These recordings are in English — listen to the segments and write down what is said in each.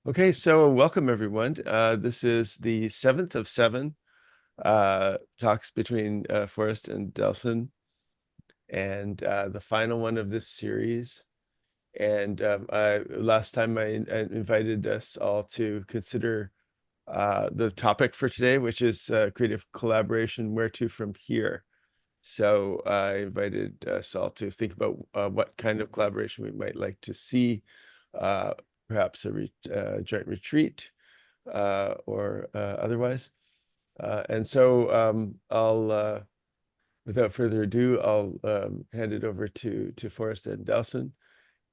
Okay, so welcome everyone. This is the seventh of seven talks between Forrest and Delson, and the final one of this series. And last time I invited us all to consider the topic for today, which is creative collaboration, where to from here. So I invited us all to think about what kind of collaboration we might like to see, uh, perhaps a joint retreat or otherwise. And so without further ado, I'll hand it over to Forrest and Delson.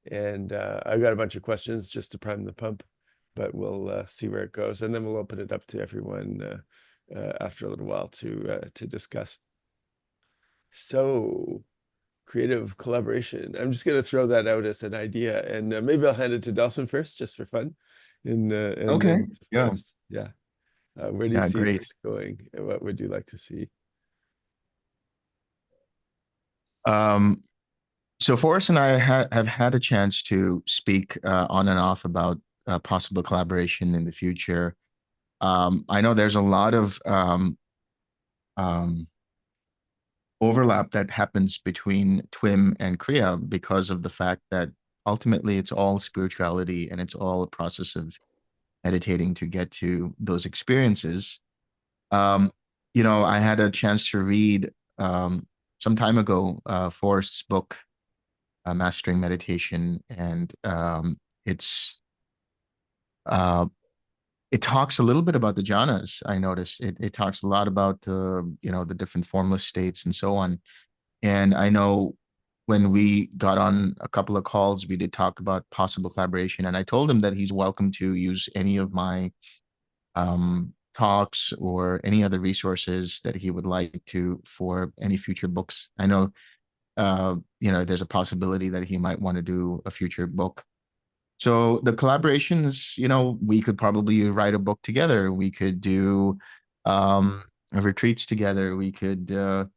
And I've got a bunch of questions just to prime the pump, but we'll see where it goes, and then we'll open it up to everyone after a little while to discuss. So, creative collaboration. I'm just going to throw that out as an idea, and maybe I'll hand it to Delson first, just for fun, and Okay. then to Yeah. Forrest. Yeah. Where do you Yeah. see Great. this going? And what would you like to see? Um, so Forrest and I have had a chance to speak on and off about possible collaboration in the future. I know there's a lot of um, overlap that happens between TWIM and Kriya because of the fact that ultimately it's all spirituality and it's all a process of meditating to get to those experiences. Um, I had a chance to read some time ago Forrest's book, Mastering Meditation, and it's uh, it talks a little bit about the jhanas. I noticed it talks a lot about the different formless states and so on. And I know when we got on a couple of calls, we did talk about possible collaboration, and I told him that he's welcome to use any of my talks or any other resources that he would like to for any future books. I know, there's a possibility that he might want to do a future book. So the collaborations, we could probably write a book together. We could do retreats together. We could do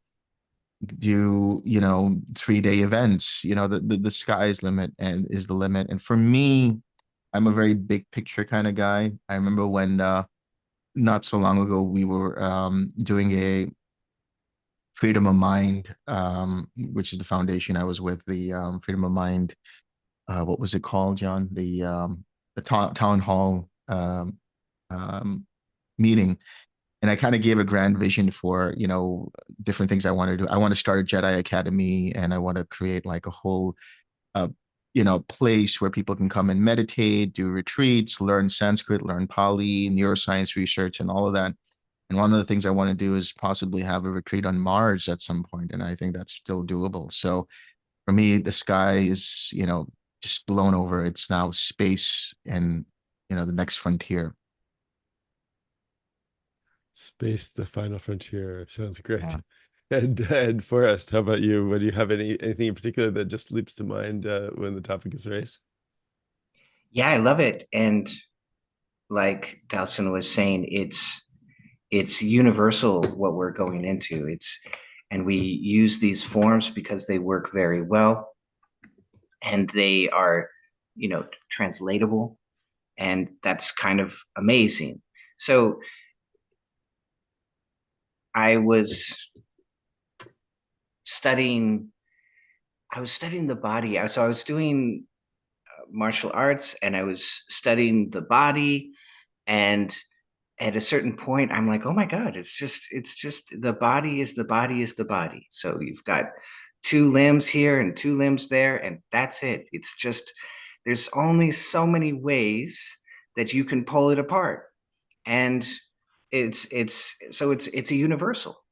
3-day events. The sky's limit and is the limit. And for me, I'm a very big picture kind of guy. I remember when not so long ago we were doing a freedom of mind, which is the foundation I was with, the freedom of mind. What was it called, John? The town hall um, meeting. And I kind of gave a grand vision for, different things I want to do. I want to start a Jedi Academy, and I want to create like a whole, uh, place where people can come and meditate, do retreats, learn Sanskrit, learn Pali, neuroscience research, and all of that. And one of the things I want to do is possibly have a retreat on Mars at some point, and I think that's still doable. So for me, the sky is, just blown over. It's now space and, the next frontier. Space, the final frontier. Sounds great. Yeah. And Forrest, how about you? What do you have anything in particular that just leaps to mind when the topic is race? Yeah, I love it. And like Dawson was saying, it's universal what we're going into. And we use these forms because they work very well and they are, translatable. And that's kind of amazing. So I was studying, I was studying the body. So I was doing martial arts and I was studying the body. And at a certain point, I'm like, oh my God, it's just the body is the body is the body. So you've got two limbs here and two limbs there, and that's it. It's just, there's only so many ways that you can pull it apart. And it's a universal.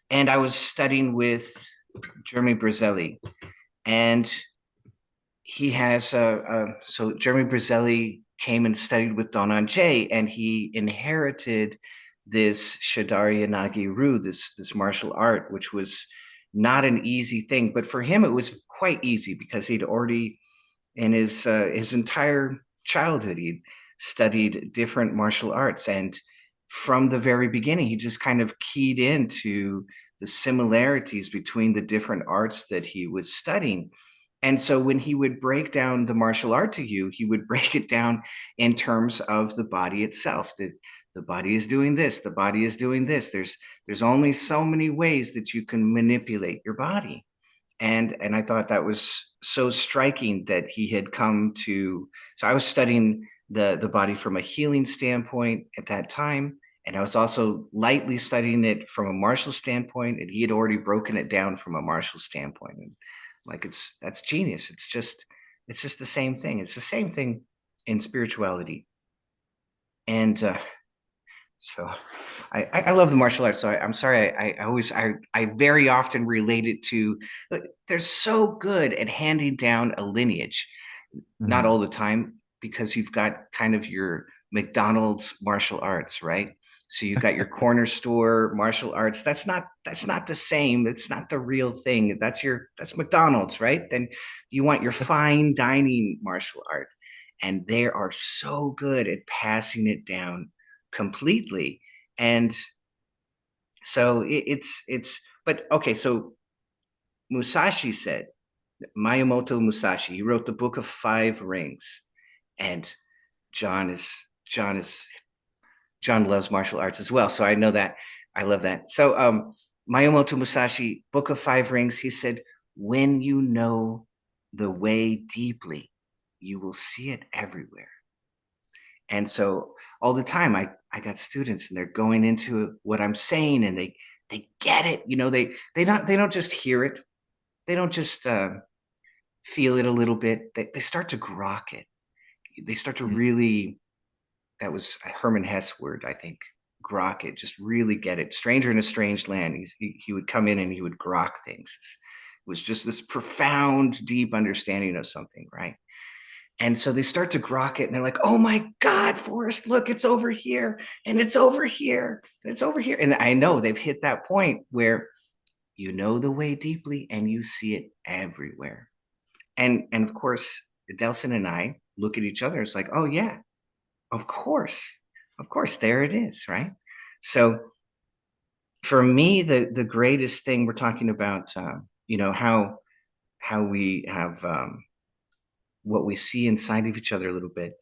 And I was studying with Jeremy Brazelli, and he has so Jeremy Brazelli came and studied with Donan Jay, and he inherited this Shadari Yanagi Ryu, this martial art, which was not an easy thing, but for him it was quite easy because he'd already in his entire childhood he'd studied different martial arts, and from the very beginning he just kind of keyed into the similarities between the different arts that he was studying. And so when he would break down the martial art to you, he would break it down in terms of the body itself. That the body is doing this, the body is doing this. There's only so many ways that you can manipulate your body. And I thought that was so striking that he had come to. So I was studying the body from a healing standpoint at that time, and I was also lightly studying it from a martial standpoint, and he had already broken it down from a martial standpoint. And like, that's genius. It's just the same thing. It's the same thing in spirituality. And so I love the martial arts. So I'm sorry. I very often relate it to, like, they're so good at handing down a lineage, not all the time, because you've got kind of your McDonald's martial arts, right? So you've got your corner store martial arts. That's not the same. It's not the real thing. That's McDonald's, right? Then you want your fine dining martial art. And they are so good at passing it down completely. And so it's but okay, so Musashi said, Miyamoto Musashi, he wrote the Book of Five Rings. And John loves martial arts as well. So I know that. I love that. So Miyamoto Musashi, Book of Five Rings, he said, when you know the way deeply, you will see it everywhere. And so all the time I got students and they're going into what I'm saying and they get it. You know, they don't just hear it. They don't just feel it a little bit. They start to grok it. They start to really, that was a Herman Hesse word, I think, grok it, just really get it. Stranger in a Strange Land. He would come in and he would grok things. It was just this profound, deep understanding of something, right? And so they start to grok it and they're like, oh my God, Forrest, look, it's over here and it's over here and it's over here. And I know they've hit that point where you know the way deeply and you see it everywhere. And of course, Delson and I look at each other. It's like, oh yeah, of course, there it is, right? So for me, the greatest thing we're talking about, you know, how we have what we see inside of each other a little bit,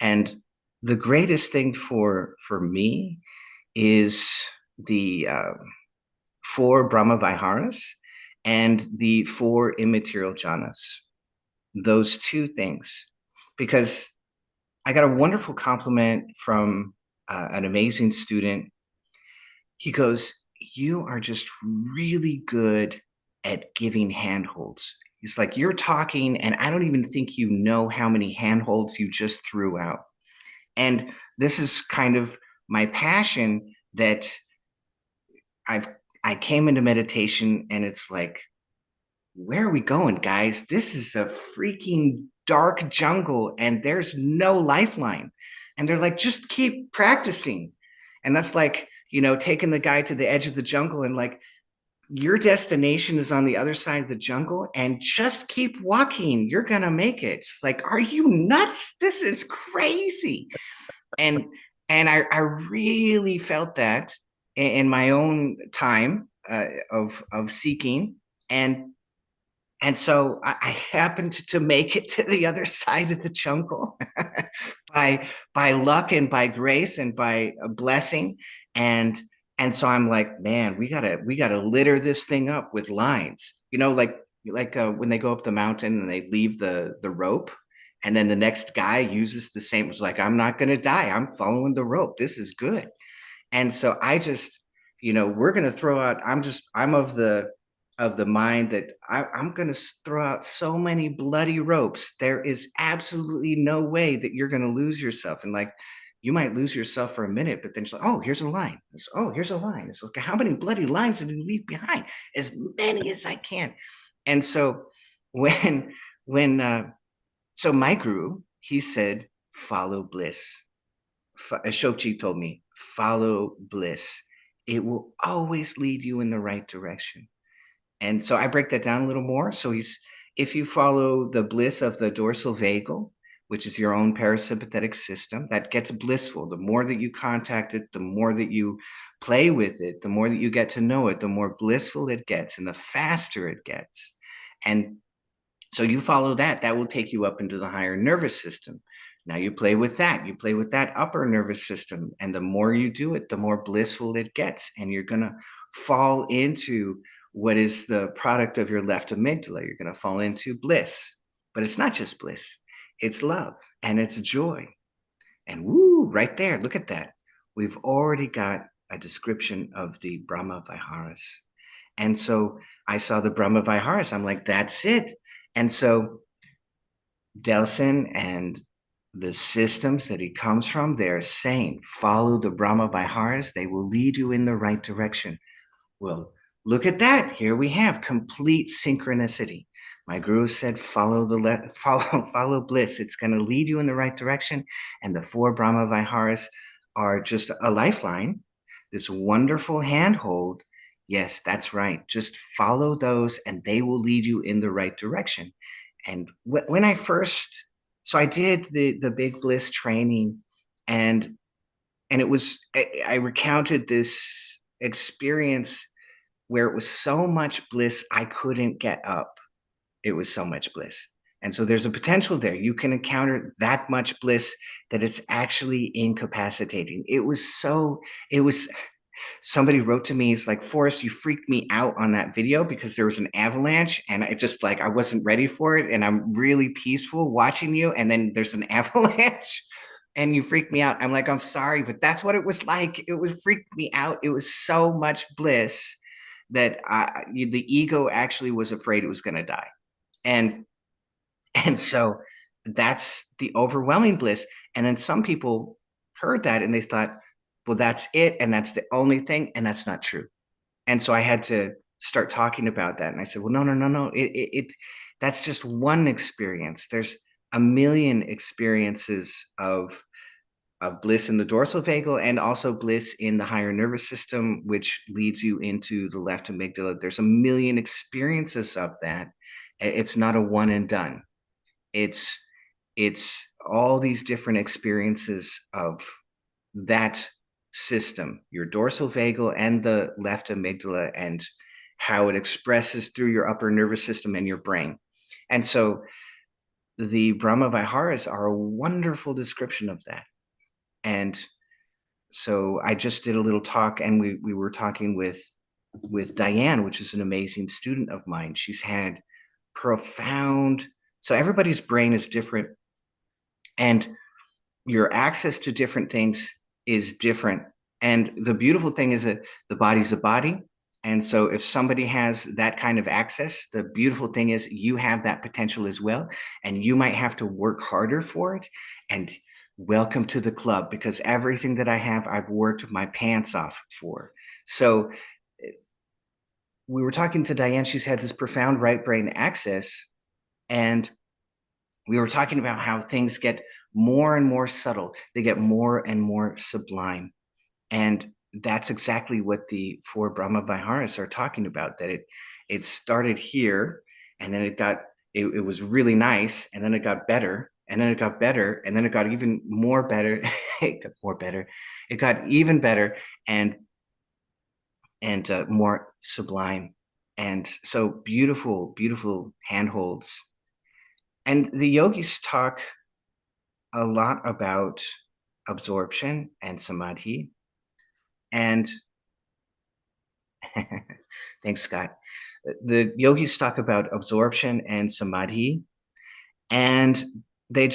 and the greatest thing for me is the four Brahma Viharas and the four immaterial jhanas. Those two things, because I got a wonderful compliment from an amazing student. He goes, you are just really good at giving handholds. He's like, you're talking, and I don't even think you know how many handholds you just threw out. And this is kind of my passion, that I came into meditation and it's like, where are we going, guys? This is a freaking dark jungle and there's no lifeline. And they're like, just keep practicing. And that's like, you know, taking the guy to the edge of the jungle and like, your destination is on the other side of the jungle and just keep walking. You're going to make it. It's like, are you nuts? This is crazy. And I really felt that in my own time of seeking. And so I happened to make it to the other side of the jungle by luck and by grace and by a blessing. And so I'm like, man, we gotta litter this thing up with lines. You know, like when they go up the mountain and they leave the rope, and then the next guy uses the same. It's like, I'm not gonna die. I'm following the rope. This is good. And so I just, you know, we're gonna throw out. I'm of the mind that I'm going to throw out so many bloody ropes. There is absolutely no way that you're going to lose yourself. And like, you might lose yourself for a minute, but then it's like, oh, here's a line. Oh, here's a line. It's like, how many bloody lines did you leave behind? As many as I can. And so so my guru, he said, follow bliss. Shokji told me, follow bliss. It will always lead you in the right direction. And so I break that down a little more. So if you follow the bliss of the dorsal vagal, which is your own parasympathetic system, that gets blissful. The more that you contact it, the more that you play with it, the more that you get to know it, the more blissful it gets and the faster it gets. And So you follow that, that will take you up into the higher nervous system. Now you play with that, upper nervous system. And the more you do it, the more blissful it gets. And you're going to fall into what is the product of your left amygdala. You're going to fall into bliss, but it's not just bliss. It's love and it's joy. And woo, right there, look at that. We've already got a description of the Brahma Viharas. And so I saw the Brahma Viharas. I'm like, that's it. And so Delson and the systems that he comes from, they're saying, follow the Brahma Viharas. They will lead you in the right direction. Well, look at that. Here we have complete synchronicity. My guru said, follow bliss. It's going to lead you in the right direction. And the 4 Brahma Viharas are just a lifeline, this wonderful handhold. Yes, that's right. Just follow those and they will lead you in the right direction. And when I first, so I did the Big Bliss training, and it was, I recounted this experience where it was so much bliss, I couldn't get up. It was so much bliss. And so there's a potential there. You can encounter that much bliss that it's actually incapacitating. Somebody wrote to me, it's like, Forrest, you freaked me out on that video because there was an avalanche and I wasn't ready for it. And I'm really peaceful watching you. And then there's an avalanche and you freaked me out. I'm like, I'm sorry, but that's what it was like. It was freaked me out. It was so much bliss that the ego actually was afraid it was going to die. And so that's the overwhelming bliss. And then some people heard that and they thought, well, that's it. And that's the only thing. And that's not true. And so I had to start talking about that. And I said, well, no. That's just one experience. There's a million experiences of bliss in the dorsal vagal and also bliss in the higher nervous system, which leads you into the left amygdala. There's a million experiences of that. It's not a one and done. It's all these different experiences of that system, your dorsal vagal and the left amygdala, and how it expresses through your upper nervous system and your brain. And so the Brahma Viharas are a wonderful description of that. And so I just did a little talk, and we were talking with Diane, which is an amazing student of mine. She's had profound, so everybody's brain is different, and your access to different things is different. And the beautiful thing is that the body's a body. And so if somebody has that kind of access, the beautiful thing is you have that potential as well. And you might have to work harder for it. And welcome to the club, because everything that I have, I've worked my pants off for. So we were talking to Diane. She's had this profound right brain access. And we were talking about how things get more and more subtle. They get more and more sublime. And that's exactly what the 4 Brahma Viharas are talking about, that it started here, and then it was really nice, and then it got better, and then it got better, and then it got even more better. It got more better. It got even better and more sublime. And so beautiful, beautiful handholds. And the yogis talk a lot about absorption and samadhi. And thanks, Scott. The yogis talk about absorption and samadhi, and they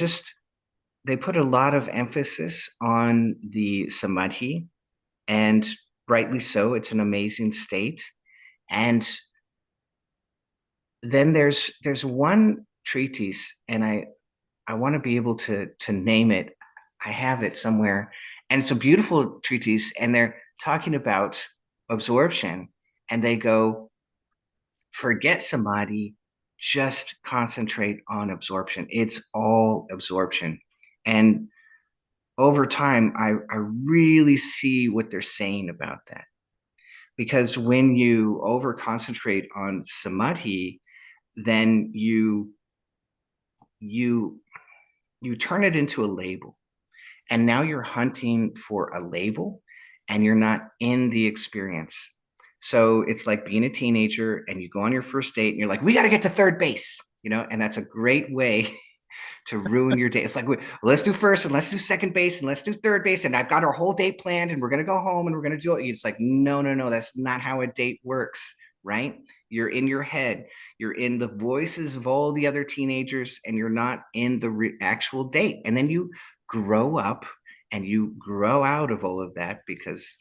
put a lot of emphasis on the samadhi, and rightly so. It's an amazing state. And then there's one treatise, and I want to be able to name it. I have it somewhere. And it's a beautiful treatise, and they're talking about absorption, and they go, forget samadhi, just concentrate on absorption. It's all absorption. And over time, I really see what they're saying about that. Because when you over concentrate on samadhi, then you turn it into a label. And now you're hunting for a label, and you're not in the experience. So it's like being a teenager, and you go on your first date and you're like, we got to get to third base. and that's a great way to ruin your day. It's like, let's do first and let's do second base and let's do third base. And I've got our whole day planned and we're going to go home and we're going to do it. It's like, no, no, no, that's not how a date works, right? You're in your head, you're in the voices of all the other teenagers, and you're not in the actual date. And then you grow up and you grow out of all of that because,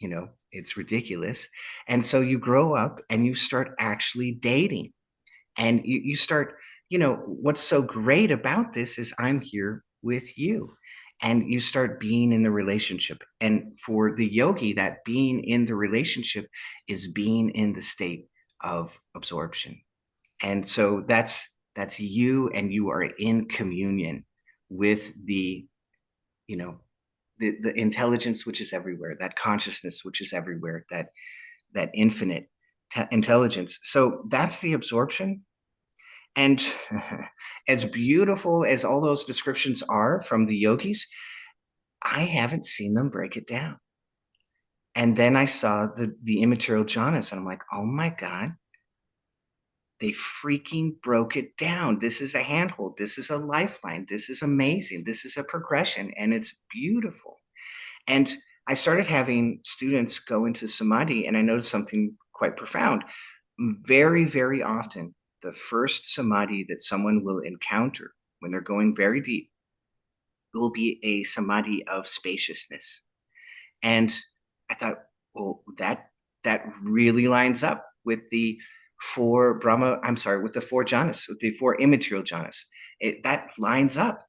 it's ridiculous. And so you grow up and you start actually dating, and you start, what's so great about this is I'm here with you, and you start being in the relationship. And for the yogi, that being in the relationship is being in the state of absorption. And so that's you, and you are in communion with the, the intelligence which is everywhere, that consciousness which is everywhere, that infinite intelligence. So that's the absorption. And as beautiful as all those descriptions are from the yogis, I haven't seen them break it down. And then I saw the immaterial jhanas, and I'm like, oh my God, they freaking broke it down. This is a handhold. This is a lifeline. This is amazing. This is a progression, and it's beautiful. And I started having students go into samadhi, and I noticed something quite profound. Very, very often, the first samadhi that someone will encounter when they're going very deep will be a samadhi of spaciousness. And I thought, well, that really lines up with the four with the four jhanas, with the four immaterial jhanas. That lines up.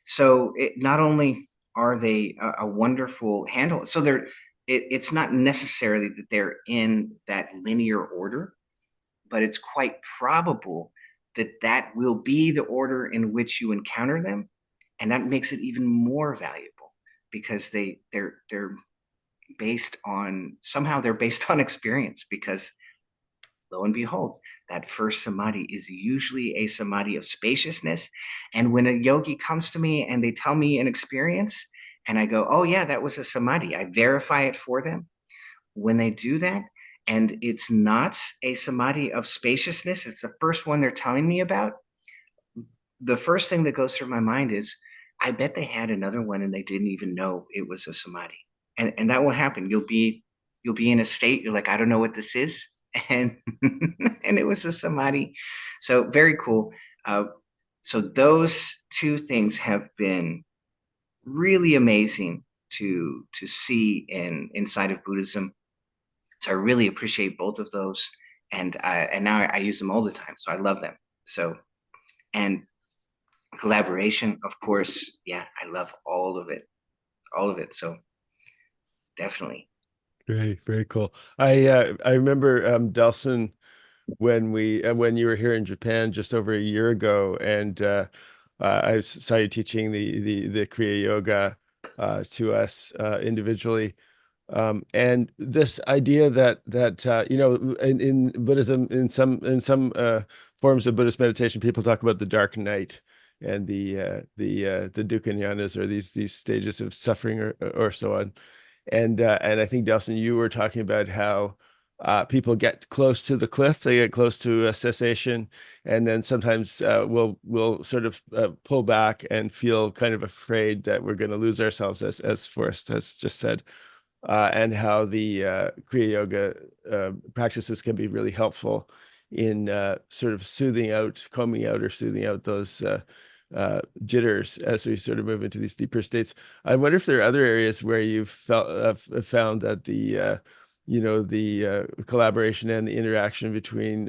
So not only are they a wonderful handle, so it's not necessarily that they're in that linear order, but it's quite probable that will be the order in which you encounter them, and that makes it even more valuable because they're based on experience. Because lo and behold, that first samadhi is usually a samadhi of spaciousness. And when a yogi comes to me and they tell me an experience, and I go, oh yeah, that was a samadhi, I verify it for them. When they do that, and it's not a samadhi of spaciousness, it's the first one they're telling me about, the first thing that goes through my mind is, I bet they had another one and they didn't even know it was a samadhi. And that will happen. You'll be in a state, you're like, I don't know what this is. And and it was a samadhi. So very cool. So those two things have been really amazing to see inside of Buddhism. So I really appreciate both of those, and now I use them all the time. So I love them. So, and collaboration, of course, yeah, I love all of it. So definitely. Very cool. I remember Delson, when you were here in Japan just over a year ago, and I saw you teaching the Kriya Yoga to us individually. And this idea that in Buddhism, in some forms of Buddhist meditation, people talk about the dark night and the dukkha jnanas, or these stages of suffering, or so on. And I think, Delson, you were talking about how people get close to the cliff, they get close to a cessation, and then sometimes we'll sort of pull back and feel kind of afraid that we're going to lose ourselves, as Forrest has just said. And how the Kriya Yoga practices can be really helpful in sort of combing out or soothing out those jitters as we sort of move into these deeper states. I wonder if there are other areas where you've found that the collaboration and the interaction between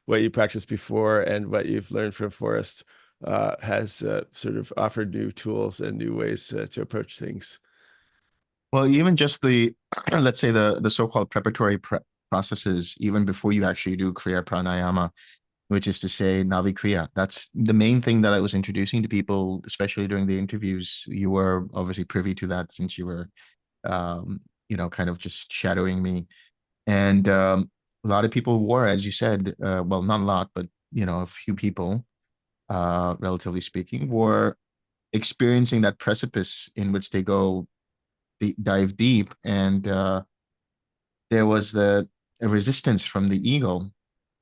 what you practiced before and what you've learned from Forrest has sort of offered new tools and new ways to approach things. Well, even just the, let's say the so-called preparatory processes, even before you actually do Kriya Pranayama, which is to say Navi Kriya. That's the main thing that I was introducing to people, especially during the interviews. You were obviously privy to that since you were, kind of just shadowing me. And a lot of people were, as you said, well, not a lot, but, a few people, relatively speaking, were experiencing that precipice in which they dive deep, and there was a resistance from the ego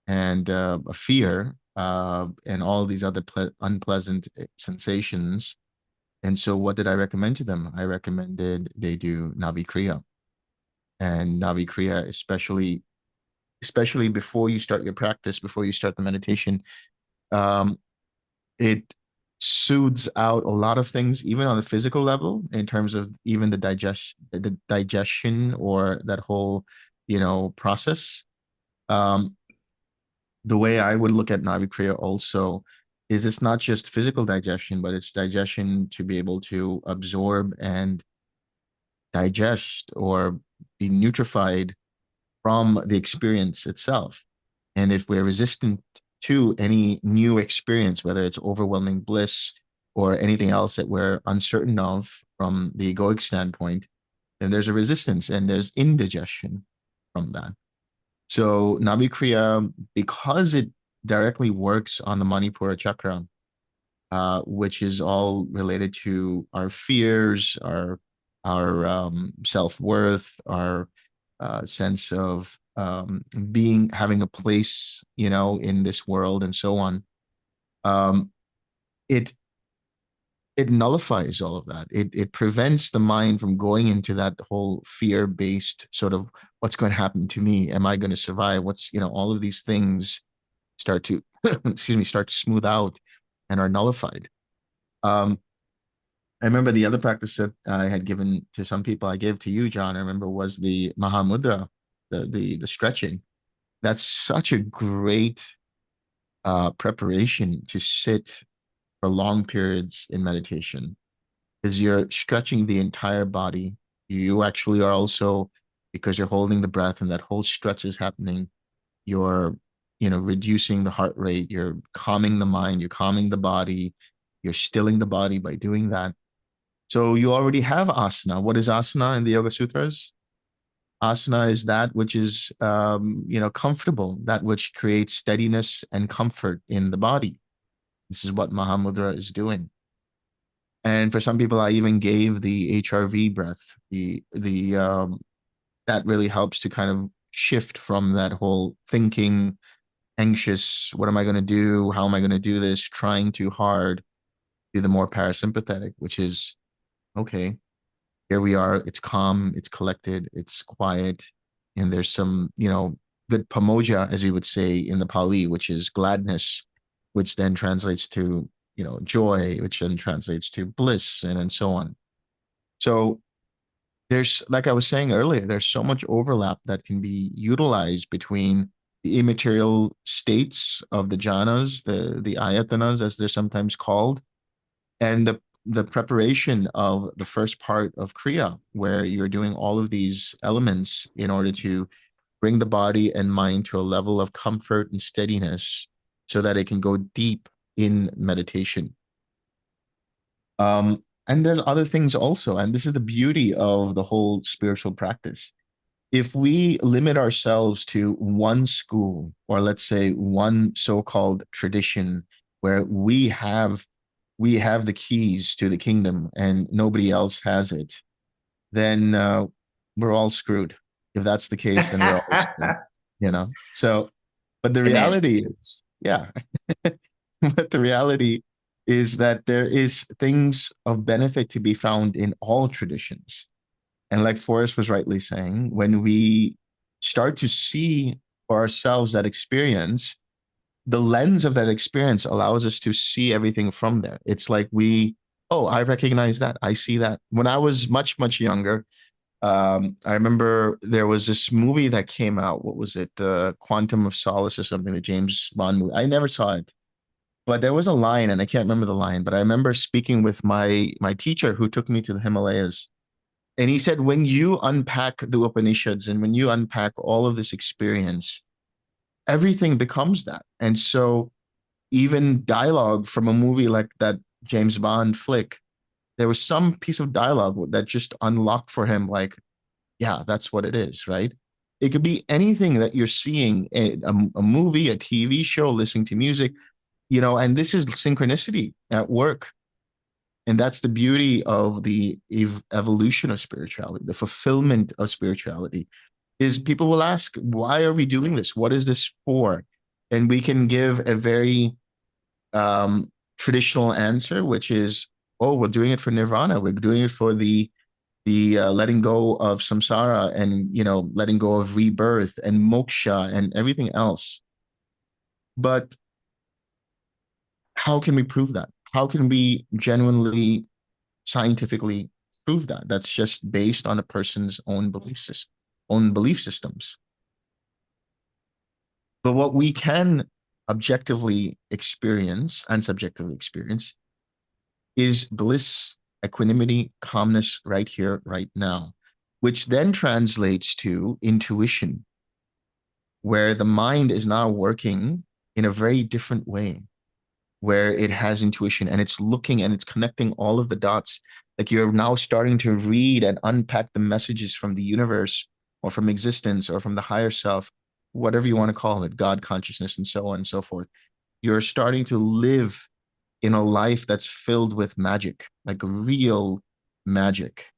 and a fear and all these other unpleasant sensations. And so what did I recommend to them? I recommended they do Navi Kriya. And Navi Kriya, especially before you start your practice, before you start the meditation, um, it soothes out a lot of things, even on the physical level, in terms of even the digestion or that whole, process. Um, the way I would look at Navi Kriya also is it's not just physical digestion, but it's digestion to be able to absorb and digest or be nutrified from the experience itself. And if we're resistant to any new experience, whether it's overwhelming bliss or anything else that we're uncertain of from the egoic standpoint, then there's a resistance and there's indigestion from that. So Navi Kriya, because it directly works on the Manipura chakra, which is all related to our fears, our self-worth, our sense of having a place, in this world and so on. Um, it it nullifies all of that. It prevents the mind from going into that whole fear-based sort of what's going to happen to me? Am I going to survive? All of these things start to start to smooth out and are nullified. I remember the other practice that I had given to some people, I gave to you, John, I remember, was the Mahamudra, the stretching. That's such a great preparation to sit for long periods in meditation, because you're stretching the entire body. You actually are also, because you're holding the breath and that whole stretch is happening, you're, reducing the heart rate, you're calming the mind, you're calming the body, you're stilling the body by doing that. So you already have asana. What is asana in the Yoga Sutras? Asana is that which is, comfortable, that which creates steadiness and comfort in the body. This is what Mahamudra is doing. And for some people, I even gave the HRV breath. That really helps to kind of shift from that whole thinking, anxious, what am I going to do? How am I going to do this? Trying too hard, to the more parasympathetic, which is, okay, here we are. It's calm, it's collected, it's quiet. And there's some, good pamoja, as we would say in the Pali, which is gladness, which then translates to, joy, which then translates to bliss, and so on. So there's, like I was saying earlier, there's so much overlap that can be utilized between the immaterial states of the jhanas, the ayatanas, as they're sometimes called, and the preparation of the first part of Kriya, where you're doing all of these elements in order to bring the body and mind to a level of comfort and steadiness so that it can go deep in meditation. And there's other things also, and this is the beauty of the whole spiritual practice. If we limit ourselves to one school, or let's say one so-called tradition, where we have the keys to the kingdom and nobody else has it, then we're all screwed. If that's the case, then we're all screwed, So, but the reality is, yeah, but the reality is that there is things of benefit to be found in all traditions. And like Forrest was rightly saying, when we start to see for ourselves that experience, the lens of that experience allows us to see everything from there. It's like I recognize that. I see that. When I was much, much younger, I remember there was this movie that came out. What was it? Quantum of Solace or something, the James Bond movie. I never saw it. But there was a line, and I can't remember the line, but I remember speaking with my teacher who took me to the Himalayas. And he said, when you unpack the Upanishads and when you unpack all of this experience, everything becomes that. And so even dialogue from a movie like that James Bond flick, there was some piece of dialogue that just unlocked for him, like, yeah, that's what it is, right? It could be anything that you're seeing, a movie, a TV show, listening to music, and this is synchronicity at work. And that's the beauty of the evolution of spirituality, the fulfillment of spirituality, is people will ask, why are we doing this? What is this for? And we can give a very traditional answer, which is, oh, we're doing it for nirvana. We're doing it for the letting go of samsara, and letting go of rebirth and moksha and everything else. But how can we prove that? How can we genuinely scientifically prove that? That's just based on a person's own belief systems. But what we can objectively experience and subjectively experience is bliss, equanimity, calmness right here, right now, which then translates to intuition, where the mind is now working in a very different way, where it has intuition and it's looking and it's connecting all of the dots. Like you're now starting to read and unpack the messages from the universe or from existence or from the higher self, whatever you want to call it, God consciousness, and so on and so forth. You're starting to live in a life that's filled with magic, like real magic.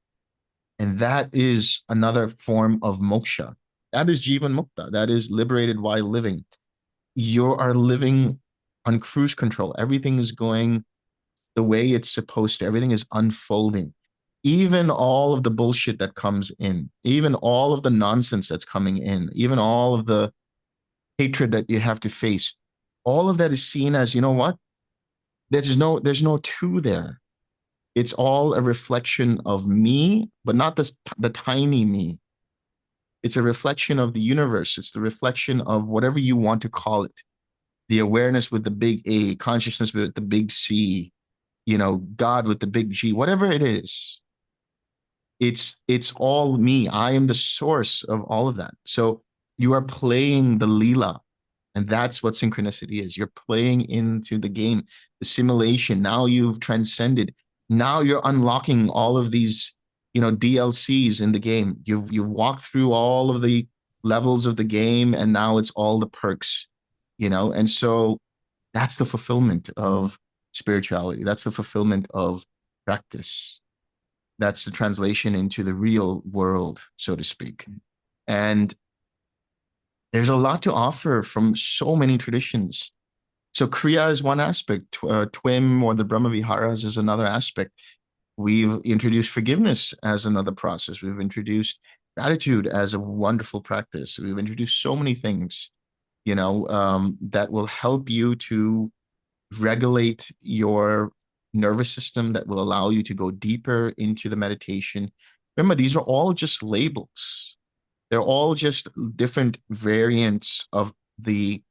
And that is another form of moksha. That is jivan mukta. That is liberated while living. You are living on cruise control. Everything is going the way it's supposed to. Everything is unfolding. Even all of the bullshit that comes in, even all of the nonsense that's coming in, even all of the hatred that you have to face, all of that is seen as, you know what? There's no two there. It's all a reflection of me, but not the tiny me. It's a reflection of the universe. It's the reflection of whatever you want to call it. The awareness with the big A, consciousness with the big C, God with the big G, whatever it is. It's all me. I am the source of all of that. So you are playing the Leela. And that's what synchronicity is. You're playing into the game, the simulation. Now you've transcended. Now you're unlocking all of these, DLCs in the game. You've walked through all of the levels of the game, and now it's all the perks, And so that's the fulfillment of spirituality. That's the fulfillment of practice. That's the translation into the real world, so to speak. And there's a lot to offer from so many traditions. So Kriya is one aspect, Twim or the Brahma Viharas is another aspect. We've introduced forgiveness as another process. We've introduced gratitude as a wonderful practice. We've introduced so many things, that will help you to regulate your nervous system, that will allow you to go deeper into the meditation. Remember, these are all just labels. They're all just different variants of the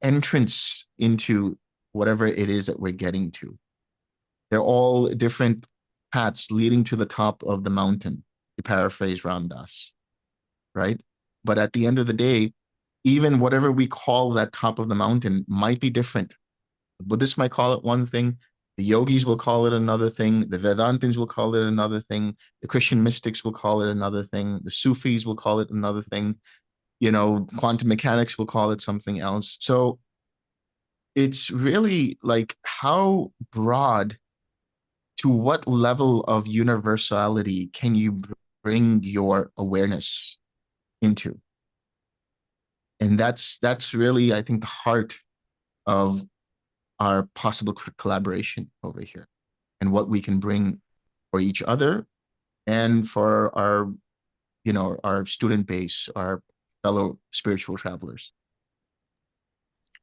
entrance into whatever it is that we're getting to. They're all different paths leading to the top of the mountain, to paraphrase Ram Dass, right? But at the end of the day, even whatever we call that top of the mountain might be different. The Buddhists might call it one thing. The yogis will call it another thing. The Vedantins will call it another thing. The Christian mystics will call it another thing. The Sufis will call it another thing. Quantum mechanics will call it something else. So it's really like, how broad, to what level of universality can you bring your awareness into? And that's really, I think, the heart of our possible collaboration over here, and what we can bring for each other and for our student base, our fellow spiritual travelers.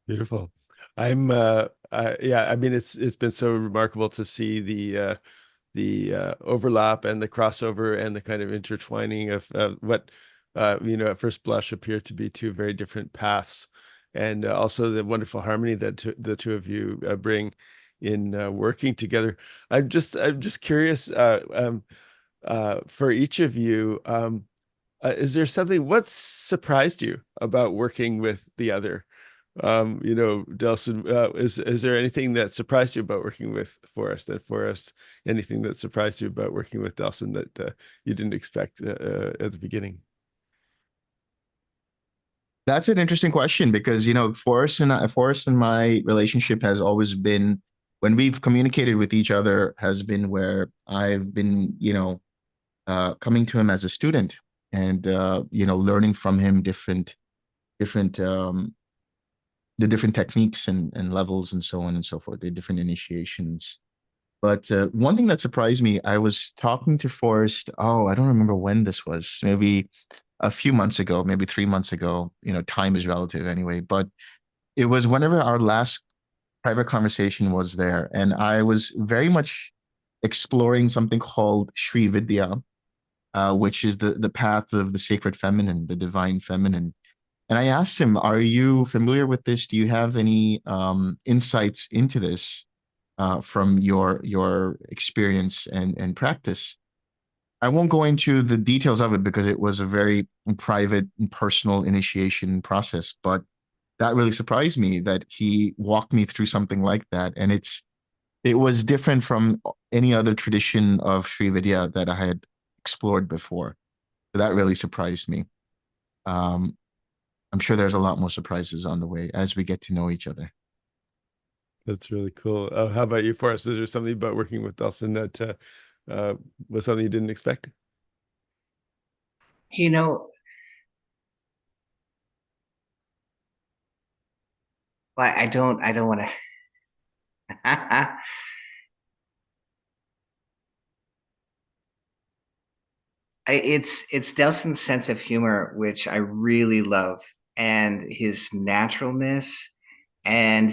Beautiful. Yeah, I mean, it's been so remarkable to see the overlap and the crossover and the kind of intertwining of what at first blush appear to be two very different paths, and also the wonderful harmony that the two of you bring in working together. I'm just curious, for each of you, is there something, what surprised you about working with the other? Delson, is there anything that surprised you about working with Forrest, and Forrest, anything that surprised you about working with Delson that you didn't expect at the beginning? That's an interesting question, because Forrest and my relationship has always been, when we've communicated with each other, has been where I've been coming to him as a student, and learning from him different the different techniques and levels and so on and so forth, the different initiations. But one thing that surprised me, I was talking to Forrest. Oh, I don't remember when this was. Maybe a few months ago, maybe 3 months ago. Time is relative anyway. But it was whenever our last private conversation was there, and I was very much exploring something called Sri Vidya, which is the path of the sacred feminine, the divine feminine. And I asked him, "Are you familiar with this? Do you have any insights into this from your experience and practice?" I won't go into the details of it because it was a very private and personal initiation process, but that really surprised me that he walked me through something like that. And it was different from any other tradition of Sri Vidya that I had explored before. So that really surprised me. Um, I'm sure there's a lot more surprises on the way as we get to know each other. That's really cool. How about you, Forrest? Is there something about working with Delson that was something you didn't expect? You know, I don't want to. It's Delson's sense of humor, which I really love, and his naturalness, and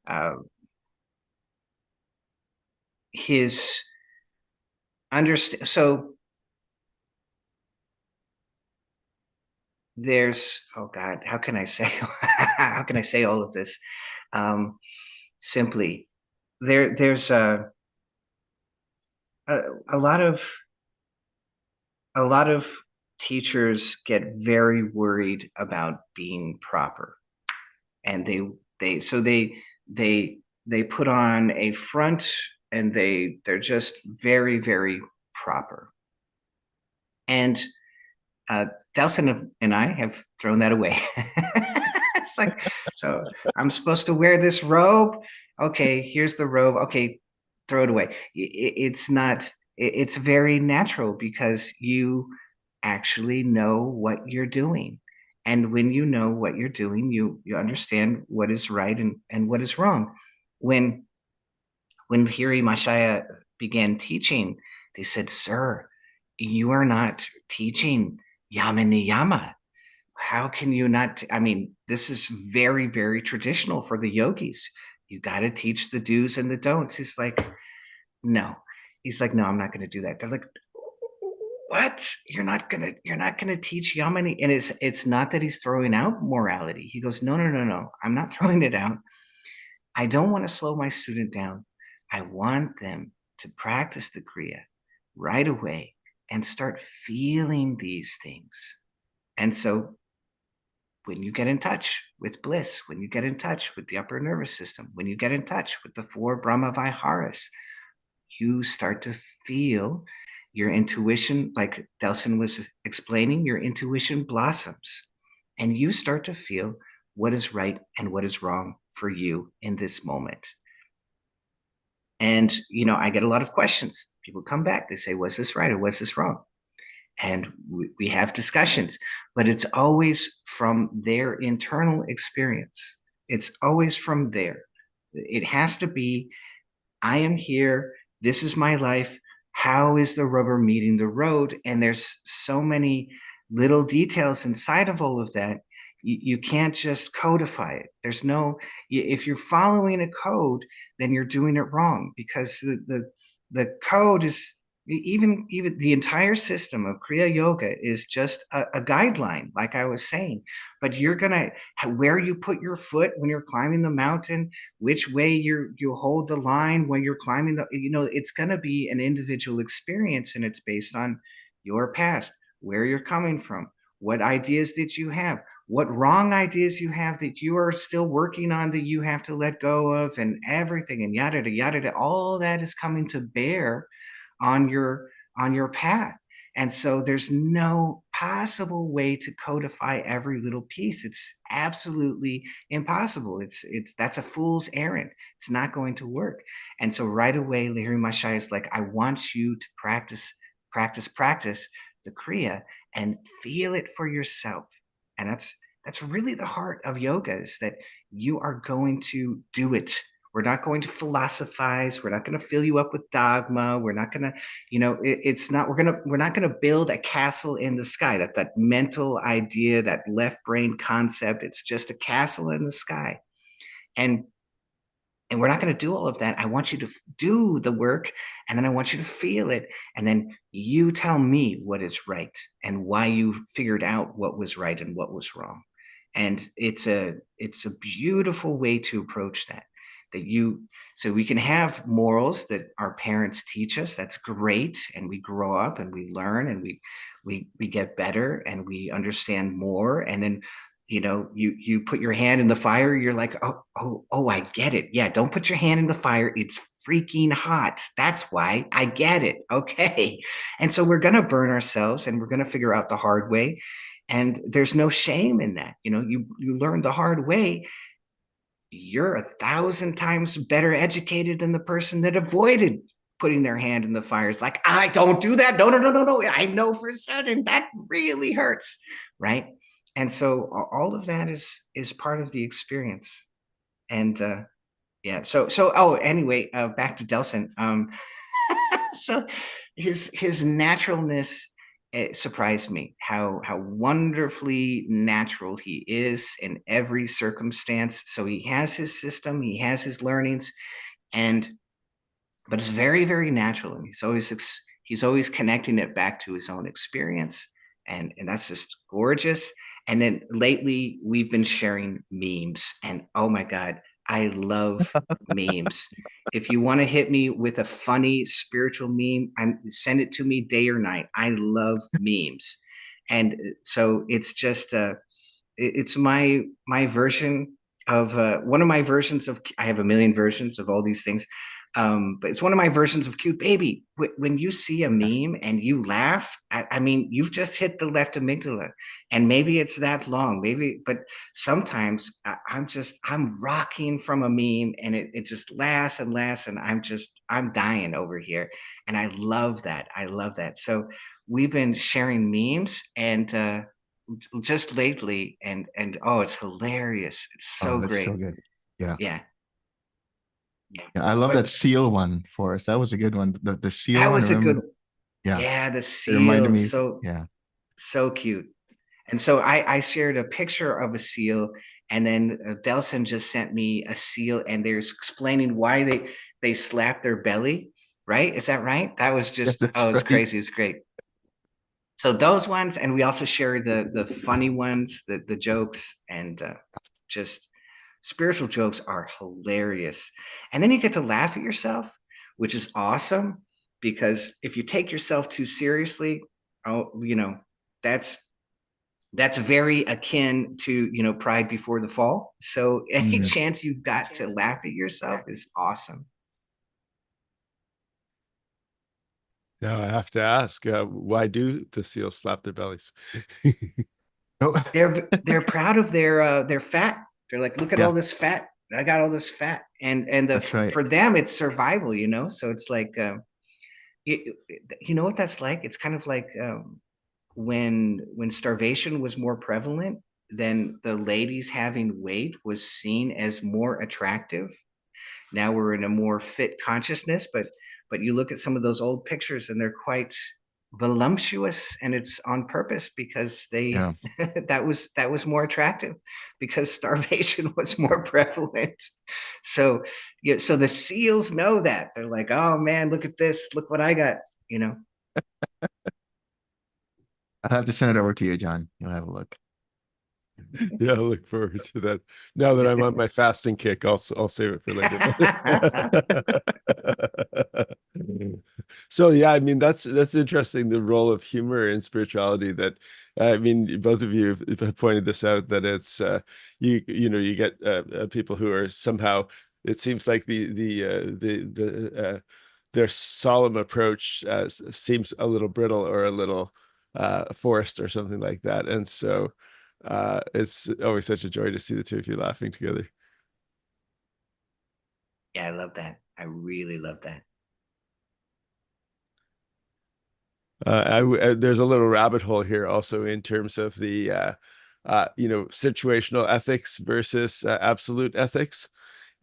uh, his understand. So there's, oh God, how can I say how can I say all of this simply? There's a, a lot of a lot of teachers get very worried about being proper, and they put on a front, and they're just very, very proper. And Delson and I have thrown that away. It's like, so I'm supposed to wear this robe. Okay, here's the robe. Okay, throw it away. It's not. It's very natural because you actually know what you're doing, and when you know what you're doing, you understand what is right and what is wrong. When Hiri Mashaya began teaching, they said, "Sir, you are not teaching yama niyama. How can you not? I mean, this is very, very traditional for the yogis. You got to teach the do's and the don'ts." He's like, no. He's like, no, I'm not going to do that. They're like, what? You're not gonna teach Yamani. And it's not that he's throwing out morality. He goes, no, no, no, no. I'm not throwing it out. I don't want to slow my student down. I want them to practice the Kriya right away and start feeling these things. And so when you get in touch with bliss, when you get in touch with the upper nervous system, when you get in touch with the four Brahma Viharas, you start to feel your intuition, like Delson was explaining, your intuition blossoms, and you start to feel what is right and what is wrong for you in this moment. And, I get a lot of questions. People come back, they say, was this right or was this wrong? And we have discussions, but it's always from their internal experience. It's always from there. It has to be, I am here. This is my life. How is the rubber meeting the road? And there's so many little details inside of all of that. You can't just codify it. If you're following a code, then you're doing it wrong, because the code is, even the entire system of Kriya Yoga is just a guideline, like I was saying. But you're gonna, where you put your foot when you're climbing the mountain, which way you hold the line when you're climbing it's gonna be an individual experience, and it's based on your past, where you're coming from, what ideas did you have, what wrong ideas you have that you are still working on, that you have to let go of, and everything, and yada yada yada. All that is coming to bear on your path. And so there's no possible way to codify every little piece. It's absolutely impossible. That's a fool's errand. It's not going to work. And so right away, Lahiri Mashai is like, I want you to practice the Kriya and feel it for yourself. And that's really the heart of yoga, is that you are going to do it. We're not going to philosophize. We're not going to fill you up with dogma. We're not going to, it's not, we're not going to build a castle in the sky. That mental idea, that left brain concept, it's just a castle in the sky. And we're not going to do all of that. I want you to do the work, and then I want you to feel it. And then you tell me what is right and why you figured out what was right and what was wrong. And it's a beautiful way to approach that. So we can have morals that our parents teach us. That's great. And we grow up and we learn and we get better and we understand more. And then you put your hand in the fire, you're like, oh, I get it. Yeah, don't put your hand in the fire. It's freaking hot. That's why. I get it. Okay. And so we're going to burn ourselves and we're going to figure out the hard way. And there's no shame in that. You learn the hard way. You're 1,000 times better educated than the person that avoided putting their hand in the fire. It's like, I don't do that. No. I know for certain that really hurts. Right. And so all of that is part of the experience. And yeah, anyway, back to Delson. So his naturalness, it surprised me how wonderfully natural he is in every circumstance. So he has his system, he has his learnings, but it's very, very natural, and he's always connecting it back to his own experience, and that's just gorgeous. And then lately we've been sharing memes, and oh my God, I love memes. If you want to hit me with a funny spiritual meme, send it to me day or night. I love memes. And so it's just it's my version of one of my versions of, I have a million versions of all these things. But it's one of my versions of cute baby. When you see a meme and you laugh, I mean, you've just hit the left amygdala, and maybe it's that long, but sometimes I'm rocking from a meme, and it just lasts and lasts, and I'm dying over here. And I love that. I love that. So we've been sharing memes and just lately, and oh, it's hilarious. It's so that's great. so good. Yeah. Yeah. Yeah, I love that seal one, Forrest. That was a good one. The seal That one, was a remember? good, Yeah. yeah, the It reminded seal. me. So Yeah. so cute. And so I shared a picture of a seal, and then Delson just sent me a seal, and they're explaining why they slap their belly. Right? Is that right? That was Yeah, just, that's oh, it's right. crazy. It's great. So those ones, and we also share the funny ones, the jokes, and just spiritual jokes are hilarious. And then you get to laugh at yourself, which is awesome, because if you take yourself too seriously, oh, that's very akin to pride before the fall. So any Mm. chance you've got to laugh at yourself is awesome. Now I have to ask, why do the seals slap their bellies? Oh, They're proud of their fat. They're like, look at yeah, all this fat. I got all this fat, and that's right. for them it's survival. So it's like, you, you know what that's like? It's kind of like when starvation was more prevalent, then the ladies having weight was seen as more attractive. Now we're in a more fit consciousness, but you look at some of those old pictures and they're quite voluptuous, and it's on purpose, because they Yeah. that was more attractive, because starvation was more prevalent. So yeah, so the seals know that. They're like, oh man, look at this, look what I got, I'll have to send it over to you, John. You'll have a look. Yeah, I look forward to that. Now that I'm on my fasting kick, I'll save it for later. So yeah, I mean that's interesting, the role of humor in spirituality. That I mean, both of you have pointed this out, that it's you get people who are somehow, it seems like their solemn approach seems a little brittle or a little forced or something like that, and so it's always such a joy to see the two of you laughing together. Yeah, I love that. I really love that. There's a little rabbit hole here also in terms of the situational ethics versus absolute ethics.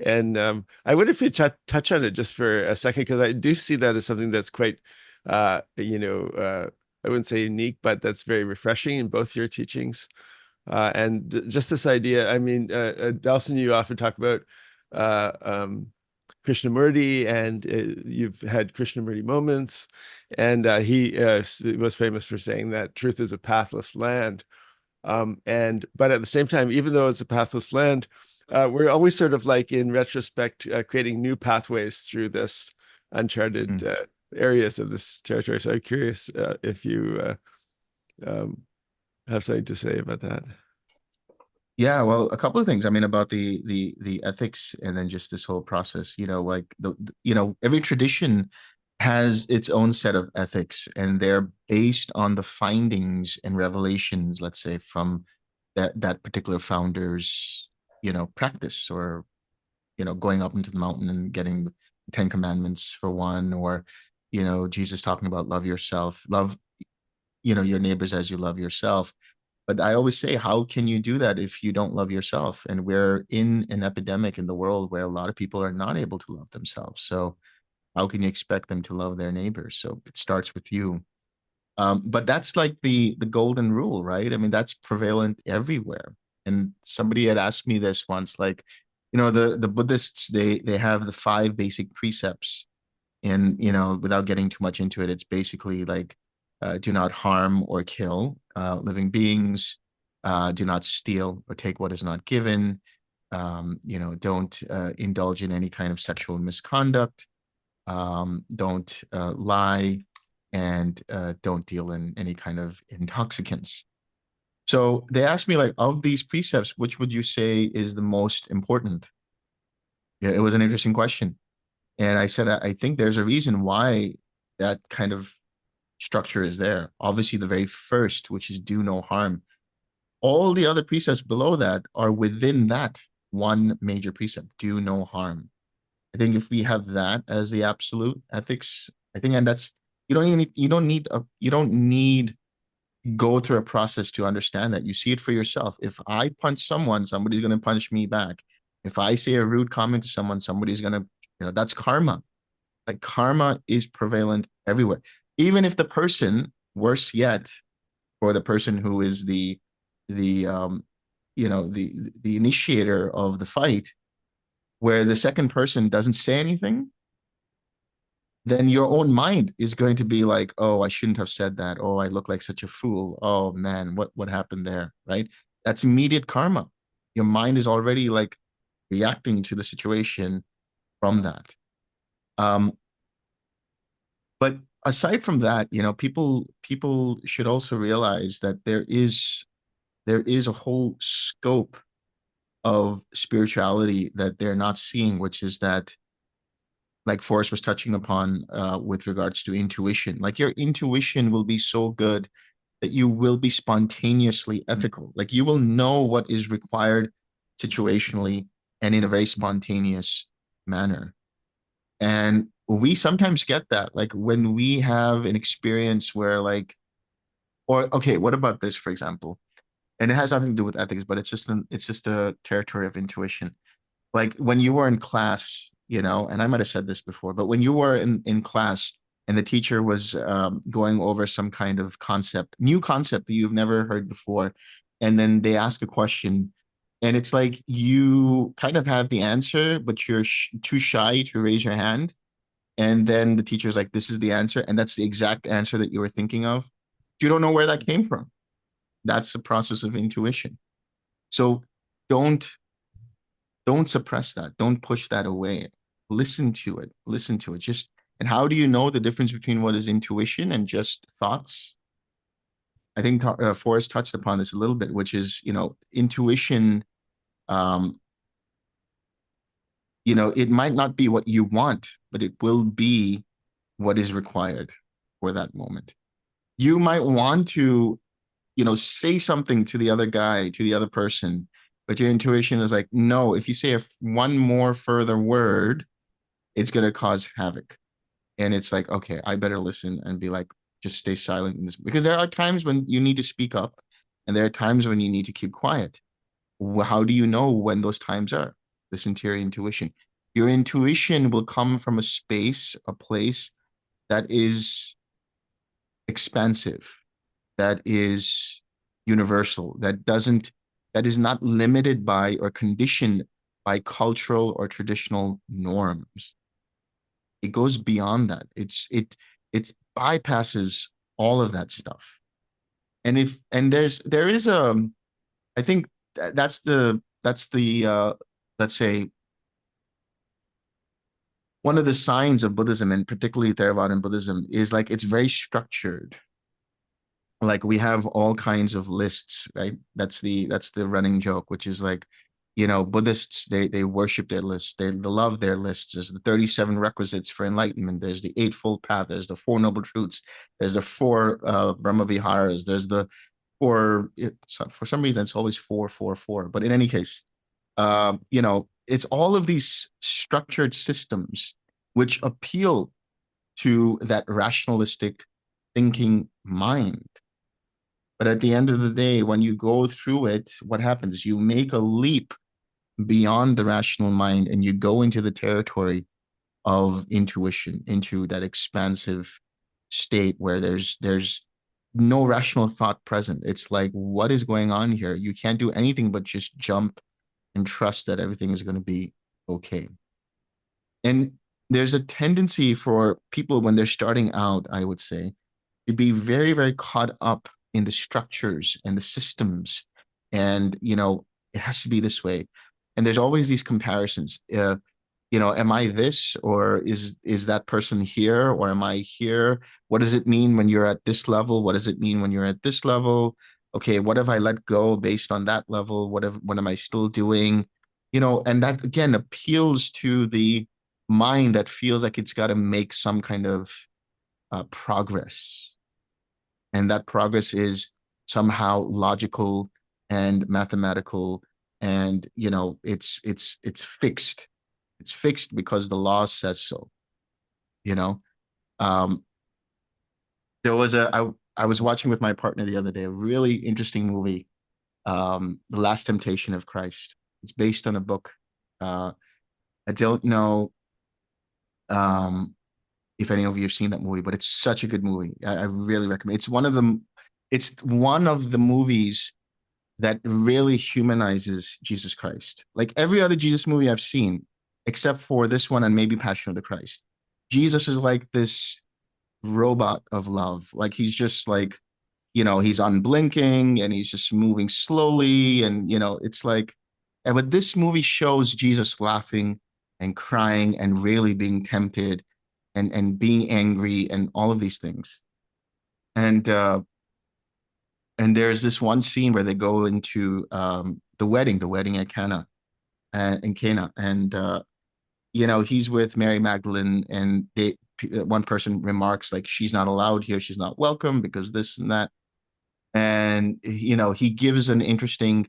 And I wonder if you touch on it just for a second, because I do see that as something that's quite, I wouldn't say unique, but that's very refreshing in both your teachings. And just this idea, I mean, Delson, you often talk about uh, um, Krishnamurti, and you've had Krishnamurti moments, and he was famous for saying that truth is a pathless land. But at the same time, even though it's a pathless land, we're always sort of like in retrospect creating new pathways through this uncharted areas of this territory. So I'm curious if you um, have something to say about that. Yeah, well, a couple of things. I mean, about the ethics, and then just this whole process. Like every tradition has its own set of ethics, and they're based on the findings and revelations, let's say, from that particular founder's practice, or going up into the mountain and getting the Ten Commandments for one, or Jesus talking about love yourself, love your neighbors as you love yourself. But I always say, how can you do that if you don't love yourself? And we're in an epidemic in the world where a lot of people are not able to love themselves. So how can you expect them to love their neighbors? So it starts with you. But that's like the golden rule, right? I mean, that's prevalent everywhere. And somebody had asked me this once, like, the Buddhists, they have the 5 basic precepts. And without getting too much into it, it's basically like, do not harm or kill living beings, do not steal or take what is not given, don't indulge in any kind of sexual misconduct, don't lie, and don't deal in any kind of intoxicants. So they asked me, like, of these precepts, which would you say is the most important? Yeah, it was an interesting question. And I said, I think there's a reason why that kind of structure is there. Obviously, the very first, which is do no harm. All the other precepts below that are within that one major precept, do no harm. I think if we have that as the absolute ethics, I think, and that's, you don't need go through a process to understand that. You see it for yourself. If I punch someone, somebody's going to punch me back. If I say a rude comment to someone, somebody's going to, that's karma. Like, karma is prevalent everywhere. Even if the person, worse yet, or the person who is the the initiator of the fight, where the second person doesn't say anything, then your own mind is going to be like, oh, I shouldn't have said that. Oh, I look like such a fool. Oh man, what happened there? Right? That's immediate karma. Your mind is already like reacting to the situation from that. But aside from that, people should also realize that there is a whole scope of spirituality that they're not seeing, which is that, like Forrest was touching upon, with regards to intuition. Like, your intuition will be so good that you will be spontaneously ethical. Like, you will know what is required situationally and in a very spontaneous manner. And we sometimes get that, like, when we have an experience where, like, or okay, what about this, for example? And it has nothing to do with ethics, but it's just a territory of intuition. Like, when you were in class, and I might have said this before, but when you were in class and the teacher was going over some kind of new concept that you've never heard before, and then they ask a question, and it's like you kind of have the answer, but you're too shy to raise your hand. And then the teacher's like, this is the answer. And that's the exact answer that you were thinking of. You don't know where that came from. That's the process of intuition. So don't suppress that. Don't push that away. Listen to it. Listen to it. And how do you know the difference between what is intuition and just thoughts? I think Forrest touched upon this a little bit, which is, intuition, it might not be what you want, but it will be what is required for that moment. You might want to, say something to the other guy, to the other person, but your intuition is like, no, if you say one more further word, it's going to cause havoc. And it's like, okay, I better listen and be like, just stay silent in this, because there are times when you need to speak up. And there are times when you need to keep quiet. How do you know when those times are? Listen to your intuition. Your intuition will come from a space, a place that is expansive, that is universal, that is not limited by or conditioned by cultural or traditional norms. It goes beyond that. It bypasses all of that stuff. And there is I think that's the let's say one of the signs of Buddhism, and particularly Theravada Buddhism, is like it's very structured. Like we have all kinds of lists, right? That's the running joke, which is like, Buddhists, they worship their lists, they love their lists. There's the 37 requisites for enlightenment, there's the Eightfold Path, there's the Four Noble Truths, there's the four Brahma Viharas, there's the for some reason it's always four. But in any case, it's all of these structured systems which appeal to that rationalistic thinking mind. But at the end of the day, when you go through it, what happens? You make a leap beyond the rational mind and you go into the territory of intuition, into that expansive state where there's no rational thought present. It's like, what is going on here? You can't do anything but just jump and trust that everything is going to be okay. And there's a tendency for people when they're starting out, I would say, to be very, very caught up in the structures and the systems. And, it has to be this way. And there's always these comparisons. Am I this, or is that person here, or am I here? What does it mean when you're at this level? What does it mean when you're at this level? Okay, what have I let go based on that level? What am I still doing? And that again appeals to the mind that feels like it's got to make some kind of progress, and that progress is somehow logical and mathematical, and it's fixed. It's fixed because the law says so. Um, there was I was watching with my partner the other day a really interesting movie, The Last Temptation of Christ. It's based on a book. I don't know if any of you have seen that movie, but it's such a good movie. I really recommend. It's one of the movies that really humanizes Jesus Christ. Like every other Jesus movie I've seen, except for this one and maybe Passion of the Christ, Jesus is like this robot of love. Like he's just like, he's unblinking and he's just moving slowly. And, it's like, but this movie shows Jesus laughing and crying and really being tempted and being angry and all of these things. And there's this one scene where they go into the wedding at Cana, in Cana, and he's with Mary Magdalene, and one person remarks like, she's not allowed here, she's not welcome because this and that, and he gives an interesting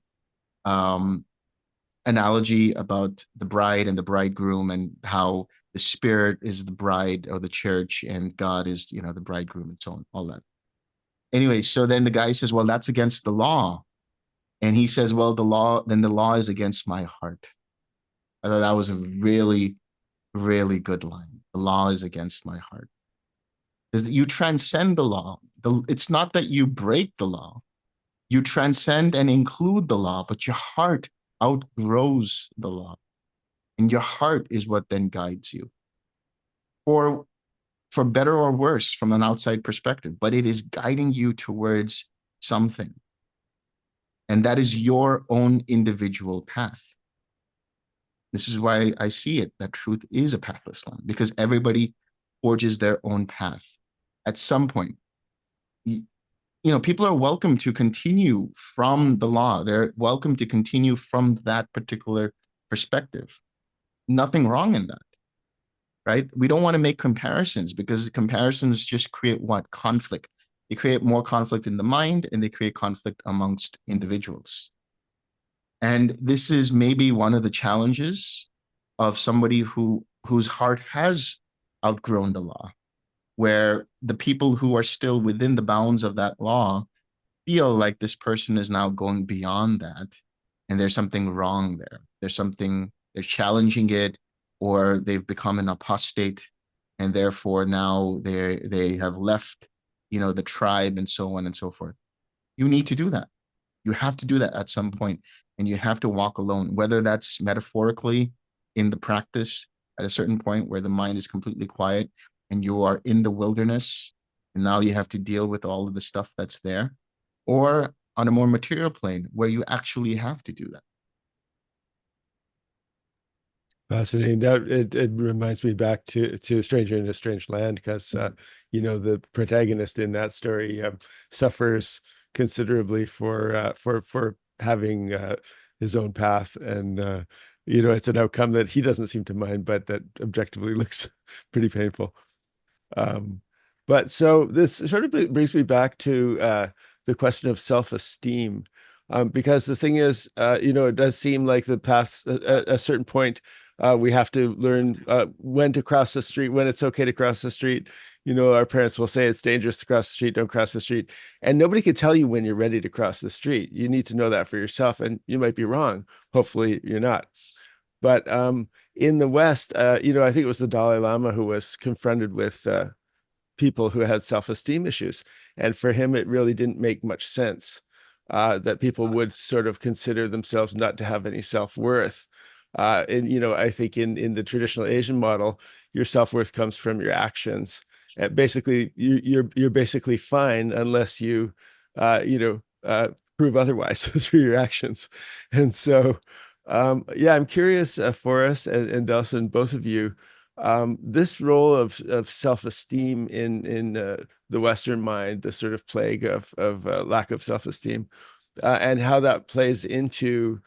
analogy about the bride and the bridegroom, and how the spirit is the bride or the church, and God is the bridegroom, and so on, all that. Anyway, so then the guy says, well, that's against the law. And he says, well, the law is against my heart. I thought that was a really, really good line. The law is against my heart. Is that you transcend the law. It's not that you break the law. You transcend and include the law, but your heart outgrows the law. And your heart is what then guides you. Or for better or worse from an outside perspective, but it is guiding you towards something. And that is your own individual path. This is why I see it, that truth is a pathless line, because everybody forges their own path. At some point, people are welcome to continue from the law. They're welcome to continue from that particular perspective. Nothing wrong in that. Right? We don't want to make comparisons, because comparisons just create what? Conflict. They create more conflict in the mind, and they create conflict amongst individuals. And this is maybe one of the challenges of somebody whose heart has outgrown the law, where the people who are still within the bounds of that law feel like this person is now going beyond that, and there's something wrong there. They're challenging it, or they've become an apostate, and therefore now they have left, the tribe and so on and so forth. You need to do that. You have to do that at some point, and you have to walk alone, whether that's metaphorically in the practice at a certain point where the mind is completely quiet and you are in the wilderness, and now you have to deal with all of the stuff that's there, or on a more material plane where you actually have to do that. Fascinating. That it reminds me back to Stranger in a Strange Land, because the protagonist in that story suffers considerably for having his own path, and it's an outcome that he doesn't seem to mind, but that objectively looks pretty painful. But so this sort of brings me back to the question of self-esteem, because the thing is, it does seem like the path at a certain point. We have to learn when to cross the street, when it's okay to cross the street. Our parents will say it's dangerous to cross the street, don't cross the street. And nobody can tell you when you're ready to cross the street. You need to know that for yourself, and you might be wrong. Hopefully you're not. But in the West, I think it was the Dalai Lama who was confronted with people who had self-esteem issues. And for him, it really didn't make much sense that people would sort of consider themselves not to have any self-worth. And I think in the traditional Asian model, your self-worth comes from your actions. Basically, you're basically fine unless you prove otherwise through your actions. And so, I'm curious, Forrest and Delson, both of you, this role of self-esteem in the Western mind, the sort of plague of lack of self-esteem, and how that plays into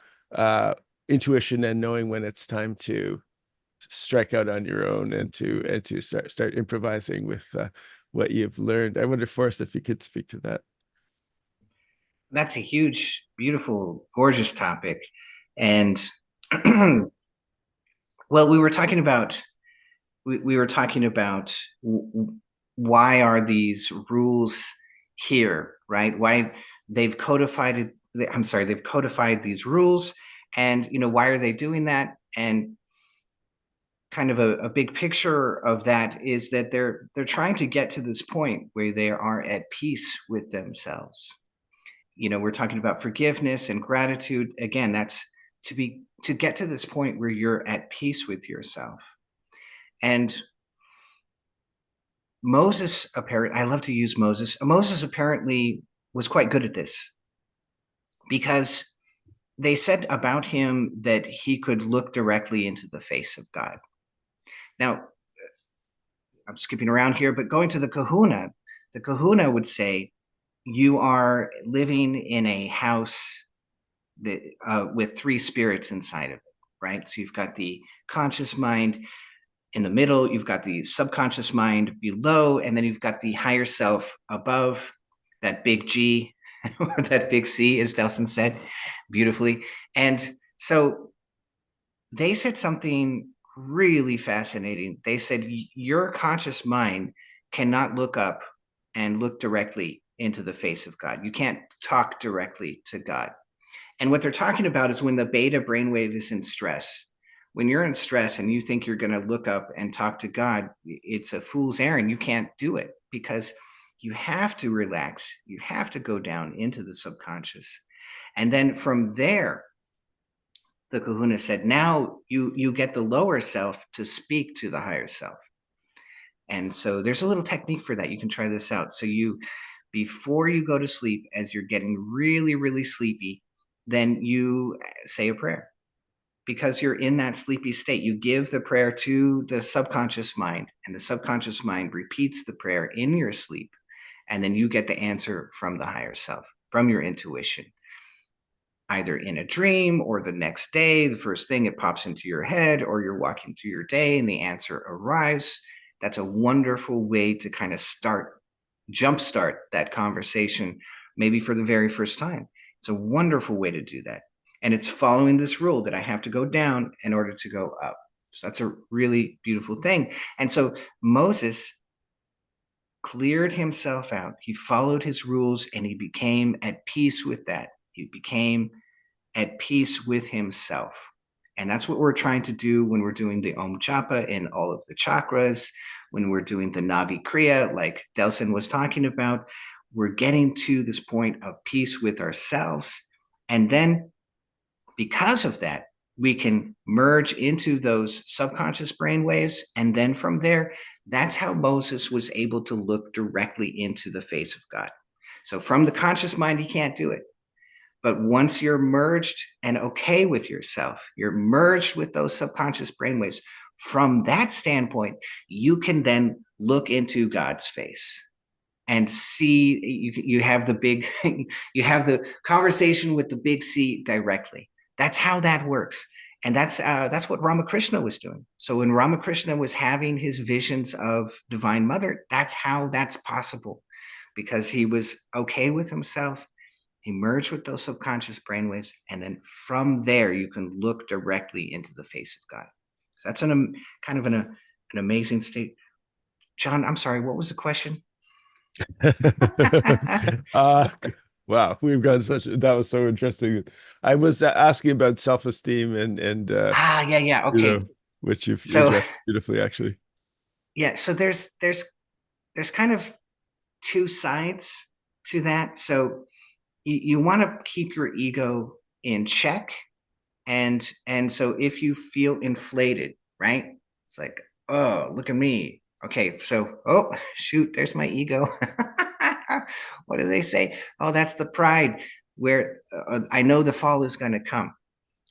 intuition and knowing when it's time to strike out on your own and to start improvising with what you've learned. I wonder, Forrest, if you could speak to that. That's a huge, beautiful, gorgeous topic. And well, we were talking about why are these rules here, right? Why they've codified these rules, and why are they doing that? And kind of a big picture of that is that they're trying to get to this point where they are at peace with themselves. We're talking about forgiveness and gratitude. Again, that's to get to this point where you're at peace with yourself. And I love to use Moses. Moses apparently was quite good at this, because they said about him that he could look directly into the face of God. Now, I'm skipping around here, but going to the kahuna would say, you are living in a house that with three spirits inside of it, right? So you've got the conscious mind in the middle, you've got the subconscious mind below, and then you've got the higher self above, that big G, or that big C, as Delson said beautifully. And so they said something really fascinating. They said, your conscious mind cannot look up and look directly into the face of God. You can't talk directly to God. And what they're talking about is when the beta brainwave is in stress. When you're in stress and you think you're going to look up and talk to God, it's a fool's errand. You can't do it, because you have to relax. You have to go down into the subconscious. And then from there, the kahuna said, now you get the lower self to speak to the higher self. And so there's a little technique for that. You can try this out. So before you go to sleep, as you're getting really, really sleepy, then you say a prayer. Because you're in that sleepy state, you give the prayer to the subconscious mind, and the subconscious mind repeats the prayer in your sleep. And then you get the answer from the higher self, from your intuition, either in a dream or the next day. The first thing, it pops into your head, or you're walking through your day and the answer arrives. That's a wonderful way to kind of jumpstart that conversation, maybe for the very first time. It's a wonderful way to do that. And it's following this rule that I have to go down in order to go up. So that's a really beautiful thing. And so Moses cleared himself out. He followed his rules, and he became at peace with that. He became at peace with himself. And that's what we're trying to do when we're doing the Om Japa in all of the chakras, when we're doing the Navi Kriya, like Delson was talking about. We're getting to this point of peace with ourselves. And then because of that, we can merge into those subconscious brain waves. And then from there, that's how Moses was able to look directly into the face of God. So from the conscious mind, he can't do it. But once you're merged and okay with yourself, you're merged with those subconscious brainwaves. From that standpoint, you can then look into God's face and see. You have the big, you have the conversation with the big C directly. That's how that works. And that's what Ramakrishna was doing. So when Ramakrishna was having his visions of Divine Mother, that's how that's possible, because he was okay with himself. He merged with those subconscious brainwaves, and then from there you can look directly into the face of God. So that's kind of an amazing state. John, I'm sorry, what was the question? Wow, we've got that was so interesting. I was asking about self-esteem and yeah, okay. you know, which you've So addressed beautifully, actually. yeah, so there's kind of two sides to that. So you want to keep your ego in check, and so if you feel inflated, right, it's like, oh, look at me. Okay, so, oh shoot, there's my ego. What do they say? Oh, that's the pride, where I know the fall is going to come.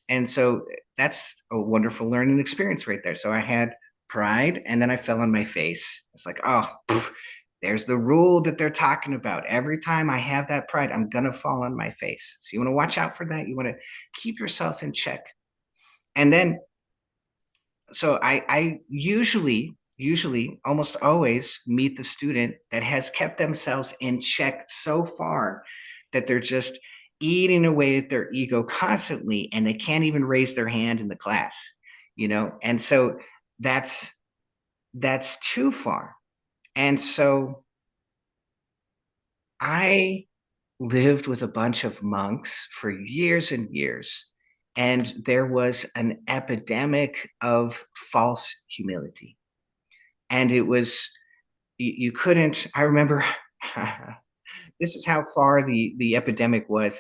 And so that's a wonderful learning experience right there. So I had pride, and then I fell on my face. It's like, oh, there's the rule that they're talking about. Every time I have that pride, I'm going to fall on my face. So you want to watch out for that. You want to keep yourself in check. And then, so I usually almost always meet the student that has kept themselves in check so far that they're just eating away at their ego constantly, and they can't even raise their hand in the class, and so that's too far. And so I lived with a bunch of monks for years and years, and there was an epidemic of false humility. And it was, you couldn't, I remember, this is how far the epidemic was.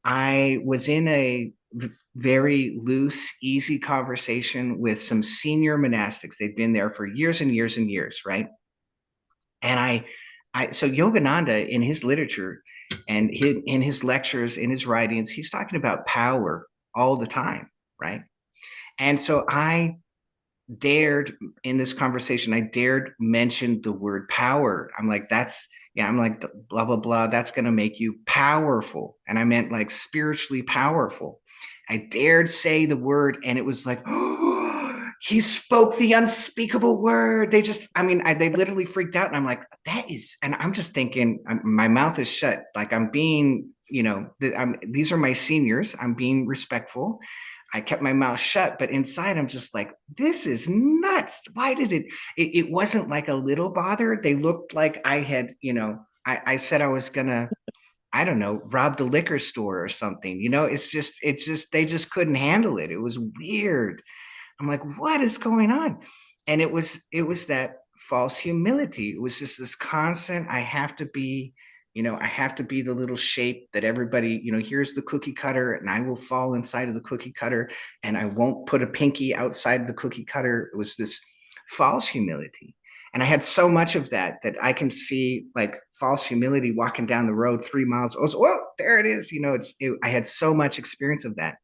I was in a very loose, easy conversation with some senior monastics. They'd been there for years and years and years, right? And so Yogananda, in his literature and in his lectures, in his writings, he's talking about power all the time, right? And so I dared, in this conversation, I dared mention the word power. I'm like, I'm like, blah, blah, blah. That's going to make you powerful. And I meant like spiritually powerful. I dared say the word, and it was like, oh, he spoke the unspeakable word. They literally freaked out. And I'm like, that is, and I'm just thinking, my mouth is shut. Like I'm being, these are my seniors. I'm being respectful. I kept my mouth shut, but inside I'm just like, this is nuts. Why did it wasn't like a little bother. They looked like I had, I said I was gonna, I don't know, rob the liquor store or something. They just couldn't handle it. It was weird. I'm like, what is going on? And it was that false humility. It was just this constant, I have to be the little shape that everybody, here's the cookie cutter, and I will fall inside of the cookie cutter, and I won't put a pinky outside the cookie cutter. It was this false humility. And I had so much of that I can see like false humility walking down the road 3 miles. Well, there it is. I had so much experience of that.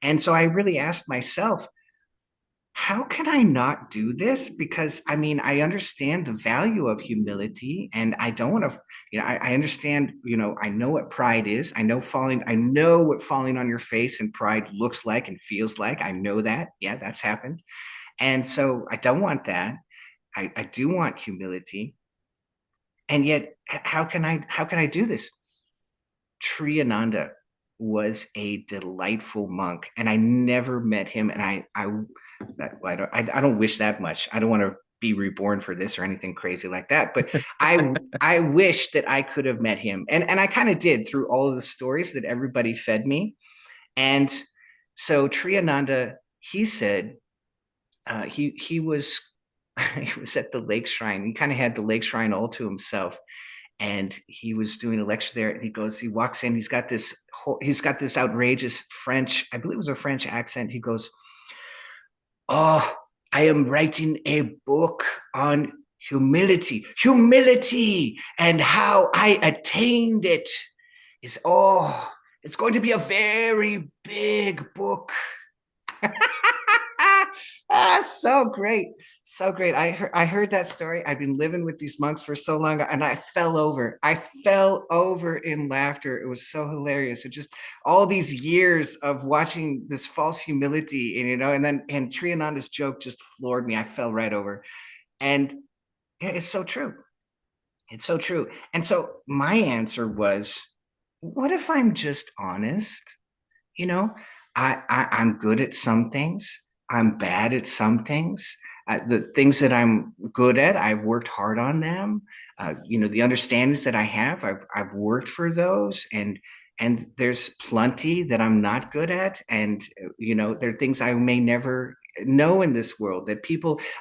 And so I really asked myself, how can I not do this? Because I understand the value of humility, and I don't want to, I understand, I know what pride is. I know what falling on your face and pride looks like and feels like. I know that. Yeah, that's happened. And so I don't want that. I do want humility. And yet, how can I do this? Triyananda was a delightful monk, and I never met him. And I don't wish that much. I don't want to be reborn for this or anything crazy like that. But I wish that I could have met him. And I kind of did through all of the stories that everybody fed me. And so Triananda, he said, he was he was at the lake shrine. He kind of had the lake shrine all to himself, and he was doing a lecture there. And he walks in. He's got this outrageous French, I believe it was a French accent. He goes, "Oh, I am writing a book on humility, and how I attained it. It's going to be a very big book." So great. So great. I heard that story. I've been living with these monks for so long, and I fell over. I fell over in laughter. It was so hilarious. It just all these years of watching this false humility, and Triananda's joke just floored me. I fell right over. And it's so true. It's so true. And so my answer was, what if I'm just honest? You know, I'm good at some things. I'm bad at some things. The things that I'm good at, I've worked hard on them. The understandings that I have, I've worked for those, and there's plenty that I'm not good at, and there are things I may never know in this world that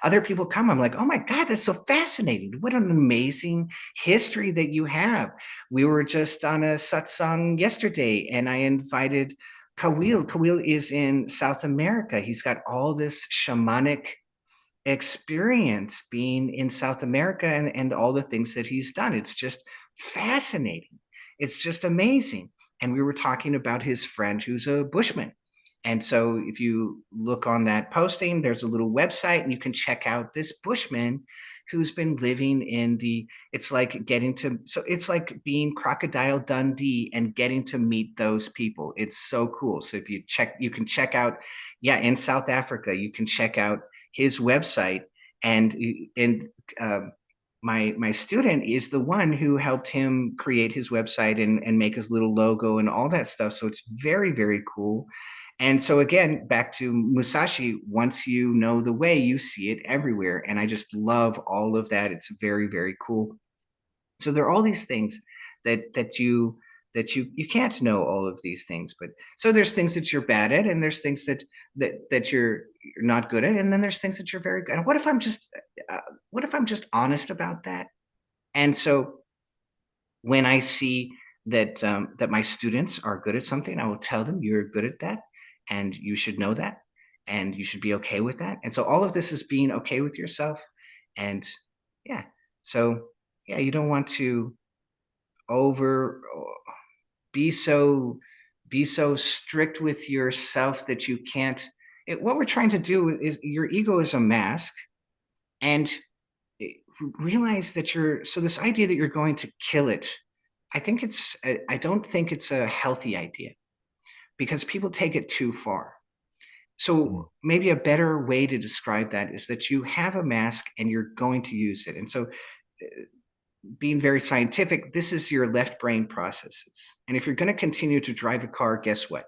other people come. I'm like, oh my God, that's so fascinating! What an amazing history that you have. We were just on a satsang yesterday, and I invited Kawil. Kawil is in South America. He's got all this shamanic experience being in South America, and all the things that he's done. It's just fascinating. It's just amazing. And we were talking about his friend who's a Bushman. And so if you look on that posting, there's a little website, and you can check out this Bushman who's been living it's like being Crocodile Dundee and getting to meet those people. It's so cool. So if you can check out, in South Africa, you can check out his website, and my student is the one who helped him create his website and make his little logo and all that stuff. So it's very, very cool. And so again, back to Musashi, once you know the way, you see it everywhere. And I just love all of that. It's very, very cool. So there are all these things that you can't know all of these things. But so there's things that you're bad at, and there's things that you're not good at, and then there's things that you're very good at. And what if I'm just honest about that? And so when I see that my students are good at something, I will tell them, you're good at that, and you should know that, and you should be okay with that. And so all of this is being okay with yourself. And you don't want to be so strict with yourself that you can't. What we're trying to do is, your ego is a mask, and realize that this idea that you're going to kill it, I don't think it's a healthy idea, because people take it too far. So maybe a better way to describe that is that you have a mask and you're going to use it. And so being very scientific, this is your left brain processes. And if you're going to continue to drive a car, guess what?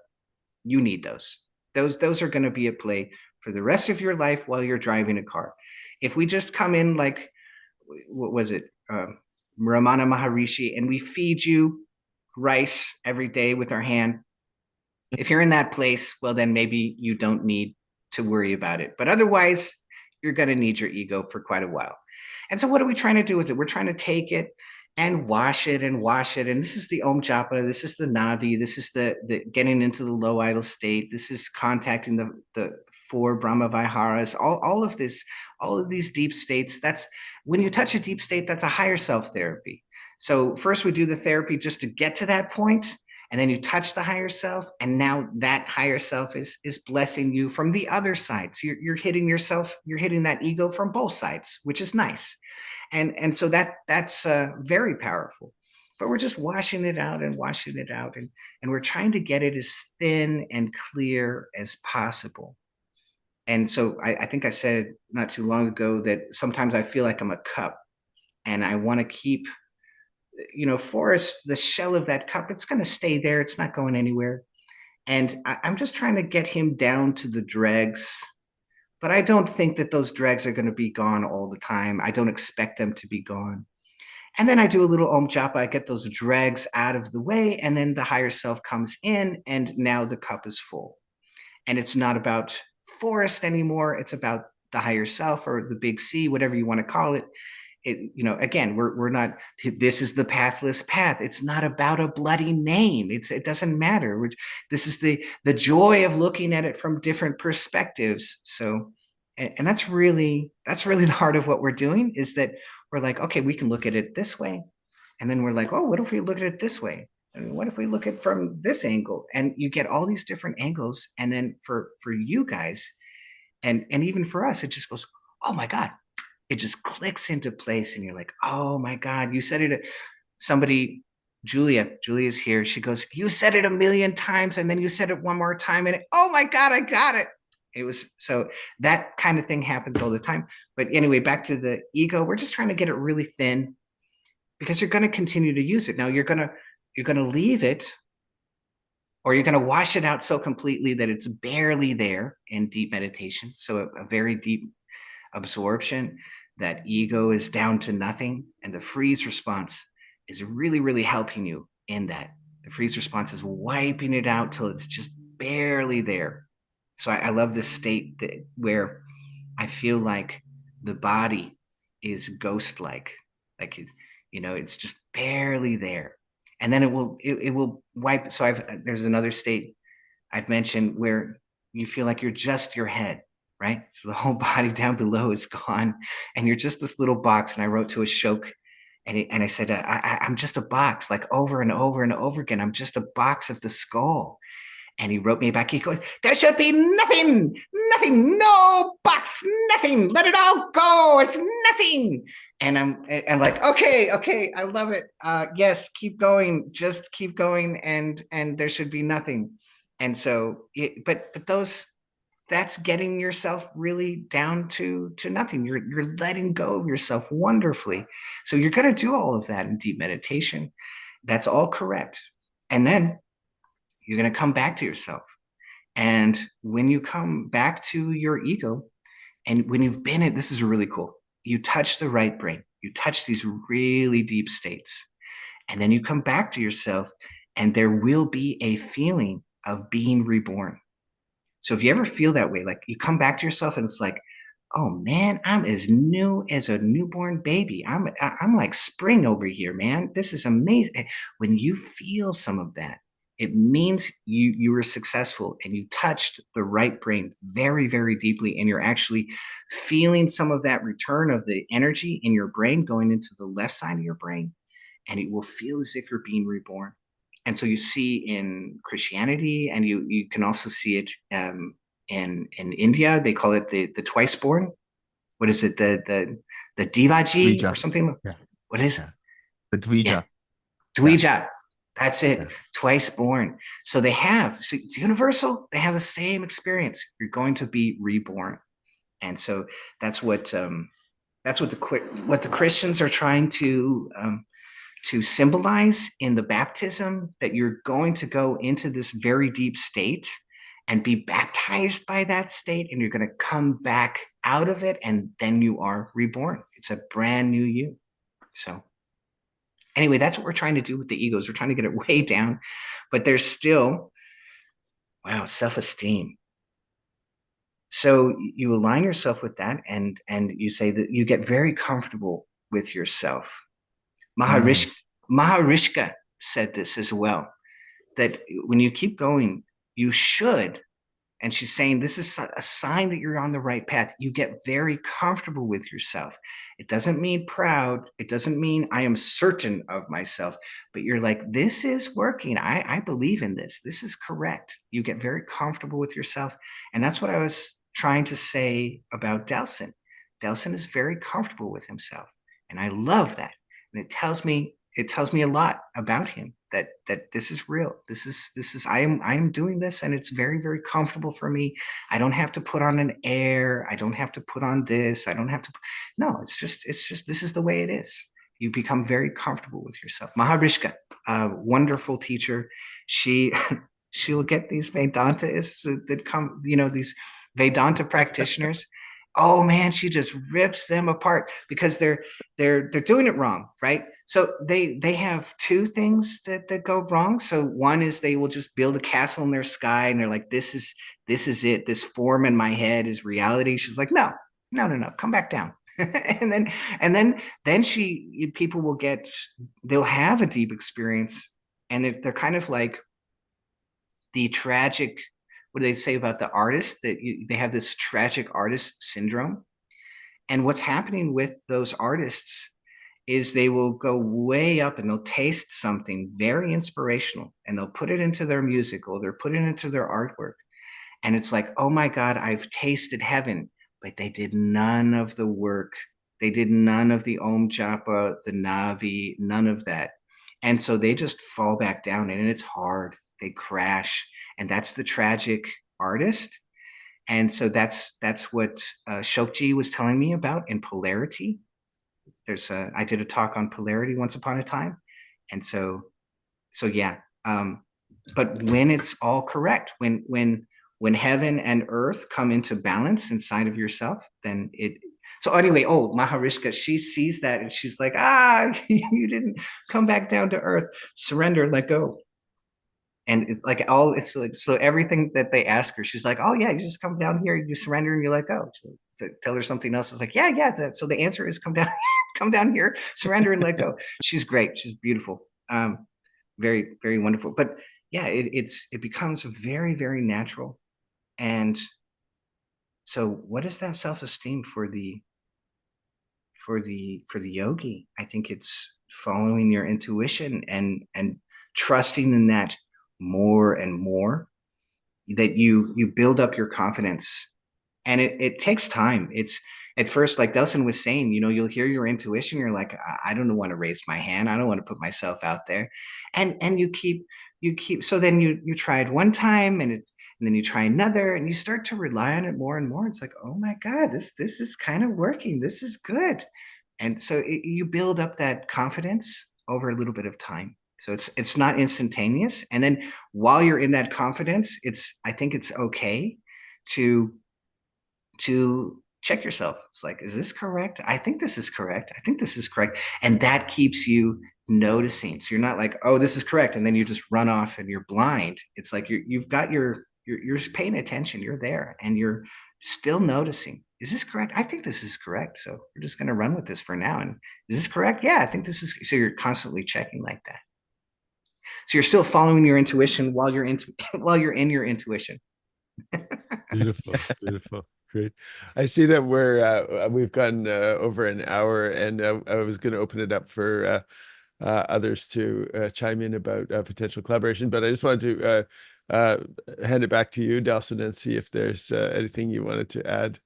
You need those. Those are going to be at play for the rest of your life while you're driving a car. If we just come in like, what was it? Ramana Maharishi, and we feed you rice every day with our hand. If you're in that place, well, then maybe you don't need to worry about it. But otherwise, you're going to need your ego for quite a while. And so what are we trying to do with it? We're trying to take it and wash it and wash it. And this is the Om Japa. This is the Navi. This is the getting into the low idle state. This is contacting the four Brahma Viharas. All of these deep states. That's when you touch a deep state, that's a higher self therapy. So first we do the therapy just to get to that point. And then you touch the higher self, and now that higher self is blessing you from the other side. So you're hitting yourself, you're hitting that ego from both sides, which is nice. And so that's very powerful. But we're just washing it out, and we're trying to get it as thin and clear as possible. And so I think I said not too long ago that sometimes I feel like I'm a cup, and I want to keep, Forrest, the shell of that cup, it's going to stay there. It's not going anywhere. And I'm just trying to get him down to the dregs, but I don't think that those dregs are going to be gone all the time. I don't expect them to be gone. And then I do a little Om Japa. I get those dregs out of the way, and then the higher self comes in, and now the cup is full. And it's not about Forrest anymore. It's about the higher self, or the big C, whatever you want to call it. Again, we're not, this is the pathless path. It's not about a bloody name. It doesn't matter. This is the joy of looking at it from different perspectives. So, and that's really the heart of what we're doing, is that we're like, okay, we can look at it this way. And then we're like, oh, what if we look at it this way? And what if we look at it from this angle? And you get all these different angles. And then for you guys, and even for us, it just goes, oh my God, it just clicks into place. And you're like, oh my God, you said it. Somebody, Julia's here. She goes, you said it a million times, and then you said it one more time, and oh my God, I got it. It was, so that kind of thing happens all the time. But anyway, back to the ego, we're just trying to get it really thin, because you're going to continue to use it. Now you're going to leave it, or you're going to wash it out so completely that it's barely there in deep meditation. So a very deep absorption, that ego is down to nothing. And the freeze response is really, really helping you in that. The freeze response is wiping it out till it's just barely there. So I love this state where I feel like the body is ghost-like, it's just barely there. And then it will wipe. So there's another state I've mentioned where you feel like you're just your head, right? So the whole body down below is gone, and you're just this little box. And I wrote to Ashok, and I said, I'm just a box, like over and over and over again. I'm just a box of the skull. And he wrote me back. He goes, there should be nothing, no box, nothing. Let it all go. It's nothing. And I'm like, okay, I love it. Yes, keep going, just keep going, and there should be nothing. And so, that's getting yourself really down to nothing. You're letting go of yourself wonderfully. So you're going to do all of that in deep meditation. That's all correct. And then you're going to come back to yourself. And when you come back to your ego, and when you've been in, this is really cool. You touch the right brain. You touch these really deep states. And then you come back to yourself, and there will be a feeling of being reborn. So if you ever feel that way, like you come back to yourself and it's like, oh man, I'm as new as a newborn baby. I'm like spring over here, man. This is amazing. When you feel some of that, it means you were successful, and you touched the right brain very, very deeply. And you're actually feeling some of that return of the energy in your brain going into the left side of your brain. And it will feel as if you're being reborn. And so you see in Christianity, and you can also see it in India. They call it the twice born. What is it? The Divaji Dvija. or something? Yeah. What is it? The Dvija. Yeah. Dvija. That's it. Yeah. Twice born. So it's universal. They have the same experience. You're going to be reborn. And so that's what the Christians are trying to symbolize in the baptism, that you're going to go into this very deep state and be baptized by that state, and you're going to come back out of it, and then you are reborn. It's a brand new you. So anyway, that's what we're trying to do with the egos. We're trying to get it way down, but there's still, self-esteem. So you align yourself with that, and you say that you get very comfortable with yourself. Maharishka said this as well, that when you keep going, you should, and she's saying this is a sign that you're on the right path. You get very comfortable with yourself. It doesn't mean proud. It doesn't mean I am certain of myself, but you're like, this is working. I believe in this. This is correct. You get very comfortable with yourself. And that's what I was trying to say about Delson. Delson is very comfortable with himself. And I love that. And it tells me a lot about him, that this is real. This is I am doing this, and it's very, very comfortable for me. I don't have to put on an air. I don't have to put on this. I don't have to. No, it's just this is the way it is. You become very comfortable with yourself. Maharishka, a wonderful teacher. She'll get these Vedantaists that come, these Vedanta practitioners. Oh man, she just rips them apart because they're doing it wrong, right? So they have two things that go wrong. So one is they will just build a castle in their sky and they're like, this is it. This form in my head is reality. She's like, no, no, no, no, come back down. and then people will get, they'll have a deep experience, and they're kind of like the tragic, what do they say about the artist, that they have this tragic artist syndrome. And what's happening with those artists is they will go way up and they'll taste something very inspirational and they'll put it into their music or they're putting it into their artwork. And it's like, oh my God, I've tasted heaven. But they did none of the work. They did none of the Om Japa, the Navi, none of that. And so they just fall back down and it's hard. They crash. And that's the tragic artist. And so that's what Shokji was telling me about in polarity. I did a talk on polarity once upon a time. And so yeah. But when it's all correct, when heaven and earth come into balance inside of yourself, then it. So anyway, Maharishka, she sees that and she's like, you didn't come back down to earth. Surrender, let go. And it's like it's like, so everything that they ask her, she's like, oh yeah, you just come down here, you surrender and you let go. So tell her something else. It's like, yeah. So the answer is come down, come down here, surrender and let go. She's great. She's beautiful. Very, very wonderful. But yeah, it becomes very, very natural. And so what is that self-esteem for the yogi? I think it's following your intuition and trusting in that more and more, that you build up your confidence. And it takes time. It's at first, like Delson was saying, you'll hear your intuition. You're like, I don't want to raise my hand. I don't want to put myself out there. And you keep, so then you try it one time and then you try another and you start to rely on it more and more. It's like, oh my God, this is kind of working. This is good. And so you build up that confidence over a little bit of time. So it's not instantaneous. And then while you're in that confidence, I think it's okay to check yourself. It's like, is this correct? I think this is correct. I think this is correct. And that keeps you noticing. So you're not like, oh, this is correct. And then you just run off and you're blind. It's like you're paying attention. You're there and you're still noticing. Is this correct? I think this is correct. So we're just going to run with this for now. And is this correct? Yeah, I think this is. So you're constantly checking like that. So you're still following your intuition while you're in your intuition. Beautiful, beautiful, great. I see that we've gone over an hour, and I was going to open it up for others to chime in about potential collaboration, but I just wanted to hand it back to you, Delson, and see if there's anything you wanted to add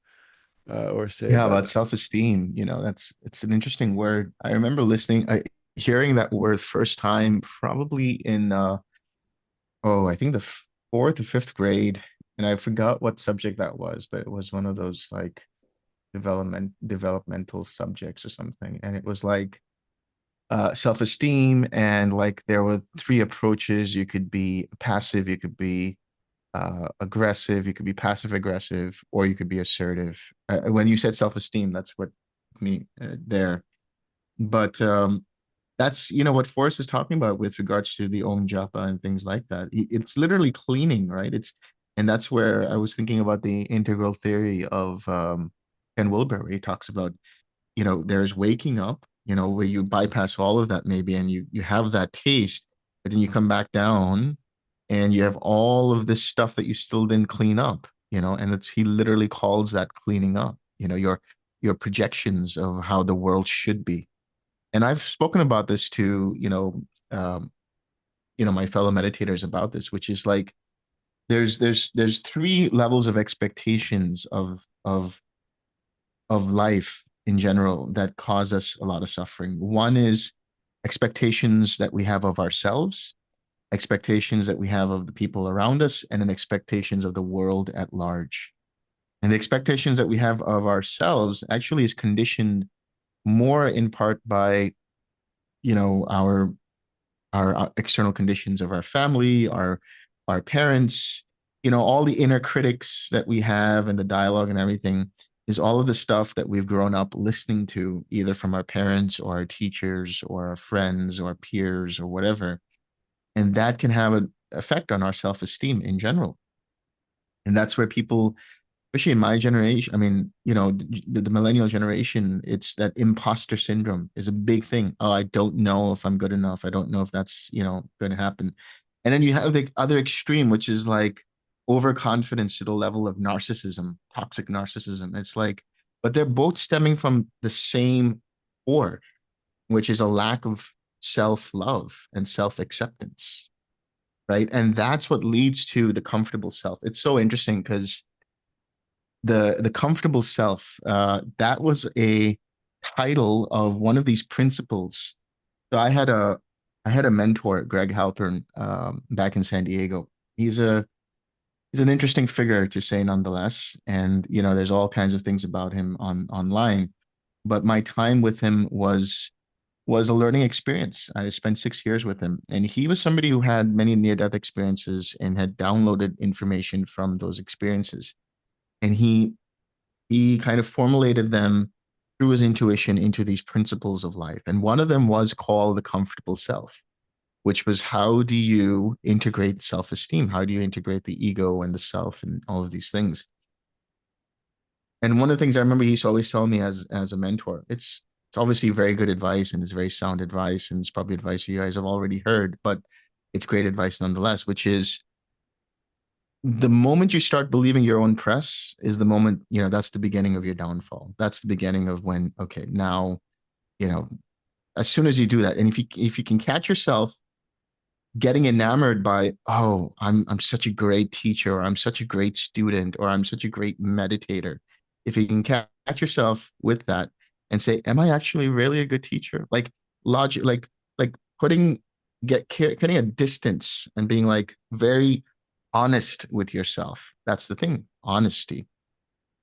or say about self-esteem. It's an interesting word. I remember hearing that word first time probably in I think the fourth or fifth grade, and I forgot what subject that was, but it was one of those like developmental subjects or something, and it was like self-esteem, and like there were three approaches. You could be passive, you could be aggressive, you could be passive aggressive, or you could be assertive. When you said self-esteem, that's what me there. But that's what Forrest is talking about with regards to the Om Japa and things like that. It's literally cleaning, right? And that's where I was thinking about the integral theory of Ken Wilber, where he talks about, there's waking up, where you bypass all of that maybe, and you have that taste, but then you come back down and you have all of this stuff that you still didn't clean up, and he literally calls that cleaning up, your projections of how the world should be. And I've spoken about this to, my fellow meditators about this, which is like, there's three levels of expectations of life in general that cause us a lot of suffering. One is expectations that we have of ourselves, expectations that we have of the people around us, and then expectations of the world at large. And the expectations that we have of ourselves actually is conditioned more in part by, our external conditions of our family, our parents, all the inner critics that we have and the dialogue and everything is all of the stuff that we've grown up listening to, either from our parents or our teachers or our friends or peers or whatever. And that can have an effect on our self-esteem in general. And that's where people, especially in my generation, I mean, the millennial generation, it's that imposter syndrome is a big thing. Oh, I don't know if I'm good enough. I don't know if that's, going to happen. And then you have the other extreme, which is like overconfidence to the level of narcissism, toxic narcissism. It's like, but they're both stemming from the same core, which is a lack of self-love and self-acceptance, right? And that's what leads to the comfortable self. It's so interesting because the comfortable self, that was a title of one of these principles. So I had a mentor, Greg Halpern, back in San Diego. He's an interesting figure, to say nonetheless, and there's all kinds of things about him online. But my time with him was a learning experience. I spent 6 years with him, and he was somebody who had many near-death experiences and had downloaded information from those experiences. And he kind of formulated them through his intuition into these principles of life. And one of them was called the comfortable self, which was, how do you integrate self-esteem? How do you integrate the ego and the self and all of these things? And one of the things I remember he used to always tell me as a mentor, it's obviously very good advice and it's very sound advice, and it's probably advice you guys have already heard, but it's great advice nonetheless, which is, the moment you start believing your own press is the moment, that's the beginning of your downfall. That's the beginning of when, okay, now, as soon as you do that, and if you can catch yourself getting enamored by, oh, I'm such a great teacher, or I'm such a great student, or I'm such a great meditator. If you can catch yourself with that and say, am I actually really a good teacher? Like logic, like getting a distance and being like very honest with yourself. That's the thing, honesty.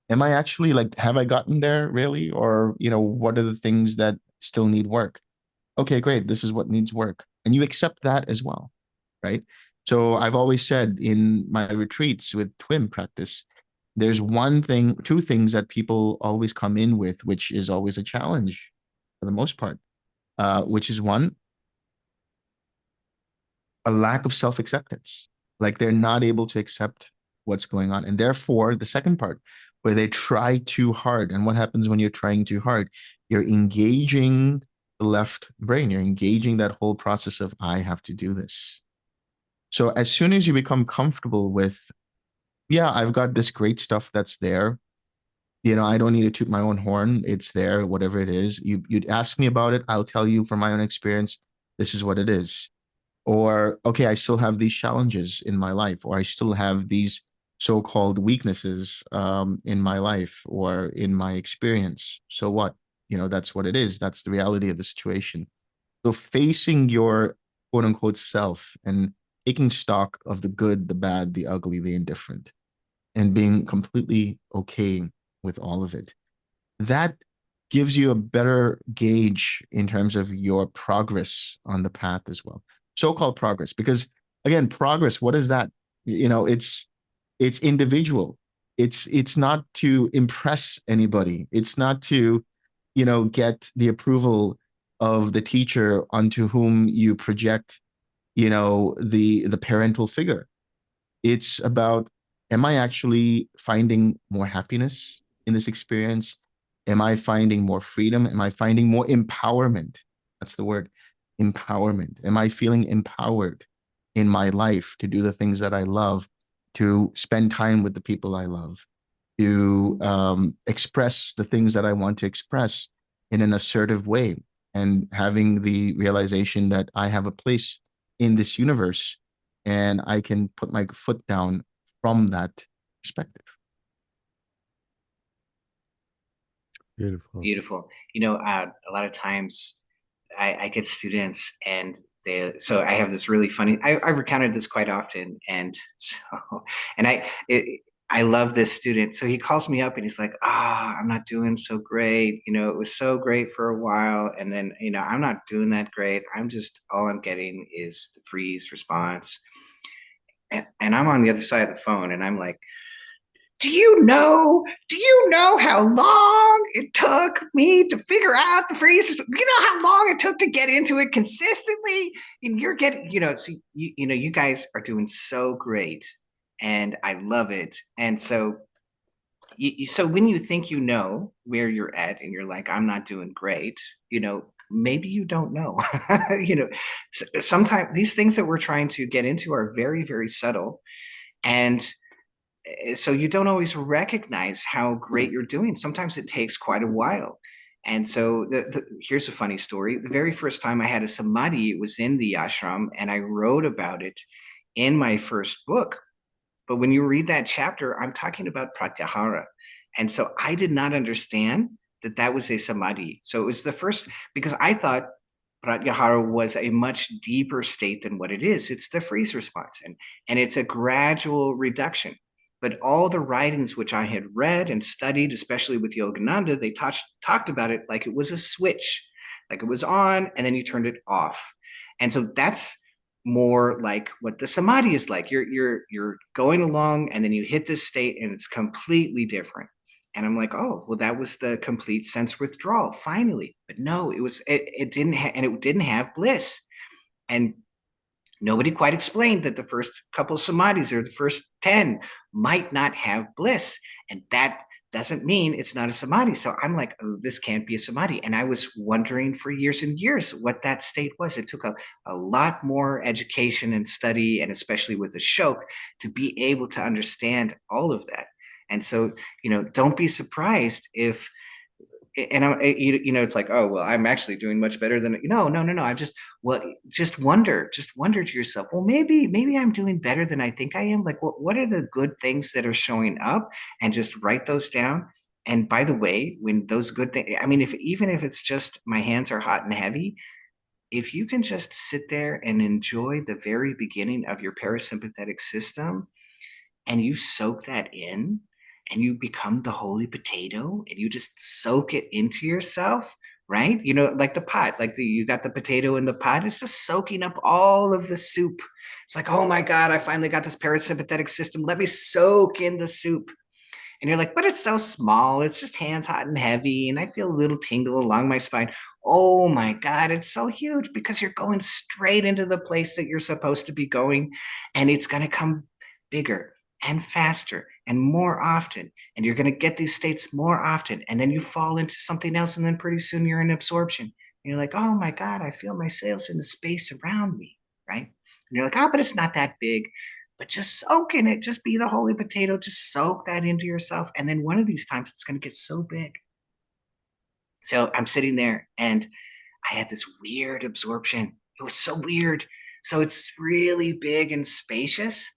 Am I actually, like, have I gotten there really? Or, what are the things that still need work? Okay, great. This is what needs work. And you accept that as well, right? So I've always said in my retreats with twin practice, there's two things that people always come in with, which is always a challenge for the most part, which is one, a lack of self-acceptance. Like, they're not able to accept what's going on. And therefore, the second part, where they try too hard. And what happens when you're trying too hard? You're engaging the left brain. You're engaging that whole process of, I have to do this. So as soon as you become comfortable with, yeah, I've got this great stuff that's there. I don't need to toot my own horn. It's there, whatever it is. You'd ask me about it. I'll tell you from my own experience, this is what it is. Or, okay, I still have these challenges in my life, or I still have these so-called weaknesses in my life or in my experience. So what? That's what it is. That's the reality of the situation. So facing your quote unquote self and taking stock of the good, the bad, the ugly, the indifferent, and being completely okay with all of it. That gives you a better gauge in terms of your progress on the path as well. So-called progress, because again, progress, what is that? It's individual. It's not to impress anybody. It's not to, get the approval of the teacher onto whom you project, the parental figure. It's about, am I actually finding more happiness in this experience? Am I finding more freedom? Am I finding more empowerment? That's the word, empowerment. Am I feeling empowered in my life to do the things that I love, to spend time with the people I love, to express the things that I want to express in an assertive way, and having the realization that I have a place in this universe and I can put my foot down from that perspective. Beautiful. Beautiful. A lot of times I get students and so I have this really funny, I've recounted this quite often. And so, and I love this student. So he calls me up and he's like, I'm not doing so great. It was so great for a while. And then, I'm not doing that great. All I'm getting is the freeze response. and I'm on the other side of the phone, and I'm like, do you know how long it took me to figure out the freezes? You know how long it took to get into it consistently? And you're getting, so you guys are doing so great, and I love it. And so so when you think you know where you're at and you're like, I'm not doing great, maybe you don't know. Sometimes these things that we're trying to get into are very, very subtle. And so you don't always recognize how great you're doing. Sometimes it takes quite a while. And so here's a funny story. The very first time I had a samadhi, it was in the ashram, and I wrote about it in my first book. But when you read that chapter, I'm talking about pratyahara. And so I did not understand that that was a samadhi. So it was the first, because I thought pratyahara was a much deeper state than what it is. It's the freeze response, and it's a gradual reduction. But all the writings which I had read and studied, especially with Yogananda, they talked about it like it was a switch, like it was on and then you turned it off. And so that's more like what the samadhi is like. You're going along and then you hit this state and it's completely different. And I'm like, oh, well, that was the complete sense withdrawal, finally. But no, it didn't have bliss. And nobody quite explained that the first couple of samadhis or the first 10 might not have bliss. And that doesn't mean it's not a samadhi. So I'm like, oh, this can't be a samadhi. And I was wondering for years and years what that state was. It took a lot more education and study, and especially with Ashok, to be able to understand all of that. And so, don't be surprised if, and it's like, oh, well, I'm actually doing much better than, no. I'm just wonder to yourself, well, maybe I'm doing better than I think I am. Like, what are the good things that are showing up, and just write those down. And by the way, when those good things, I mean, even if it's just my hands are hot and heavy, if you can just sit there and enjoy the very beginning of your parasympathetic system, and you soak that in, and you become the holy potato, and you just soak it into yourself, right? Like the pot, like you got the potato in the pot, it's just soaking up all of the soup. It's like, oh my God, I finally got this parasympathetic system. Let me soak in the soup. And you're like, but it's so small. It's just hands hot and heavy. And I feel a little tingle along my spine. Oh my God, it's so huge, because you're going straight into the place that you're supposed to be going. And it's going to come bigger and faster and more often. And you're going to get these states more often. And then you fall into something else. And then pretty soon you're in absorption. And you're like, oh my God, I feel myself in the space around me. Right. And you're like, oh, but it's not that big. But just soak in it. Just be the holy potato. Just soak that into yourself. And then one of these times it's going to get so big. So I'm sitting there and I had this weird absorption. It was so weird. So it's really big and spacious.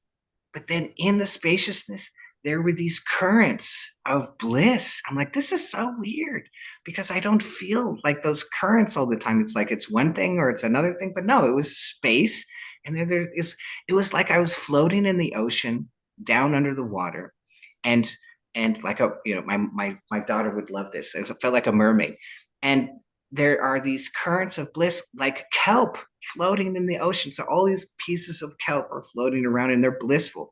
But then in the spaciousness, there were these currents of bliss. I'm like, this is so weird, because I don't feel like those currents all the time. It's like it's one thing or it's another thing. But no, it was space. And it was like I was floating in the ocean down under the water. And like my daughter would love this. It felt like a mermaid. And there are these currents of bliss, like kelp floating in the ocean. So all these pieces of kelp are floating around and they're blissful.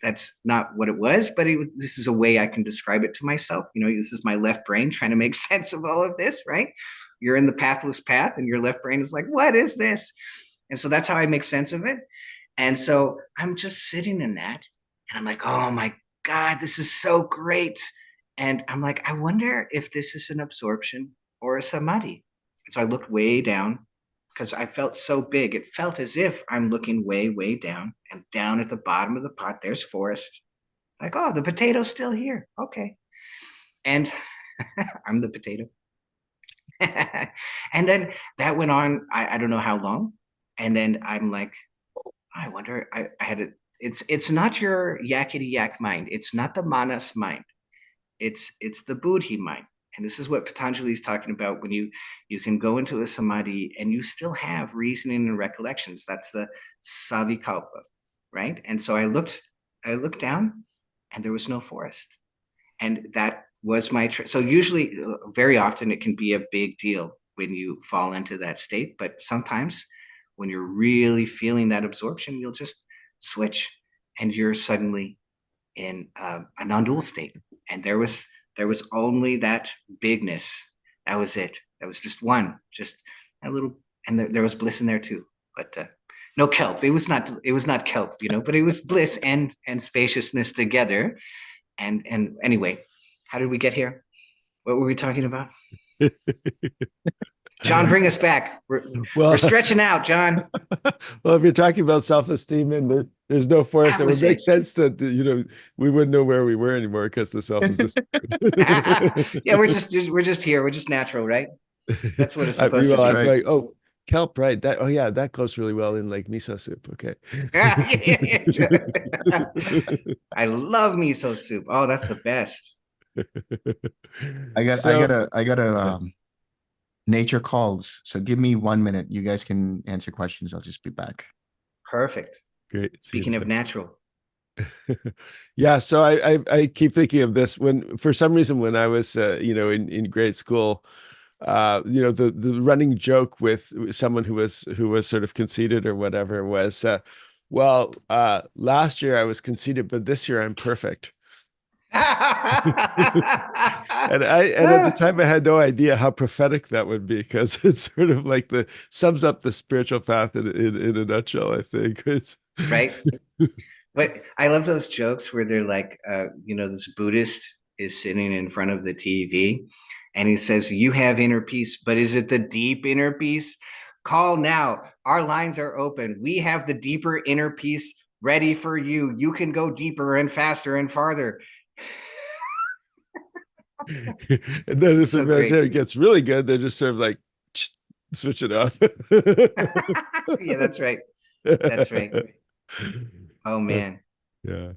That's not what it was, but this is a way I can describe it to myself. This is my left brain trying to make sense of all of this, right? You're in the pathless path and your left brain is like, what is this? And so that's how I make sense of it. And so I'm just sitting in that and I'm like, oh my God, this is so great. And I'm like, I wonder if this is an absorption or a samadhi. And so I looked way down because I felt so big. It felt as if I'm looking way, way down, and down at the bottom of the pot, there's Forrest. Like, oh, the potato's still here. Okay. And I'm the potato. And then that went on, I don't know how long. And then I'm like, I wonder, I had it. It's not your yakety yak mind. It's not the manas mind. It's the buddhi mind. And this is what Patanjali is talking about when you can go into a samadhi and you still have reasoning and recollections. That's the savikalpa, right? And so I looked down and there was no Forrest. And that was my so usually, very often it can be a big deal when you fall into that state, but sometimes when you're really feeling that absorption, you'll just switch. and you're suddenly in a non-dual state, and there was only that bigness. That was it. That was just a little, and there was bliss in there too. But no kelp. It was not kelp, but it was bliss and spaciousness together. And anyway, how did we get here? What were we talking about? John, bring us back. We're stretching out, John. Well, if you're talking about self-esteem and there's no Forrest, it would make sense that we wouldn't know where we were anymore because the self is this. Yeah, we're just here. We're just natural, right? That's what it's supposed to be. I'm like, oh, kelp, right? Yeah, that goes really well in like miso soup. Okay. I love miso soup. Oh, that's the best. I got nature calls. So give me 1 minute. You guys can answer questions. I'll just be back. Perfect. Great. Speaking of natural. Yeah, so I keep thinking of this when, for some reason, when I was in grade school, the running joke with someone who was sort of conceited or whatever was, last year I was conceited, but this year I'm perfect. And at the time I had no idea how prophetic that would be, because it's sort of like sums up the spiritual path in a nutshell, I think. It's right. But I love those jokes where they're like, this Buddhist is sitting in front of the TV and he says, "You have inner peace, but is it the deep inner peace? Call now. Our lines are open. We have the deeper inner peace ready for you. You can go deeper and faster and farther." And then if the meditation gets really good, they're just sort of like, switch it off. Yeah, that's right. That's right. Oh man. Yeah.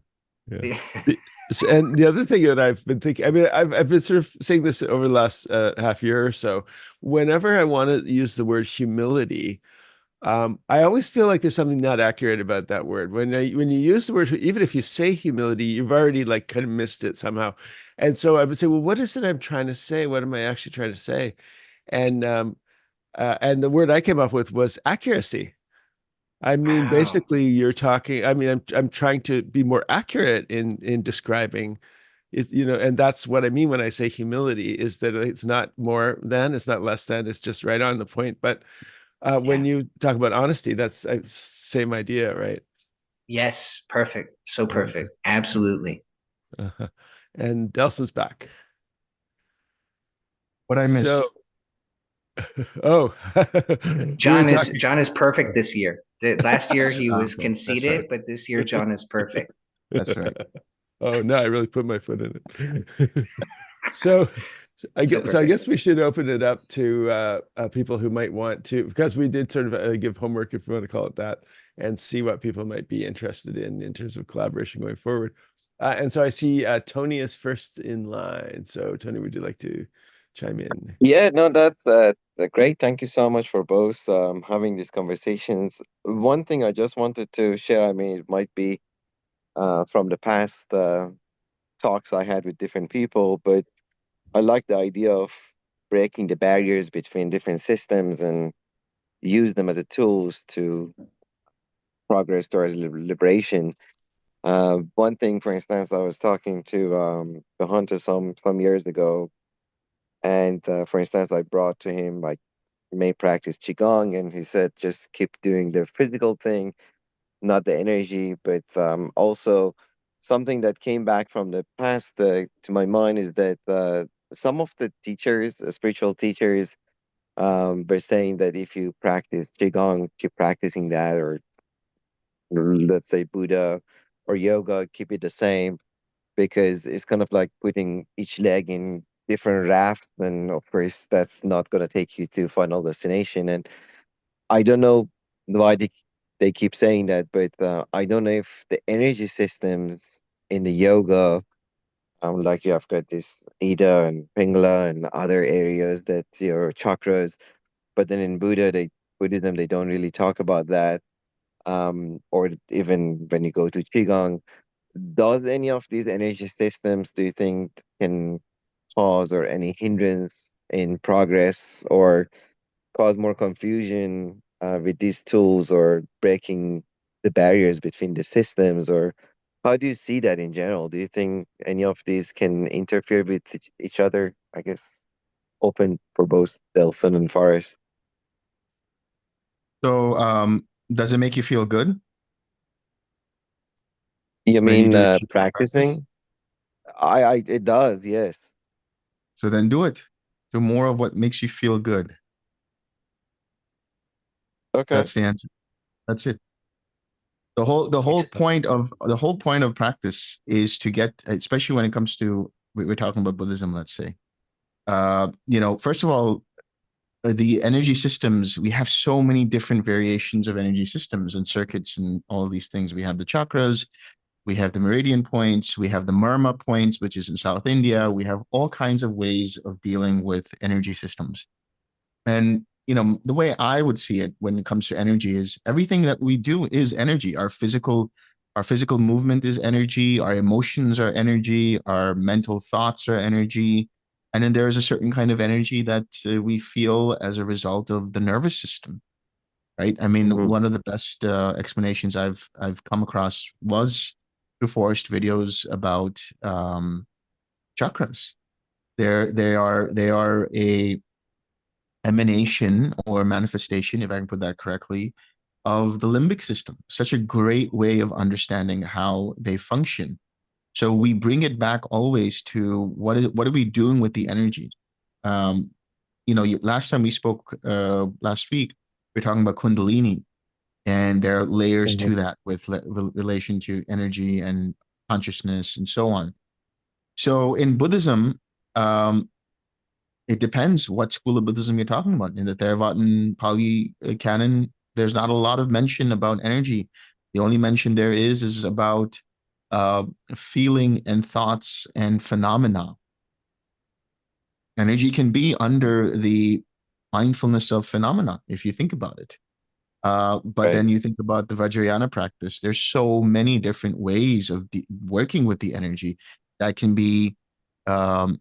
And the other thing that I've been thinking, I mean, I've been sort of saying this over the last half year or so. Whenever I want to use the word humility, I always feel like there's something not accurate about that word. When you use the word, even if you say humility, you've already like kind of missed it somehow. And so I would say, well, what is it I'm trying to say? What am I actually trying to say? And the word I came up with was accuracy. I mean, Wow. basically, you're talking. I mean, I'm trying to be more accurate in describing it, and that's what I mean when I say humility, is that it's not more than, it's not less than, it's just right on the point. But when you talk about honesty, that's same idea, right? Yes, perfect. So perfect. Absolutely. And Delson's back. What I miss? So, oh, John is perfect this year. Last year he was conceited, right. but this year John is perfect. That's right. Oh no, I really put my foot in it. So I guess we should open it up to people who might want to, because we did sort of give homework, if you want to call it that, and see what people might be interested in terms of collaboration going forward. And so I see Tony is first in line. So Tony, would you like to chime in? Yeah, no, that's great. Thank you so much for both having these conversations. One thing I just wanted to share, I mean, it might be from the past talks I had with different people, but I like the idea of breaking the barriers between different systems and use them as a tools to progress towards liberation. One thing, for instance, I was talking to the hunter some years ago, and for instance, I brought to him like may practice qigong, and he said just keep doing the physical thing, not the energy. But also something that came back from the past to my mind is that some of the teachers, spiritual teachers, were saying that if you practice qigong, keep practicing that, or let's say Buddha or yoga, keep it the same, because it's kind of like putting each leg in different rafts, and of course that's not going to take you to final destination. And I don't know why they keep saying that, but I don't know if the energy systems in the yoga, like you have got this Ida and Pingala and other areas that your chakras, but then in Buddhism, they don't really talk about that. Or even when you go to Qigong, does any of these energy systems, do you think, can cause or any hindrance in progress, or cause more confusion with these tools, or breaking the barriers between the systems, or how do you see that in general? Do you think any of these can interfere with each other? I guess open for both Delson and Forrest. So, does it make you feel good You when you mean do Qigong practice? practicing? It does, yes. So then do it. Do more of what makes you feel good. Okay. That's the answer. That's it. The whole point of practice is to get, especially when it comes to, we're talking about Buddhism, let's say. First of all, the energy systems, we have so many different variations of energy systems and circuits and all of these things. We have the chakras, we have the meridian points, we have the Marma points, which is in South India. We have all kinds of ways of dealing with energy systems. And the way I would see it when it comes to energy is everything that we do is energy. Our physical movement is energy, our emotions are energy, our mental thoughts are energy. And then there is a certain kind of energy that we feel as a result of the nervous system, right? I mean, Hmm. one of the best explanations I've come across was through Forrest videos about chakras. They are a emanation or manifestation, if I can put that correctly, of the limbic system. Such a great way of understanding how they function. So we bring it back always to what are we doing with the energy? Um, last time we spoke last week, we are talking about Kundalini, and there are layers Hmm. to that with relation to energy and consciousness and so on. So in Buddhism, um, it depends what school of Buddhism you're talking about. In the Theravada Pali canon, there's not a lot of mention about energy. The only mention there is about uh, feeling and thoughts and phenomena. Energy can be under the mindfulness of phenomena, if you think about it. But Right. then you think about the Vajrayana practice. There's so many different ways of working with the energy that can be um,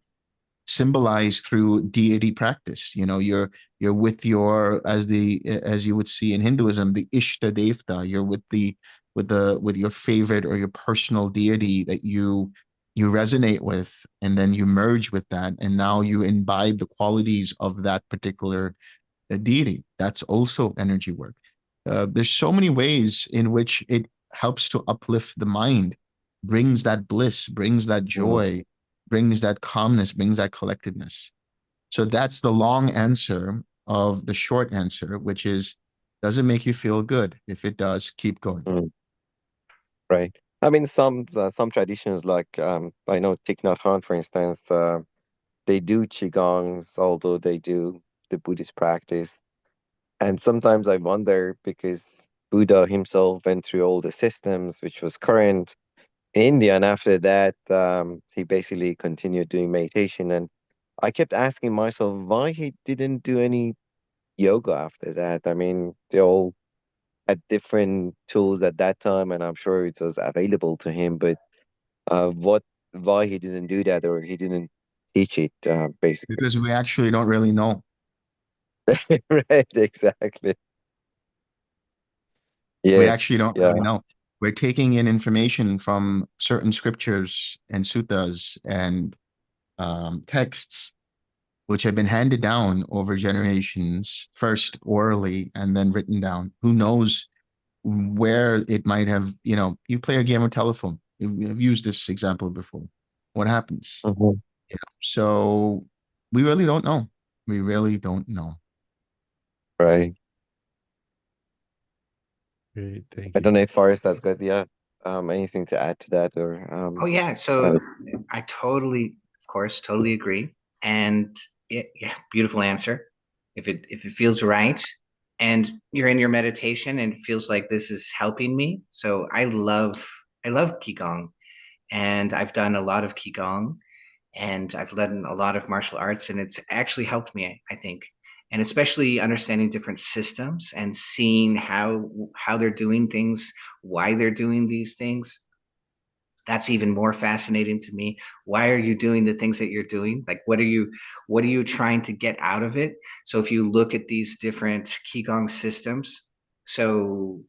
symbolized through deity practice. You're with your, as you would see in Hinduism, the Ishta Devta. You're with your favorite or your personal deity that you resonate with, and then you merge with that, and now you imbibe the qualities of that particular deity. That's also energy work. There's so many ways in which it helps to uplift the mind, brings that bliss, brings that Hmm. joy, brings that calmness, brings that collectedness. So that's the long answer of the short answer, which is, does it make you feel good? If it does, keep going. Right. I mean, some traditions like I know Thich Nhat Hanh, for instance, they do qigongs, although they do the Buddhist practice. And sometimes I wonder because Buddha himself went through all the systems, which was current in India, and after that, he basically continued doing meditation. And I kept asking myself why he didn't do any yoga after that. I mean, they all had different tools at that time, and I'm sure it was available to him. But what, why he didn't do that, or he didn't teach it, basically. Because we actually don't really know. Right, exactly. We Yes, actually don't yeah. really know. We're taking in information from certain scriptures and suttas and texts which have been handed down over generations, first orally and then written down. Who knows where it might have, you play a game of telephone. I've used this example before. What happens? Hmm. So we really don't know. We really don't know. Right. Great, thank I you. don't know if Forrest has got, yeah, anything to add to that, or Oh yeah, uh, so I totally, of course, totally agree. And yeah, beautiful answer. If it feels right, and you're in your meditation and it feels like this is helping me, so I love qigong, and I've done a lot of qigong, and I've done a lot of martial arts, and it's actually helped me, I think, and especially understanding different systems and seeing how they're doing things, why they're doing these things. That's even more fascinating to me. Why are you doing the things that you're doing? Like, what are you trying to get out of it? So if you look at these different qigong systems, so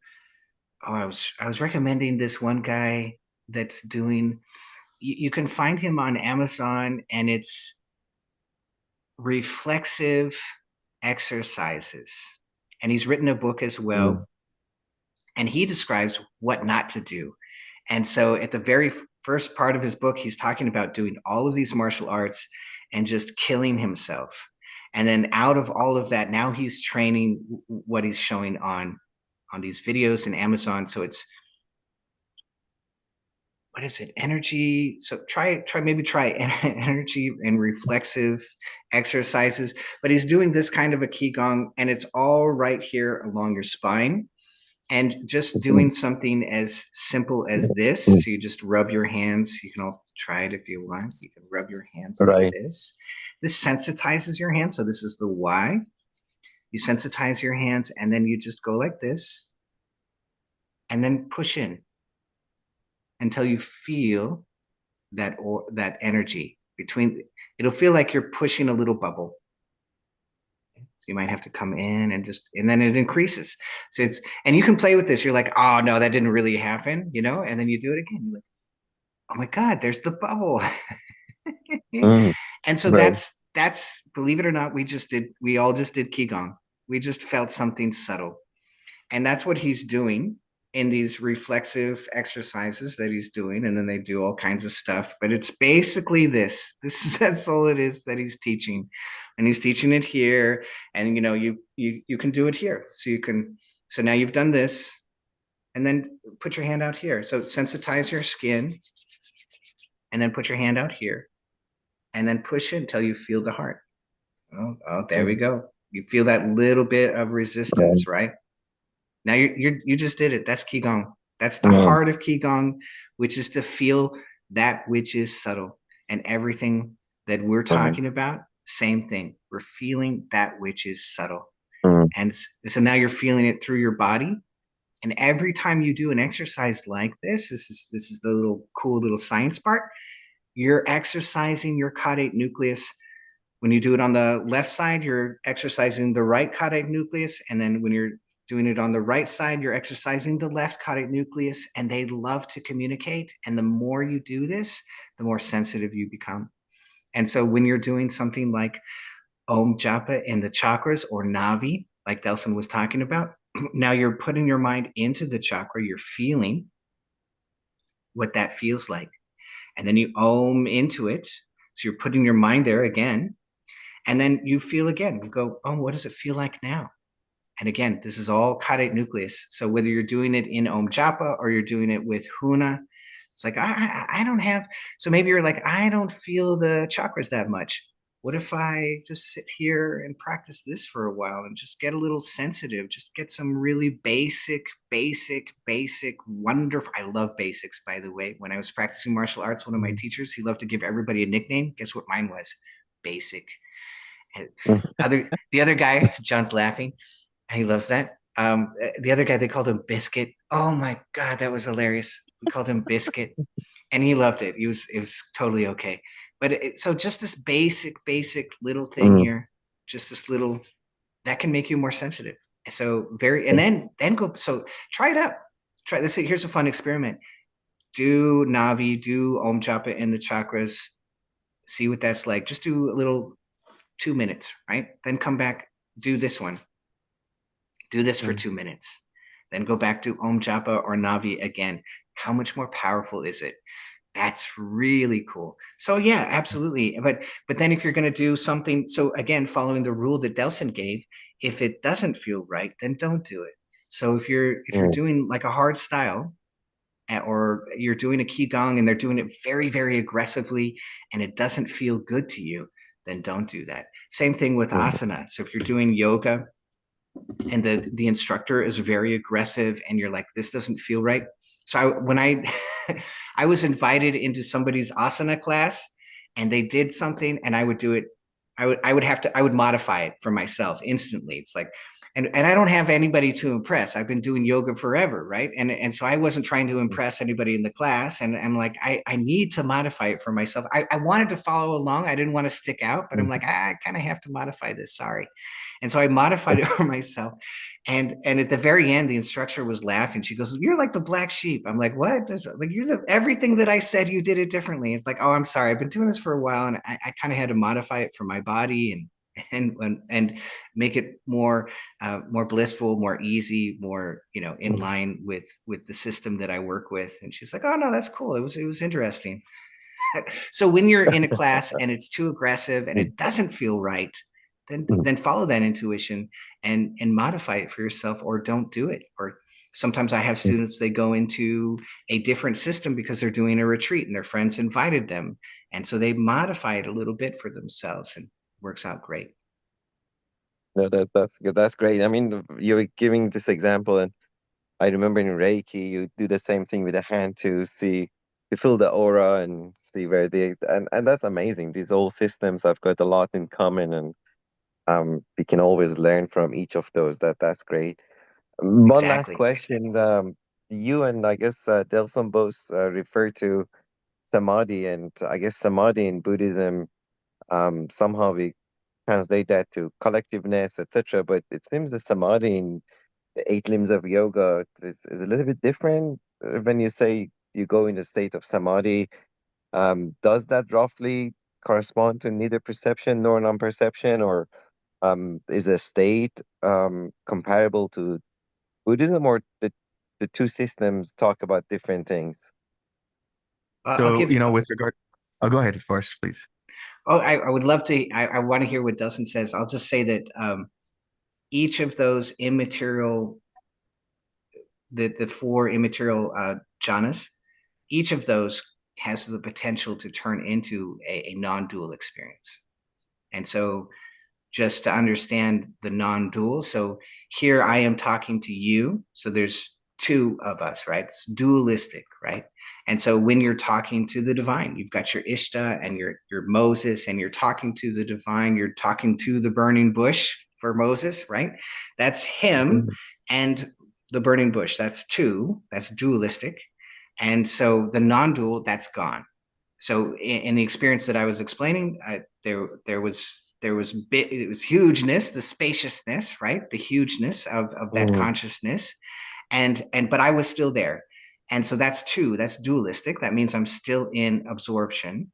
I was recommending this one guy that's doing, you can find him on Amazon, and it's reflexive exercises. And he's written a book as well. And he describes what not to do. And so at the very first part of his book, he's talking about doing all of these martial arts and just killing himself. And then out of all of that, now he's training what he's showing on these videos in Amazon. So it's, what is it? Energy. So try energy and reflexive exercises. But he's doing this kind of a Qigong, and it's all right here along your spine. And just doing something as simple as this. So you just rub your hands. You can all try it if you want. You can rub your hands like this. This sensitizes your hands. So this is the Y. You sensitize your hands, and then you just go like this, and then push in until you feel that energy between. It'll feel like you're pushing a little bubble. So you might have to come in and then it increases. So it's, and you can play with this. You're like, oh no, that didn't really happen, and then you do it again. You're like, oh my God, there's the bubble. And so that's, believe it or not, we all just did Qigong. We just felt something subtle. And that's what he's doing in these reflexive exercises that he's doing. And then they do all kinds of stuff, but it's basically that's all it is that he's teaching. And he's teaching it here. And you can do it here. So now you've done this, and then put your hand out here. So sensitize your skin, and then put your hand out here, and then push it until you feel the heart. Oh, there we go. You feel that little bit of resistance, right? Now you just did it. That's Qigong. That's the heart of Qigong, which is to feel that which is subtle. And everything that we're talking about, same thing. We're feeling that which is subtle. And so now you're feeling it through your body. And every time you do an exercise like this is the little cool little science part. You're exercising your caudate nucleus. When you do it on the left side, you're exercising the right caudate nucleus. And then when you're doing it on the right side, you're exercising the left caudate nucleus, and they love to communicate. And the more you do this, the more sensitive you become. And so when you're doing something like Om Japa in the chakras, or Navi, like Delson was talking about, now you're putting your mind into the chakra, you're feeling what that feels like. And then you Om into it. So you're putting your mind there again. And then you feel again, you go, oh, what does it feel like now? And again, this is all caudate nucleus. So whether you're doing it in Om Japa or you're doing it with Huna, it's like, I don't have, so maybe you're like, I don't feel the chakras that much. What if I just sit here and practice this for a while and just get a little sensitive, just get some really basic, wonderful, I love basics, by the way. When I was practicing martial arts, one of my teachers, he loved to give everybody a nickname. Guess what mine was? Basic. The other guy, John's laughing. He loves that. The other guy, they called him Biscuit. Oh my God, that was hilarious. We called him Biscuit, and he loved it. It was totally okay. But so just this basic little thing here, just this little, that can make you more sensitive. So and then go. So try it out. Try this. Here's a fun experiment. Do Navi, do Om Japa in the chakras. See what that's like. Just do a little 2 minutes, right? Then come back, do this one. Do this for 2 minutes. Then go back to Om Japa or Navi again. How much more powerful is it? That's really cool. So yeah, absolutely. But then if you're going to do something, so again, following the rule that Delson gave, if it doesn't feel right, then don't do it. So if you're doing like a hard style, or you're doing a Qigong and they're doing it very, very aggressively, and it doesn't feel good to you, then don't do that. Same thing with asana. So if you're doing yoga and the instructor is very aggressive and you're like, this doesn't feel right. So when I was invited into somebody's asana class and they did something and I would do it, I would modify it for myself instantly. It's like, and I don't have anybody to impress. I've been doing yoga forever, right? And so I wasn't trying to impress anybody in the class. And I'm like, I need to modify it for myself. I wanted to follow along. I didn't want to stick out, but I'm like, I kind of have to modify this. Sorry. And so I modified it for myself. And at the very end, the instructor was laughing. She goes, "You're like the black sheep." I'm like, "What?" Like, everything that I said, you did it differently. It's like, "Oh, I'm sorry. I've been doing this for a while, and I kind of had to modify it for my body and make it more blissful, more easy, more, in line with the system that I work with." And she's like, "Oh no, that's cool. It was interesting." So when you're in a class and it's too aggressive and it doesn't feel right, then follow that intuition and modify it for yourself, or don't do it. Or sometimes I have students, they go into a different system because they're doing a retreat and their friends invited them, and so they modify it a little bit for themselves, and works out great. No, that's good. That's great. I mean, you're giving this example, and I remember in Reiki, you do the same thing with a hand to see, to feel the aura and see where and that's amazing. These old systems have got a lot in common, and we can always learn from each of those. That's great. One last Exactly. question. You and I guess Delson both refer to samadhi, and I guess samadhi in Buddhism, somehow we translate that to collectiveness, etc. But it seems the samadhi in the eight limbs of yoga is a little bit different. When you say you go in a state of samadhi, does that roughly correspond to neither perception nor non-perception, or is a state comparable to Buddhism, or the two systems talk about different things? I'll So, give. with regard, I'll go ahead first, please. Oh, I would love to. I want to hear what Delson says. I'll just say that each of those immaterial, the four immaterial jhanas, each of those has the potential to turn into a non-dual experience. And so, just to understand the non-dual, so here I am talking to you. So there's two of us, right? It's dualistic, right? And so when you're talking to the divine, you've got your Ishta and your Moses, and you're talking to the divine, you're talking to the burning bush for Moses, right? That's him and the burning bush. That's two. That's dualistic. And so the non-dual, that's gone. So in the experience that I was explaining, it was hugeness, the spaciousness, right? The hugeness of that Mm, consciousness, and but I was still there. And so that's two. That's dualistic. That means I'm still in absorption.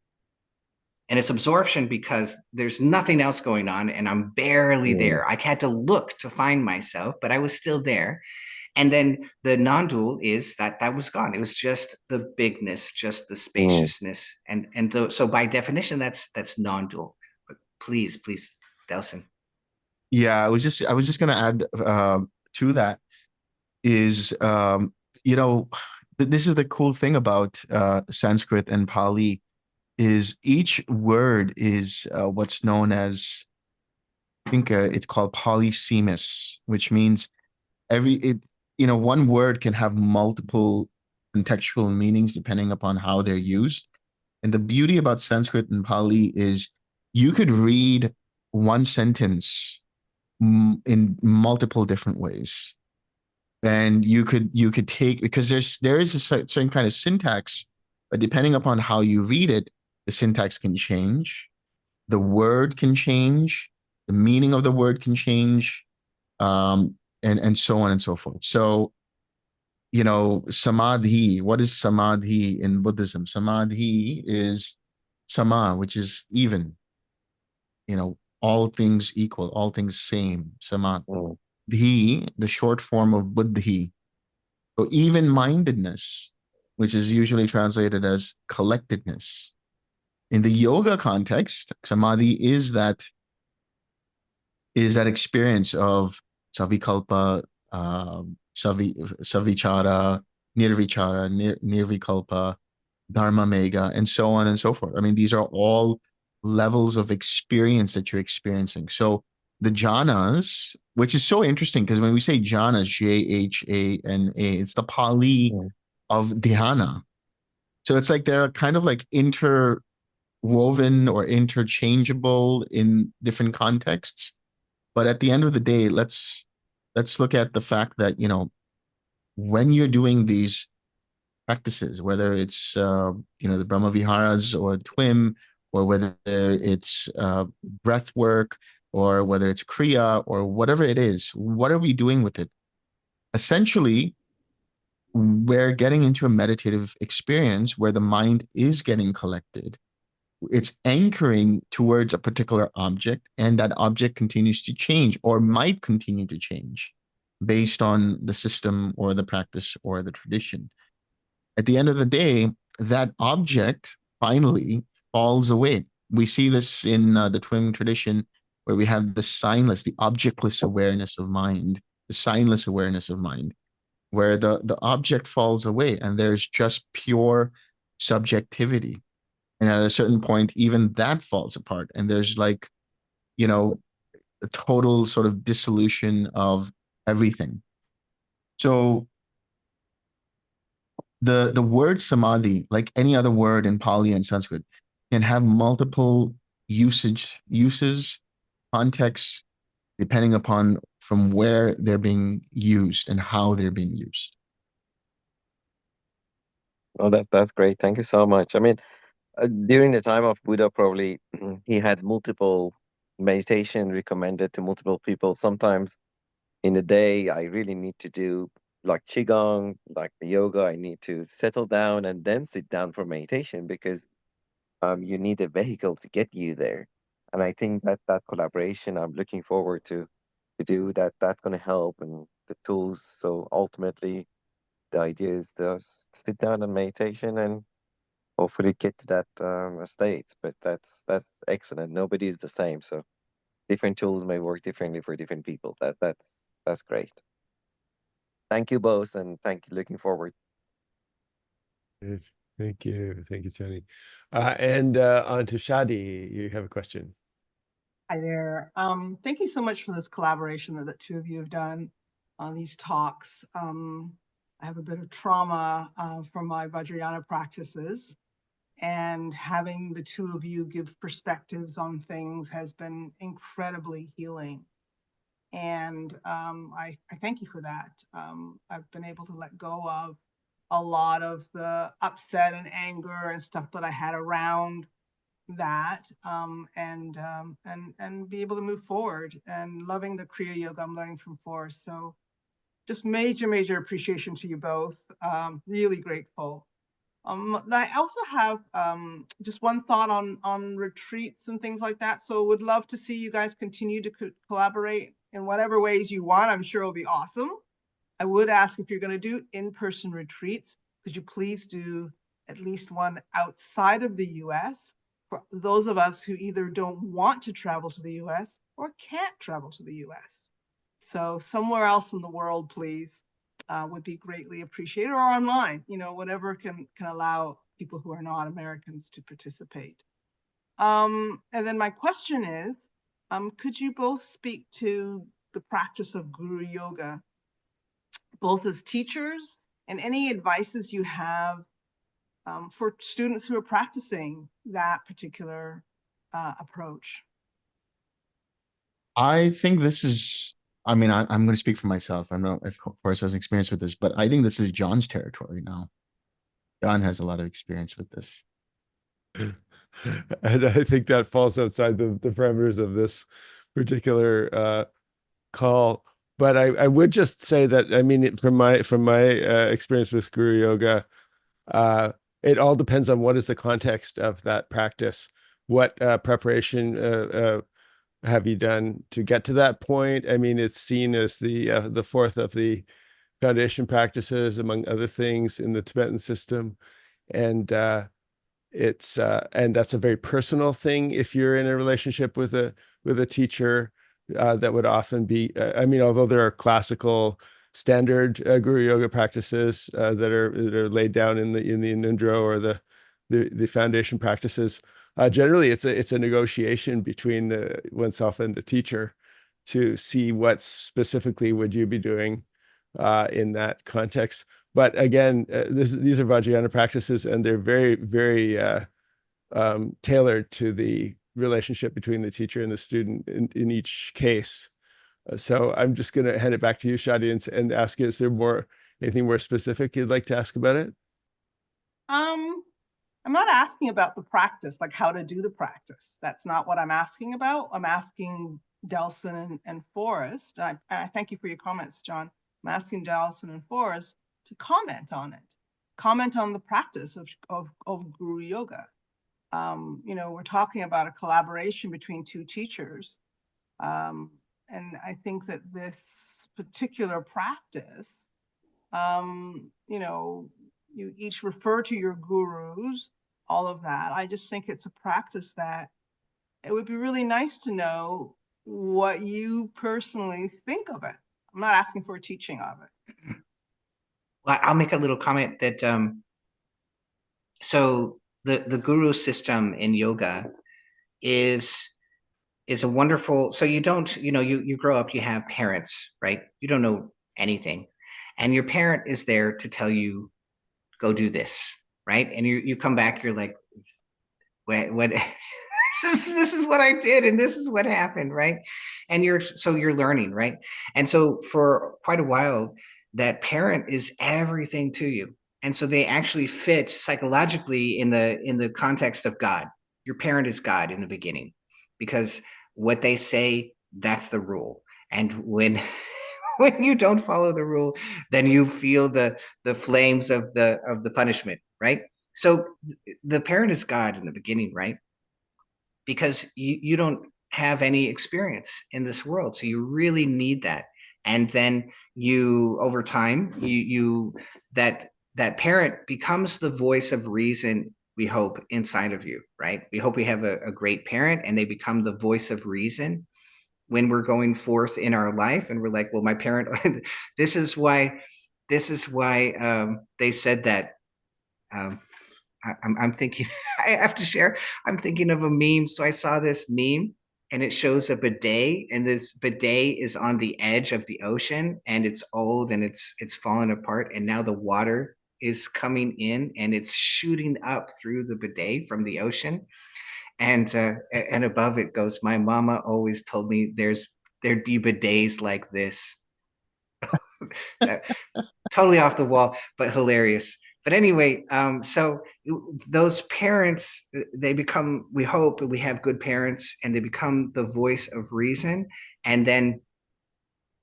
And it's absorption because there's nothing else going on and I'm barely mm, there. I had to look to find myself, but I was still there. And then the non-dual is that was gone. It was just the bigness, just the mm. spaciousness. So by definition, that's non-dual. But please, Delson. Yeah, I was just gonna add to that is you know this is the cool thing about Sanskrit and Pali is each word is what's known as, I think it's called polysemous, which means one word can have multiple contextual meanings depending upon how they're used. And the beauty about Sanskrit and Pali is you could read one sentence in multiple different ways. And you could take, because there is a certain kind of syntax, but depending upon how you read it, the syntax can change, the word can change, the meaning of the word can change, and so on and so forth. So, samadhi, what is samadhi in Buddhism? Samadhi is sama, which is even, all things equal, all things same, samadhi. Mm, The short form of buddhi. So even mindedness, which is usually translated as collectedness. In the yoga context, samadhi is that experience of savikalpa, savichara, nirvichara, nirvikalpa, dharma mega, and so on and so forth. I mean, these are all levels of experience that you're experiencing. So the jhanas, which is so interesting because when we say jhanas, Jhana, it's the Pali mm, of dhyana. So it's like they're kind of like interwoven or interchangeable in different contexts. But at the end of the day, let's let's look at the fact that, when you're doing these practices, whether it's, the Brahma Viharas or Twim, or whether it's breath work, or whether it's Kriya, or whatever it is, what are we doing with it? Essentially, we're getting into a meditative experience where the mind is getting collected. It's anchoring towards a particular object, and that object continues to change or might continue to change based on the system or the practice or the tradition. At the end of the day, that object finally falls away. We see this in the Twin tradition, where we have the signless, the objectless awareness of mind, the signless awareness of mind, where the object falls away and there's just pure subjectivity. And at a certain point, even that falls apart. And there's like, a total sort of dissolution of everything. So the word samadhi, like any other word in Pali and Sanskrit, can have multiple uses, contexts, depending upon from where they're being used and how they're being used. Oh, that's great. Thank you so much. I mean, during the time of Buddha, probably he had multiple meditation recommended to multiple people. Sometimes in the day, I really need to do like qigong, like yoga. I need to settle down and then sit down for meditation, because you need a vehicle to get you there. And I think that collaboration, I'm looking forward to do that. That's going to help, and the tools. So ultimately, the idea is just sit down and meditation and hopefully get to that state. But that's excellent. Nobody is the same, so different tools may work differently for different people. That's great. Thank you both, and thank you. Looking forward. Good. Thank you, Johnny. And on to Shadi, you have a question. Hi there. Thank you so much for this collaboration that the two of you have done on these talks. I have a bit of trauma from my Vajrayana practices, and having the two of you give perspectives on things has been incredibly healing. And I thank you for that. I've been able to let go of a lot of the upset and anger and stuff that I had around that, and be able to move forward, and loving the Kriya Yoga I'm learning from Forrest. So just major appreciation to you both. Really grateful. I also have just one thought on retreats and things like that. So would love to see you guys continue to collaborate in whatever ways you want. I'm sure it'll be awesome. I would ask, if you're going to do in-person retreats, could you please do at least one outside of the US for those of us who either don't want to travel to the US or can't travel to the US. So somewhere else in the world, please, would be greatly appreciated, or online, whatever can allow people who are not Americans to participate. And then my question is, could you both speak to the practice of Guru Yoga, both as teachers, and any advices you have for students who are practicing that particular approach? I think this is, I'm going to speak for myself. I don't know if Forrest has experience with this, but I think this is John's territory now. John has a lot of experience with this. And I think that falls outside the parameters of this particular call. But I would just say that, I mean, from my experience with Guru Yoga, it all depends on what is the context of that practice. What preparation have you done to get to that point? I mean, it's seen as the fourth of the foundation practices, among other things, in the Tibetan system, and and that's a very personal thing. If you're in a relationship with a teacher, that would often be, I mean, although there are classical standard Guru Yoga practices that are laid down in the Nindra or the foundation practices, generally it's a negotiation between oneself and the teacher to see what specifically would you be doing in that context. But again, these are Vajrayana practices, and they're very tailored to the relationship between the teacher and the student in each case. So I'm just going to hand it back to you, Shadi, and ask you, is there anything more specific you'd like to ask about it? I'm not asking about the practice, like how to do the practice. That's not what I'm asking about. I'm asking Delson and Forrest. I thank you for your comments, John. I'm asking Delson and Forrest to comment on it, comment on the practice of Guru Yoga. We're talking about a collaboration between two teachers. And I think that this particular practice, you each refer to your gurus, all of that. I just think it's a practice that it would be really nice to know what you personally think of it. I'm not asking for a teaching of it. Well, I'll make a little comment that so the guru system in yoga is a wonderful, so you don't, you grow up, you have parents, right? You don't know anything. And your parent is there to tell you, go do this, right? And you come back, you're like, what this is what I did, and this is what happened, right? And you're learning, right? And so for quite a while, that parent is everything to you. And so they actually fit psychologically in the context of God. Your parent is God in the beginning, because what they say, that's the rule. And when when you don't follow the rule, then you feel the flames of the punishment, right? So the parent is God in the beginning, right? Because you don't have any experience in this world, so you really need that. And then you, over time, you that parent becomes the voice of reason, we hope, inside of you, right? We hope we have a great parent, and they become the voice of reason when we're going forth in our life, and we're like, well, my parent this is why they said that. I'm thinking, I have to share, I'm thinking of a meme. So I saw this meme, and it shows a bidet, and this bidet is on the edge of the ocean, and it's old, and it's fallen apart, and now the water is coming in, and it's shooting up through the bidet from the ocean. And above it goes, my mama always told me there'd be bidets like this. Totally off the wall, but hilarious. But anyway, so those parents, they become, we hope we have good parents, and they become the voice of reason. And then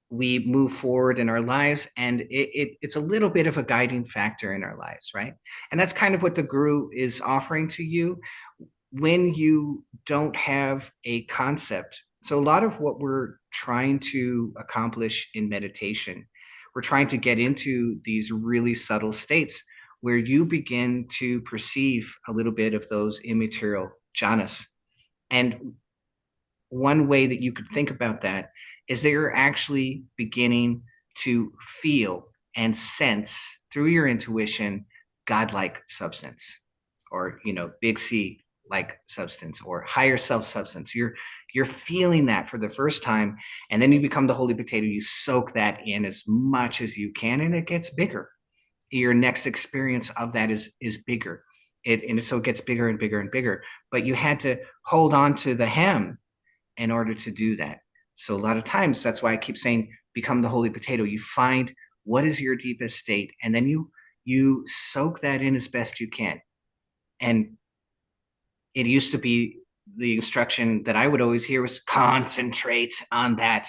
we move forward in our lives, and it's a little bit of a guiding factor in our lives, right? And that's kind of what the guru is offering to you when you don't have a concept. So a lot of what we're trying to accomplish in meditation, we're trying to get into these really subtle states where you begin to perceive a little bit of those immaterial jhanas. And one way that you could think about that is that you're actually beginning to feel and sense through your intuition godlike substance, or big C like substance, or higher self substance. You're feeling that for the first time, and then you become the holy potato. You soak that in as much as you can, and it gets bigger. Your next experience of that is bigger. So it gets bigger and bigger and bigger. But you had to hold on to the hem in order to do that. So a lot of times, that's why I keep saying, become the holy potato. You find what is your deepest state, and then you soak that in as best you can. And it used to be the instruction that I would always hear was concentrate on that.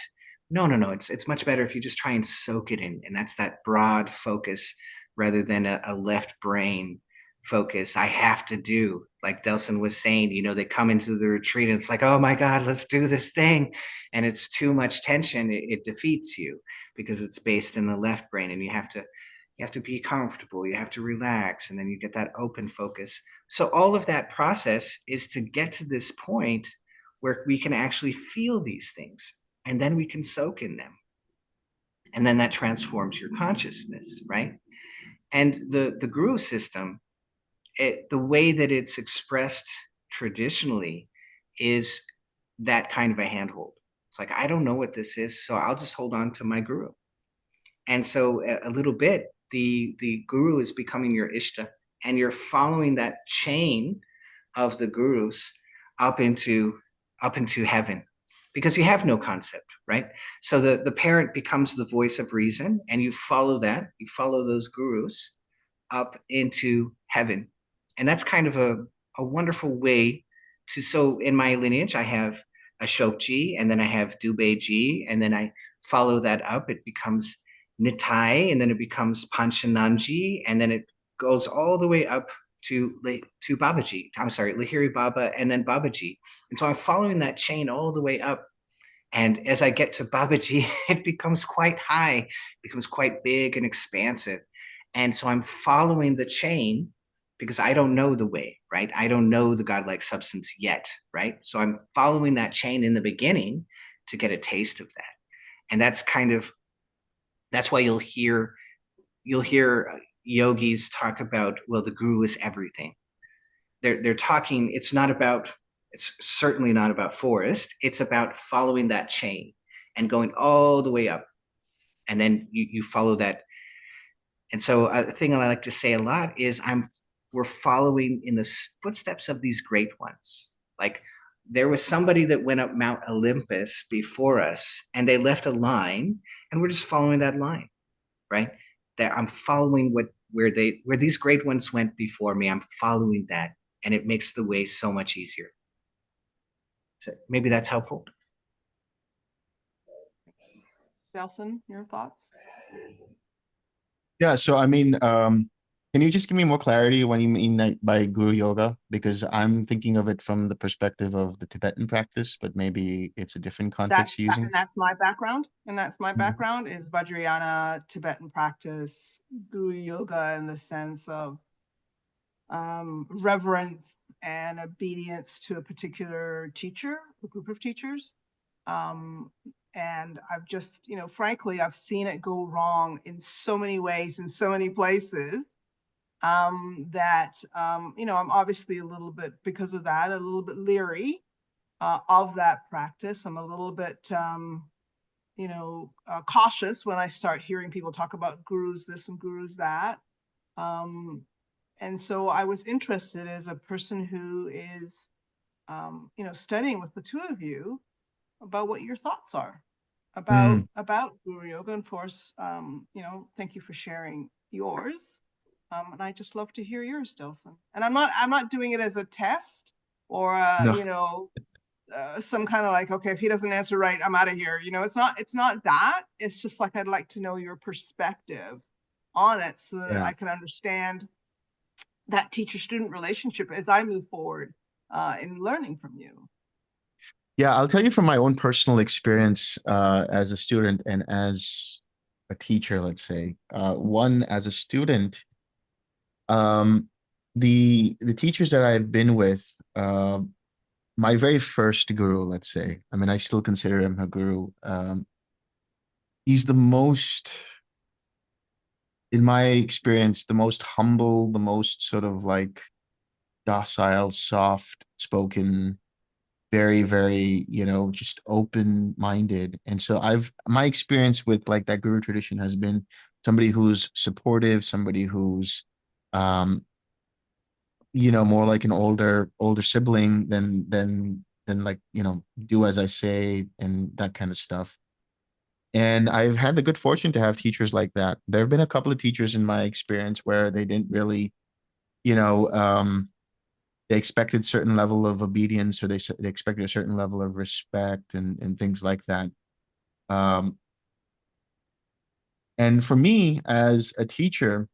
No. It's much better if you just try and soak it in. And that's that broad focus rather than a left brain focus. I have to do, like Delson was saying, they come into the retreat and it's like, oh my God, let's do this thing. And it's too much tension. It defeats you because it's based in the left brain, and you have to be comfortable, you have to relax, and then you get that open focus. So all of that process is to get to this point where we can actually feel these things, and then we can soak in them. And then that transforms your consciousness, right? And the guru system, the way that it's expressed traditionally is that kind of a handhold. It's like, I don't know what this is, so I'll just hold on to my guru. And so a little bit, the guru is becoming your ishta, and you're following that chain of the gurus up into heaven, because you have no concept, right? So the parent becomes the voice of reason, and you follow that, you follow those gurus up into heaven. And that's kind of a wonderful way to, so in my lineage, I have Ashokji, and then I have Dubeji, and then I follow that up. It becomes Nitai, and then it becomes Panchananji, and then it goes all the way up to Babaji. I'm sorry, Lahiri Baba, and then Babaji. And so I'm following that chain all the way up. And as I get to Babaji, it becomes quite high, becomes quite big and expansive. And so I'm following the chain because I don't know the way, right? I don't know the godlike substance yet, right? So I'm following that chain in the beginning to get a taste of that. And that's why you'll hear yogis talk about, well, the guru is everything. They're talking, it's certainly not about Forrest. It's about following that chain and going all the way up. And then you follow that. And so a thing I like to say a lot is we're following in the footsteps of these great ones. Like, there was somebody that went up Mount Olympus before us, and they left a line, and we're just following that line, right? That I'm following where these great ones went before me. I'm following that, and it makes the way so much easier. So maybe that's helpful. Delson, your thoughts? Yeah, so I mean, can you just give me more clarity when you mean that by Guru Yoga? Because I'm thinking of it from the perspective of the Tibetan practice, but maybe it's a different context you're using. And that's my background. And that's my Mhm. background is Vajrayana, Tibetan practice, Guru Yoga in the sense of reverence and obedience to a particular teacher, a group of teachers. And I've just, frankly, I've seen it go wrong in so many ways, in so many places, that, I'm obviously a little bit, because of that, a little bit leery of that practice. I'm a little bit, cautious when I start hearing people talk about gurus this and gurus that. And so I was interested, as a person who is, studying with the two of you, about what your thoughts are about Guru Yoga. And Forrest, thank you for sharing yours. And I just love to hear yours, Delson. And I'm not doing it as a test or No. some kind of like, okay, if he doesn't answer right, I'm out of here. It's not that. It's just like, I'd like to know your perspective on it so that Yeah. I can understand that teacher-student relationship as I move forward in learning from you. Yeah, I'll tell you from my own personal experience as a student and as a teacher, let's say. One, as a student, the teachers that I've been with, my very first guru, let's say, I mean, I still consider him a guru. He's the most, in my experience, the most humble, the most sort of like docile, soft spoken, very, very, just open-minded. And so my experience with like that guru tradition has been somebody who's supportive, somebody who's more like an older sibling than like, do as I say and that kind of stuff. And I've had the good fortune to have teachers like that. There have been a couple of teachers in my experience where they didn't really, you know, they expected certain level of obedience, or they expected a certain level of respect and things like that. And for me as a teacher,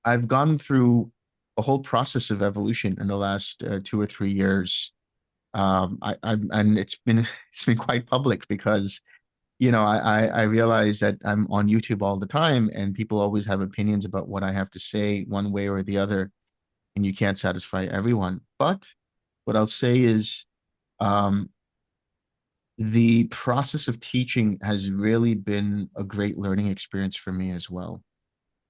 I've gone through a whole process of evolution in the last 2 or 3 years. And it's been it's been quite public because I realize that I'm on YouTube all the time, and people always have opinions about what I have to say one way or the other, and you can't satisfy everyone. But what I'll say is, um, the process of teaching has really been a great learning experience for me as well,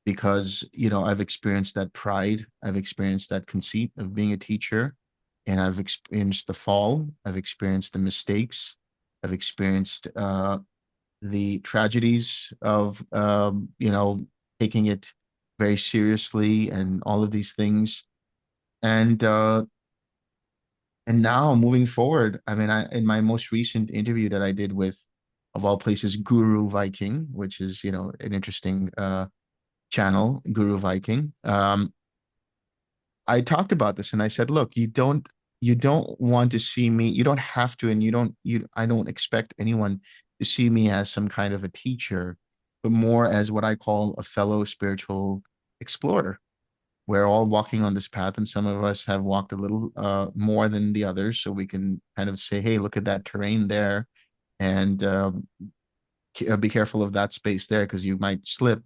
because I've experienced that pride, I've experienced that conceit of being a teacher, and I've experienced the fall, I've experienced the mistakes, I've experienced the tragedies of taking it very seriously and all of these things. And And now moving forward, I mean, in my most recent interview that I did with, of all places, Guru Viking, which is, you know, an interesting channel, Guru Viking. I talked about this and I said, look, you don't want to see me, you don't have to, and I don't expect anyone to see me as some kind of a teacher, but more as what I call a fellow spiritual explorer. We're all walking on this path, and some of us have walked a little more than the others, so we can kind of say, hey, look at that terrain there, and be careful of that space there because you might slip.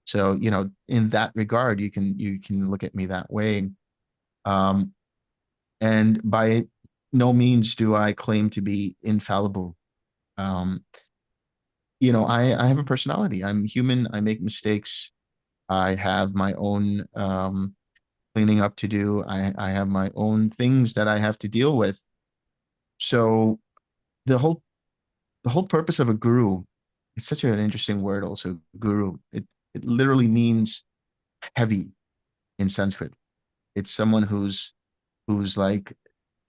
So, you know, in that regard, you can look at me that way. um, and by no means do I claim to be infallible. um, you know, I have a personality, I'm human, I make mistakes, I have my own cleaning up to do. I have my own things that I have to deal with. So the whole the whole purpose of a guru, it's such an interesting word also, guru. It literally means heavy in Sanskrit. It's someone who's like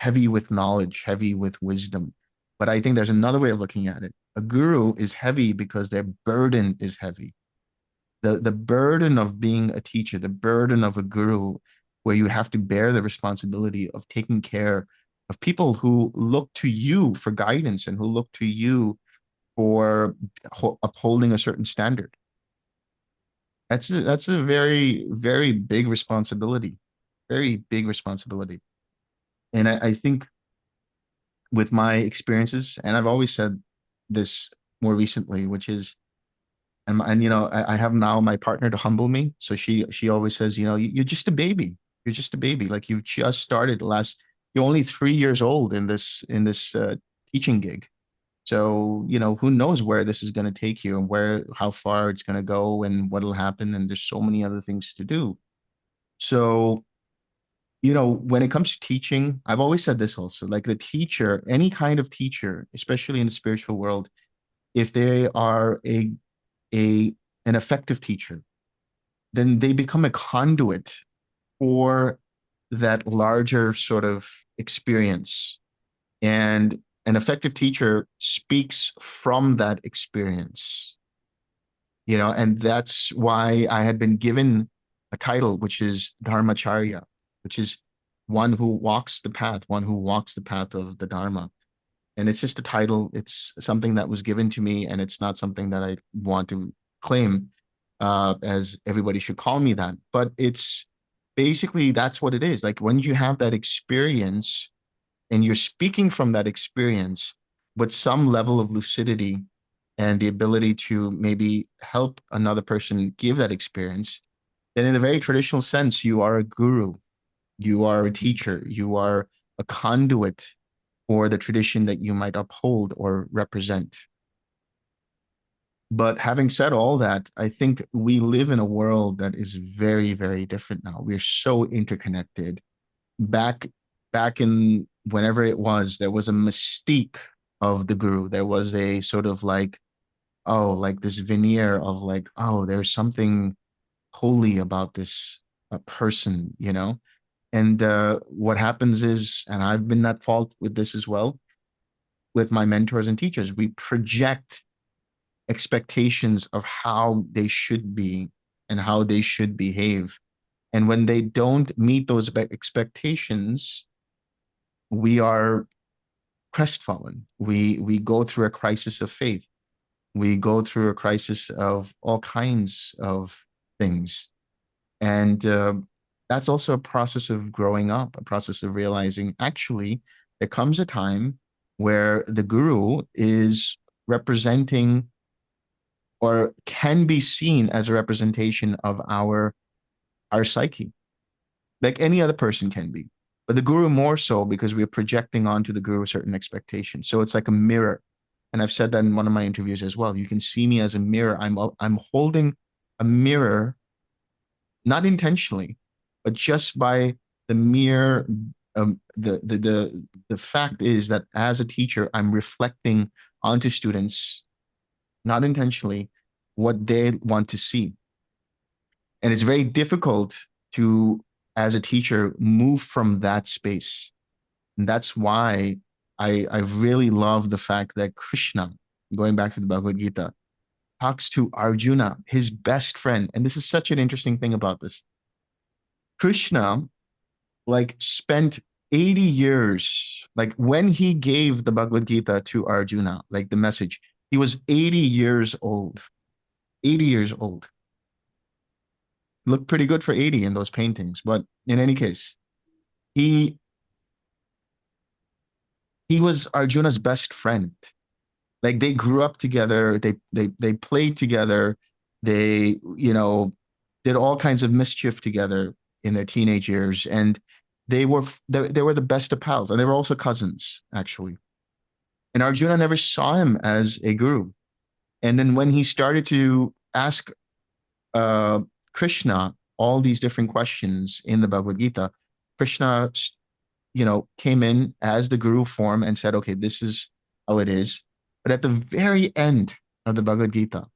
heavy with knowledge, heavy with wisdom. But I think there's another way of looking at it. A guru is heavy because their burden is heavy. The burden of being a teacher, the burden of a guru, where you have to bear the responsibility of taking care of people who look to you for guidance and who look to you for upholding a certain standard. That's a very, very big responsibility, very big responsibility. And I think with my experiences, and I've always said this more recently, which is, and you know, I have now my partner to humble me. So she always says, you know, you're just a baby. You're just a baby. Like you've just started last. You're only 3 years old in this teaching gig. So you know, who knows where this is going to take you and how far it's going to go and what'll happen. And there's so many other things to do. So you know, when it comes to teaching, I've always said this also, like the teacher, any kind of teacher, especially in the spiritual world, if they are a an effective teacher, then they become a conduit for that larger sort of experience. And an effective teacher speaks from that experience, you know, and that's why I had been given a title, which is Dharmacharya, which is one who walks the path, one who walks the path of the Dharma. And it's just a title. It's something that was given to me, and it's not something that I want to claim as everybody should call me that. But it's basically that's what it is. Like when you have that experience and you're speaking from that experience with some level of lucidity and the ability to maybe help another person give that experience, then in a very traditional sense, you are a guru, you are a teacher, you are a conduit for the tradition that you might uphold or represent. But having said all that, I think we live in a world that is very, very different now. We're so interconnected. Back back in whenever it was, there was a mystique of the guru. There was a sort of like, oh, like this veneer of like, oh, there's something holy about this person, you know? And what happens is, and I've been at fault with this as well, with my mentors and teachers, we project expectations of how they should be and how they should behave. And when they don't meet those expectations, we are crestfallen. We go through a crisis of faith. We go through a crisis of all kinds of things. And that's also a process of growing up, a process of realizing actually there comes a time where the guru is representing or can be seen as a representation of our psyche, like any other person can be. But the guru more so because we are projecting onto the guru certain expectations. So it's like a mirror. And I've said that in one of my interviews as well. You can see me as a mirror. I'm holding a mirror, not intentionally, but just by the mere the fact is that as a teacher, I'm reflecting onto students, not intentionally, what they want to see. And it's very difficult to, as a teacher, move from that space. And that's why I really love the fact that Krishna, going back to the Bhagavad Gita, talks to Arjuna, his best friend. And this is such an interesting thing about this. Krishna, like, spent 80 years, like when he gave the Bhagavad Gita to Arjuna, like the message, he was 80 years old. 80 years old. Looked pretty good for 80 in those paintings. But in any case, he was Arjuna's best friend. Like, they grew up together, they played together, they, you know, did all kinds of mischief together in their teenage years, and they were the best of pals, and they were also cousins, actually. And Arjuna never saw him as a guru. And then when he started to ask uh, Krishna all these different questions in the Bhagavad Gita, Krishna, you know, came in as the guru form and said, okay, this is how it is. But at the very end of the Bhagavad Gita,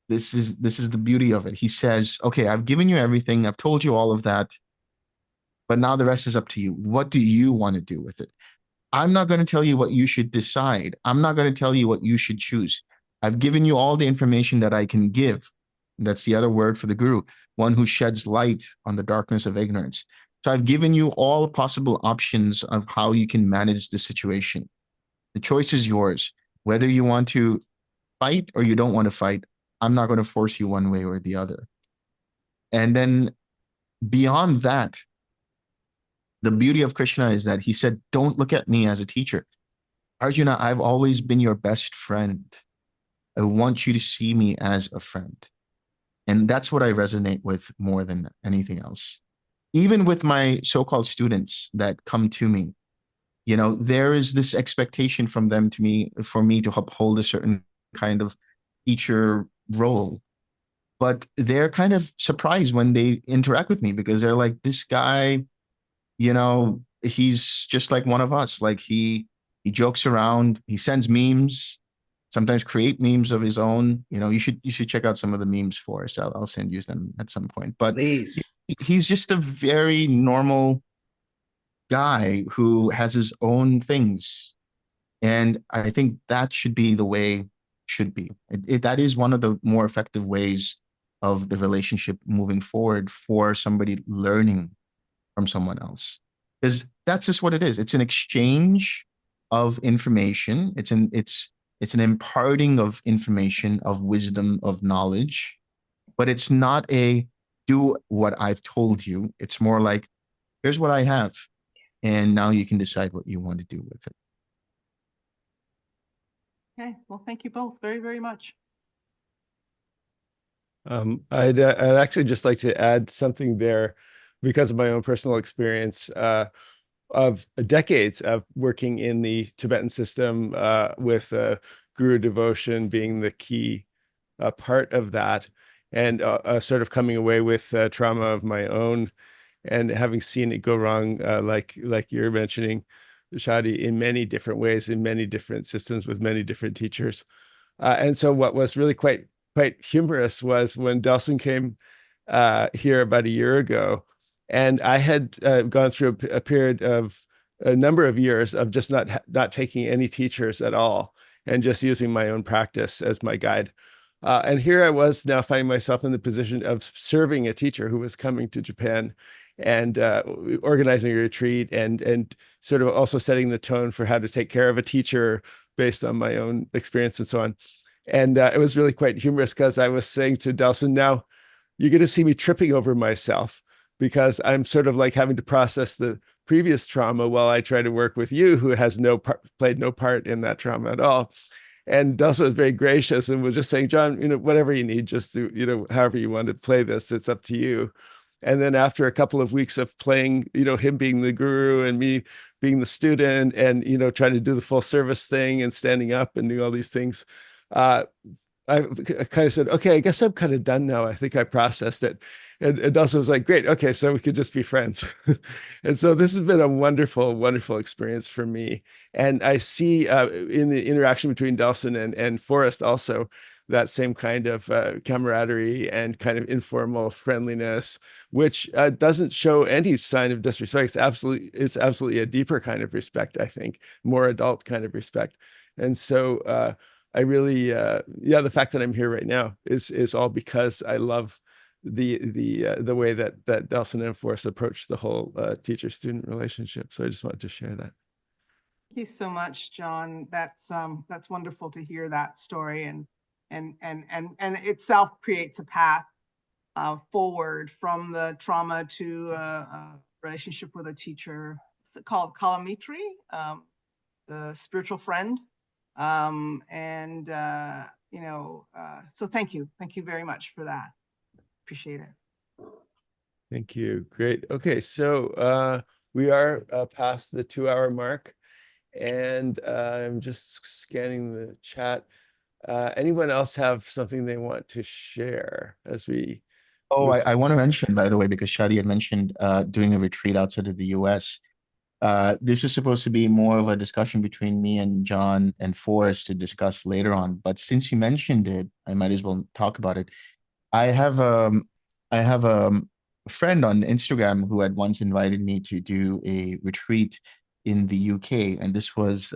this is the beauty of it. He says, okay, I've given you everything. I've told you all of that. But now the rest is up to you. What do you want to do with it? I'm not going to tell you what you should decide. I'm not going to tell you what you should choose. I've given you all the information that I can give. That's the other word for the guru, one who sheds light on the darkness of ignorance. So I've given you all possible options of how you can manage the situation. The choice is yours. Whether you want to fight or you don't want to fight, I'm not going to force you one way or the other. And then beyond that, the beauty of Krishna is that he said, don't look at me as a teacher. Arjuna, I've always been your best friend. I want you to see me as a friend. And that's what I resonate with more than anything else. Even with my so-called students that come to me, you know, there is this expectation from them to me, for me to uphold a certain kind of teacher role. But they're kind of surprised when they interact with me, because they're like, this guy, you know, he's just like one of us. Like, he jokes around, he sends memes, sometimes create memes of his own. You know, you should check out some of the memes, Forrest. I'll send you them at some point. But Please. he's just a very normal guy who has his own things. And I think that should be the way it should be. That is one of the more effective ways of the relationship moving forward for somebody learning from someone else. Because that's just what it is. It's an exchange of information. It's an imparting of information, of wisdom, of knowledge. But it's not a do what I've told you. It's more like, here's what I have, and now you can decide what you want to do with it. Okay, well, thank you both very, very much. I'd actually just like to add something there, because of my own personal experience of decades of working in the Tibetan system, with guru devotion being the key part of that, and sort of coming away with trauma of my own, and having seen it go wrong, like you're mentioning, Shadi, in many different ways, in many different systems, with many different teachers. And so what was really quite humorous was when Delson came here about a year ago, and I had gone through a period of a number of years of just not taking any teachers at all, and just using my own practice as my guide. And here I was now finding myself in the position of serving a teacher who was coming to Japan, and organizing a retreat, and sort of also setting the tone for how to take care of a teacher based on my own experience and so on. And it was really quite humorous, because I was saying to Delson, now you're going to see me tripping over myself, because I'm sort of like having to process the previous trauma while I try to work with you, who has played no part in that trauma at all. And Delson was very gracious and was just saying, John, you know, whatever you need, just do, you know, however you want to play this, it's up to you. And then after a couple of weeks of playing, you know, him being the guru and me being the student, and, you know, trying to do the full service thing and standing up and doing all these things, I kind of said, okay, I guess I'm kind of done now. I think I processed it. And Dawson was like, great. Okay. So we could just be friends. And so this has been a wonderful, wonderful experience for me. And I see in the interaction between Delson and Forrest also, that same kind of camaraderie and kind of informal friendliness, which doesn't show any sign of disrespect. It's absolutely a deeper kind of respect, I think, more adult kind of respect. And so I really, yeah, the fact that I'm here right now is all because I love the way that Delson and Forrest approach the whole teacher-student relationship. So I just wanted to share that. Thank you so much, John. That's wonderful to hear that story, and itself creates a path forward from the trauma to a relationship with a teacher. It's called kalamitri, the spiritual friend. So thank you very much for that. Appreciate it. Thank you. Great. Okay, so we are past the 2-hour mark, and I'm just scanning the chat. Anyone else have something they want to share as we Oh, move? I want to mention, by the way, because Shadi had mentioned doing a retreat outside of the US. This is supposed to be more of a discussion between me and John and Forrest to discuss later on. But since you mentioned it, I might as well talk about it. I have a friend on Instagram who had once invited me to do a retreat in the UK, and this was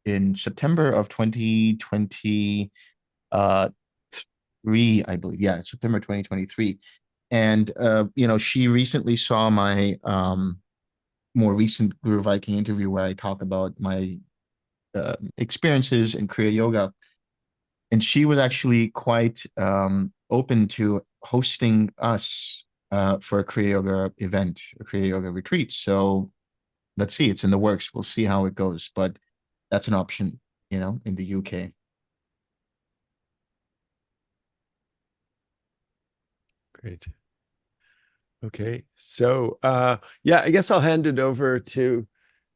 in September of 2020. 3, I believe. Yeah, September 2023. And she recently saw my more recent Guru Viking interview where I talk about my experiences in Kriya Yoga. And she was actually quite open to hosting us for a Kriya Yoga event, a Kriya Yoga retreat. So let's see, it's in the works. We'll see how it goes. But that's an option, in the UK. Great. Okay, so yeah, I guess I'll hand it over to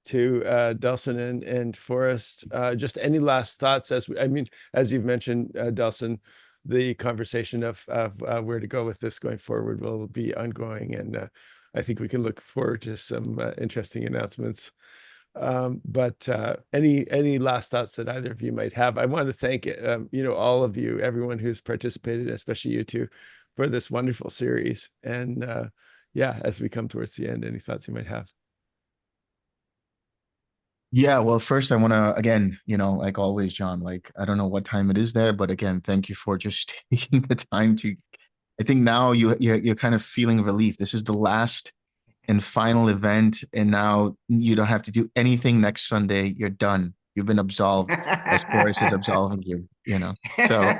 Delson and Forrest. Just any last thoughts as you've mentioned, Delson, the conversation of where to go with this going forward will be ongoing, and I think we can look forward to some interesting announcements. But any last thoughts that either of you might have? I want to thank all of you, everyone who's participated, especially you two, for this wonderful series. And yeah, as we come towards the end, any thoughts you might have? Yeah, well, first I want to, again, like always, John, like, I don't know what time it is there, but again, thank you for just taking the time to, I think now you're kind of feeling relief. This is the last and final event, and now you don't have to do anything next Sunday. You're done. You've been absolved, as Forrest is absolving you, So,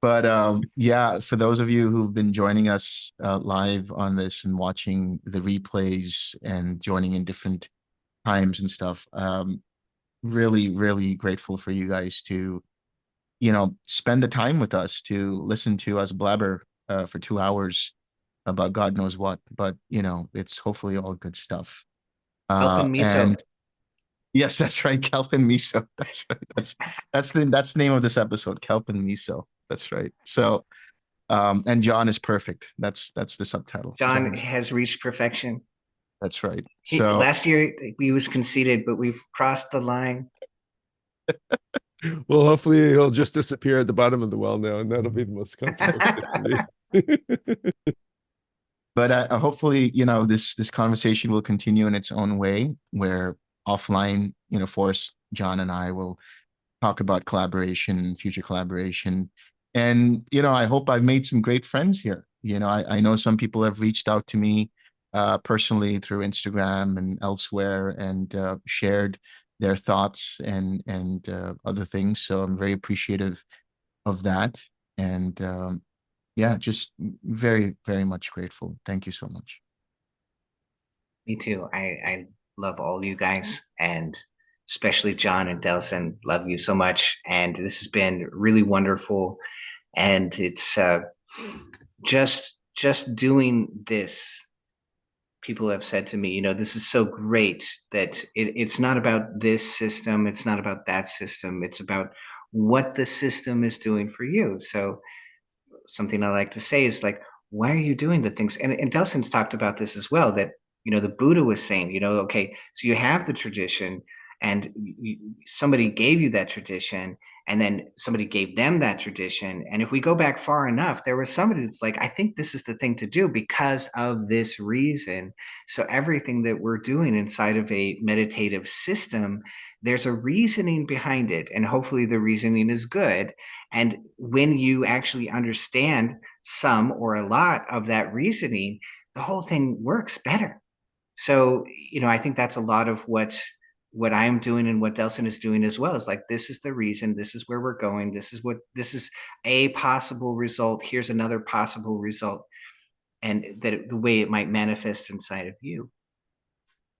but yeah, for those of you who've been joining us live on this and watching the replays and joining in different times and stuff, really, really grateful for you guys to, spend the time with us, to listen to us blabber for 2 hours about God knows what, but it's hopefully all good stuff. Open miso. And yes, that's right, kelp and miso. That's right. That's the name of this episode, kelp and miso. That's right. So, and John is perfect. That's the subtitle. John has reached perfection. That's right. So last year he was conceited, but we've crossed the line. Well, hopefully he'll just disappear at the bottom of the well now, and that'll be the most comfortable place for me. But hopefully, this conversation will continue in its own way, where offline, Forrest, John, and I will talk about collaboration, future collaboration. And, I hope I've made some great friends here. I know some people have reached out to me personally through Instagram and elsewhere and shared their thoughts and other things. So I'm very appreciative of that. And yeah, just very, very much grateful. Thank you so much. Me too. I love all you guys, and especially John and Delson. Love you so much. And this has been really wonderful. And it's just doing this. People have said to me, this is so great that it's not about this system. It's not about that system. It's about what the system is doing for you. So something I like to say is like, why are you doing the things? And Delson's talked about this as well, that, the Buddha was saying, okay, so you have the tradition and somebody gave you that tradition, and then somebody gave them that tradition. And if we go back far enough, there was somebody that's like, I think this is the thing to do because of this reason. So everything that we're doing inside of a meditative system, there's a reasoning behind it, and hopefully the reasoning is good. And when you actually understand some or a lot of that reasoning, the whole thing works better. So, I think that's a lot of what I'm doing and what Delson is doing as well, is like, this is the reason, this is where we're going, this is a possible result, here's another possible result, and that the way it might manifest inside of you.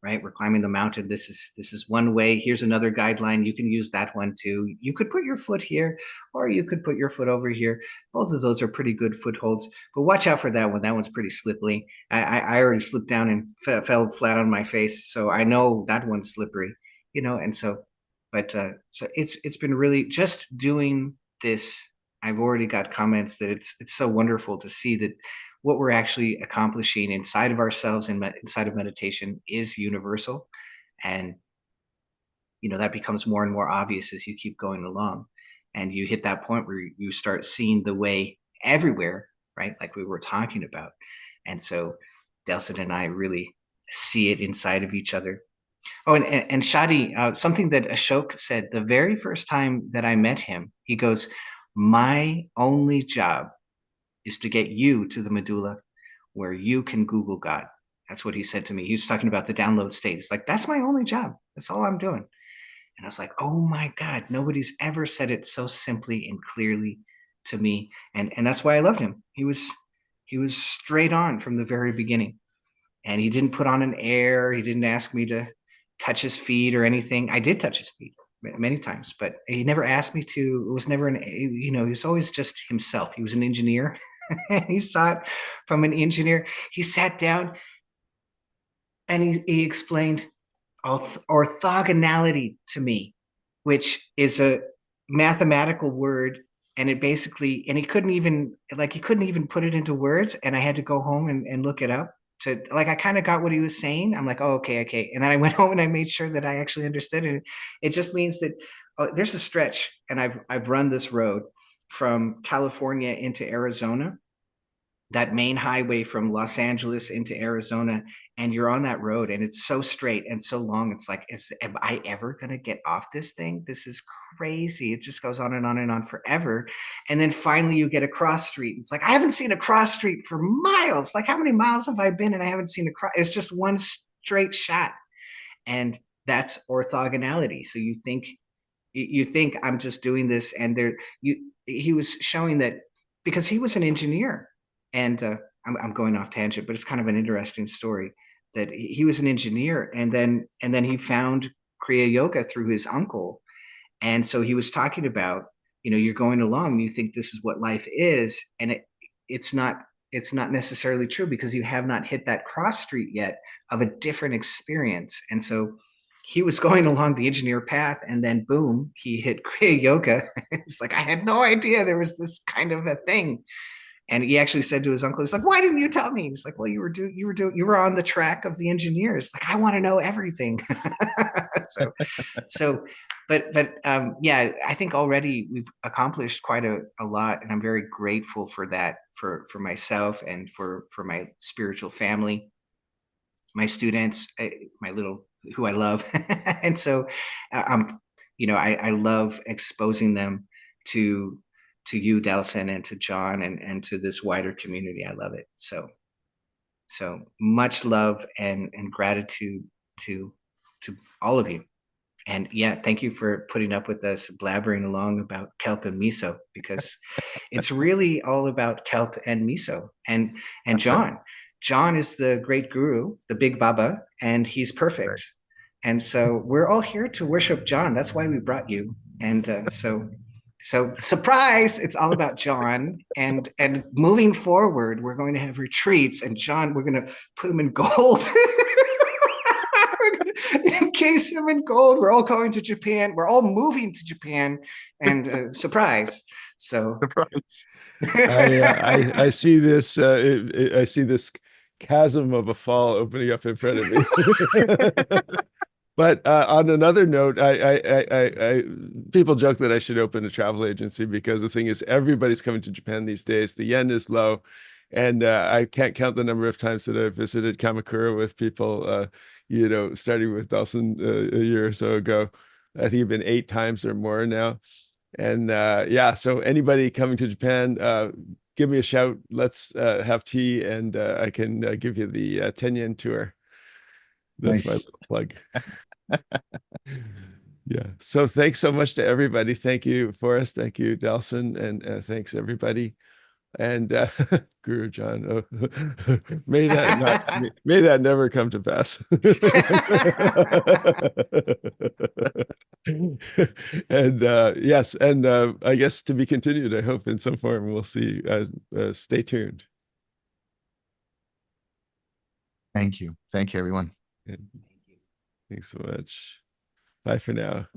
Right, we're climbing the mountain, this is one way, here's another guideline, you can use that one too. You could put your foot here, or you could put your foot over here. Both of those are pretty good footholds, but watch out for that one. That one's pretty slippery. I already slipped down and fell flat on my face, so I know that one's slippery. And so, but so it's been really just doing this. I've already got comments that it's so wonderful to see that what we're actually accomplishing inside of ourselves and inside of meditation is universal. And, that becomes more and more obvious as you keep going along. And you hit that point where you start seeing the way everywhere, right? Like we were talking about. And so Delson and I really see it inside of each other. Oh, and Shadi, something that Ashok said the very first time that I met him, he goes, my only job is to get you to the medulla where you can Google God. That's what he said to me. He was talking about the download state. It's like, that's my only job. That's all I'm doing. And I was like, oh my God, nobody's ever said it so simply and clearly to me. And that's why I loved him. He was straight on from the very beginning. And he didn't put on an air. He didn't ask me to touch his feet or anything. I did touch his feet many times, but he never asked me to. It was never he was always just himself. He was an engineer. He saw it from an engineer. He sat down and he explained orthogonality to me, which is a mathematical word. And it basically, and he couldn't even put it into words. And I had to go home and look it up. I kind of got what he was saying. I'm like, oh, okay. And then I went home and I made sure that I actually understood it. It just means that there's a stretch, and I've run this road from California into Arizona, that main highway from Los Angeles into Arizona, and you're on that road and it's so straight and so long. It's like, am I ever going to get off this thing? This is crazy. It just goes on and on and on forever. And then finally you get a cross street. It's like, I haven't seen a cross street for miles. Like, how many miles have I been and I haven't seen a cross? It's just one straight shot. And that's orthogonality. So you think I'm just doing this, and he was showing that, because he was an engineer. And I'm going off tangent, but it's kind of an interesting story that he was an engineer, and then he found Kriya Yoga through his uncle. And so he was talking about, you're going along and you think this is what life is, and it's not necessarily true, because you have not hit that cross street yet of a different experience. And so he was going along the engineer path, and then boom, he hit Kriya Yoga. It's like, I had no idea there was this kind of a thing. And he actually said to his uncle, he's like, why didn't you tell me? He's like, well, you were on the track of the engineers. Like, I want to know everything. Yeah, I think already we've accomplished quite a lot. And I'm very grateful for that, for myself and for my spiritual family, my students, who I love. And so I love exposing them to you, Delson, and to John, and to this wider community. I love it. So much love and gratitude to all of you. And yeah, thank you for putting up with us blabbering along about kelp and miso, because it's really all about kelp and miso. And John is the great guru, the big Baba, and he's perfect. Right. And so we're all here to worship John. That's why we brought you. And so surprise, it's all about John. And moving forward, we're going to have retreats, and John, we're going to put him in gold. We're going to encase him in gold. We're all going to Japan. We're all moving to Japan, and surprise. So surprise. I see this. I see this chasm of a fall opening up in front of me. But on another note, people joke that I should open a travel agency because the thing is, everybody's coming to Japan these days. The yen is low, and I can't count the number of times that I've visited Kamakura with people. Starting with Delson a year or so ago. I think it's been 8 times or more now. And yeah, so anybody coming to Japan, give me a shout. Let's have tea, and I can give you the 10 yen tour. That's my Nice. little plug. Yeah. So thanks so much to everybody. Thank you, Forrest. Thank you, Delson, and thanks everybody. And Guru John, may that never come to pass. And yes, and I guess to be continued. I hope in some form we'll see. Stay tuned. Thank you. Thank you, everyone. And thanks so much. Bye for now.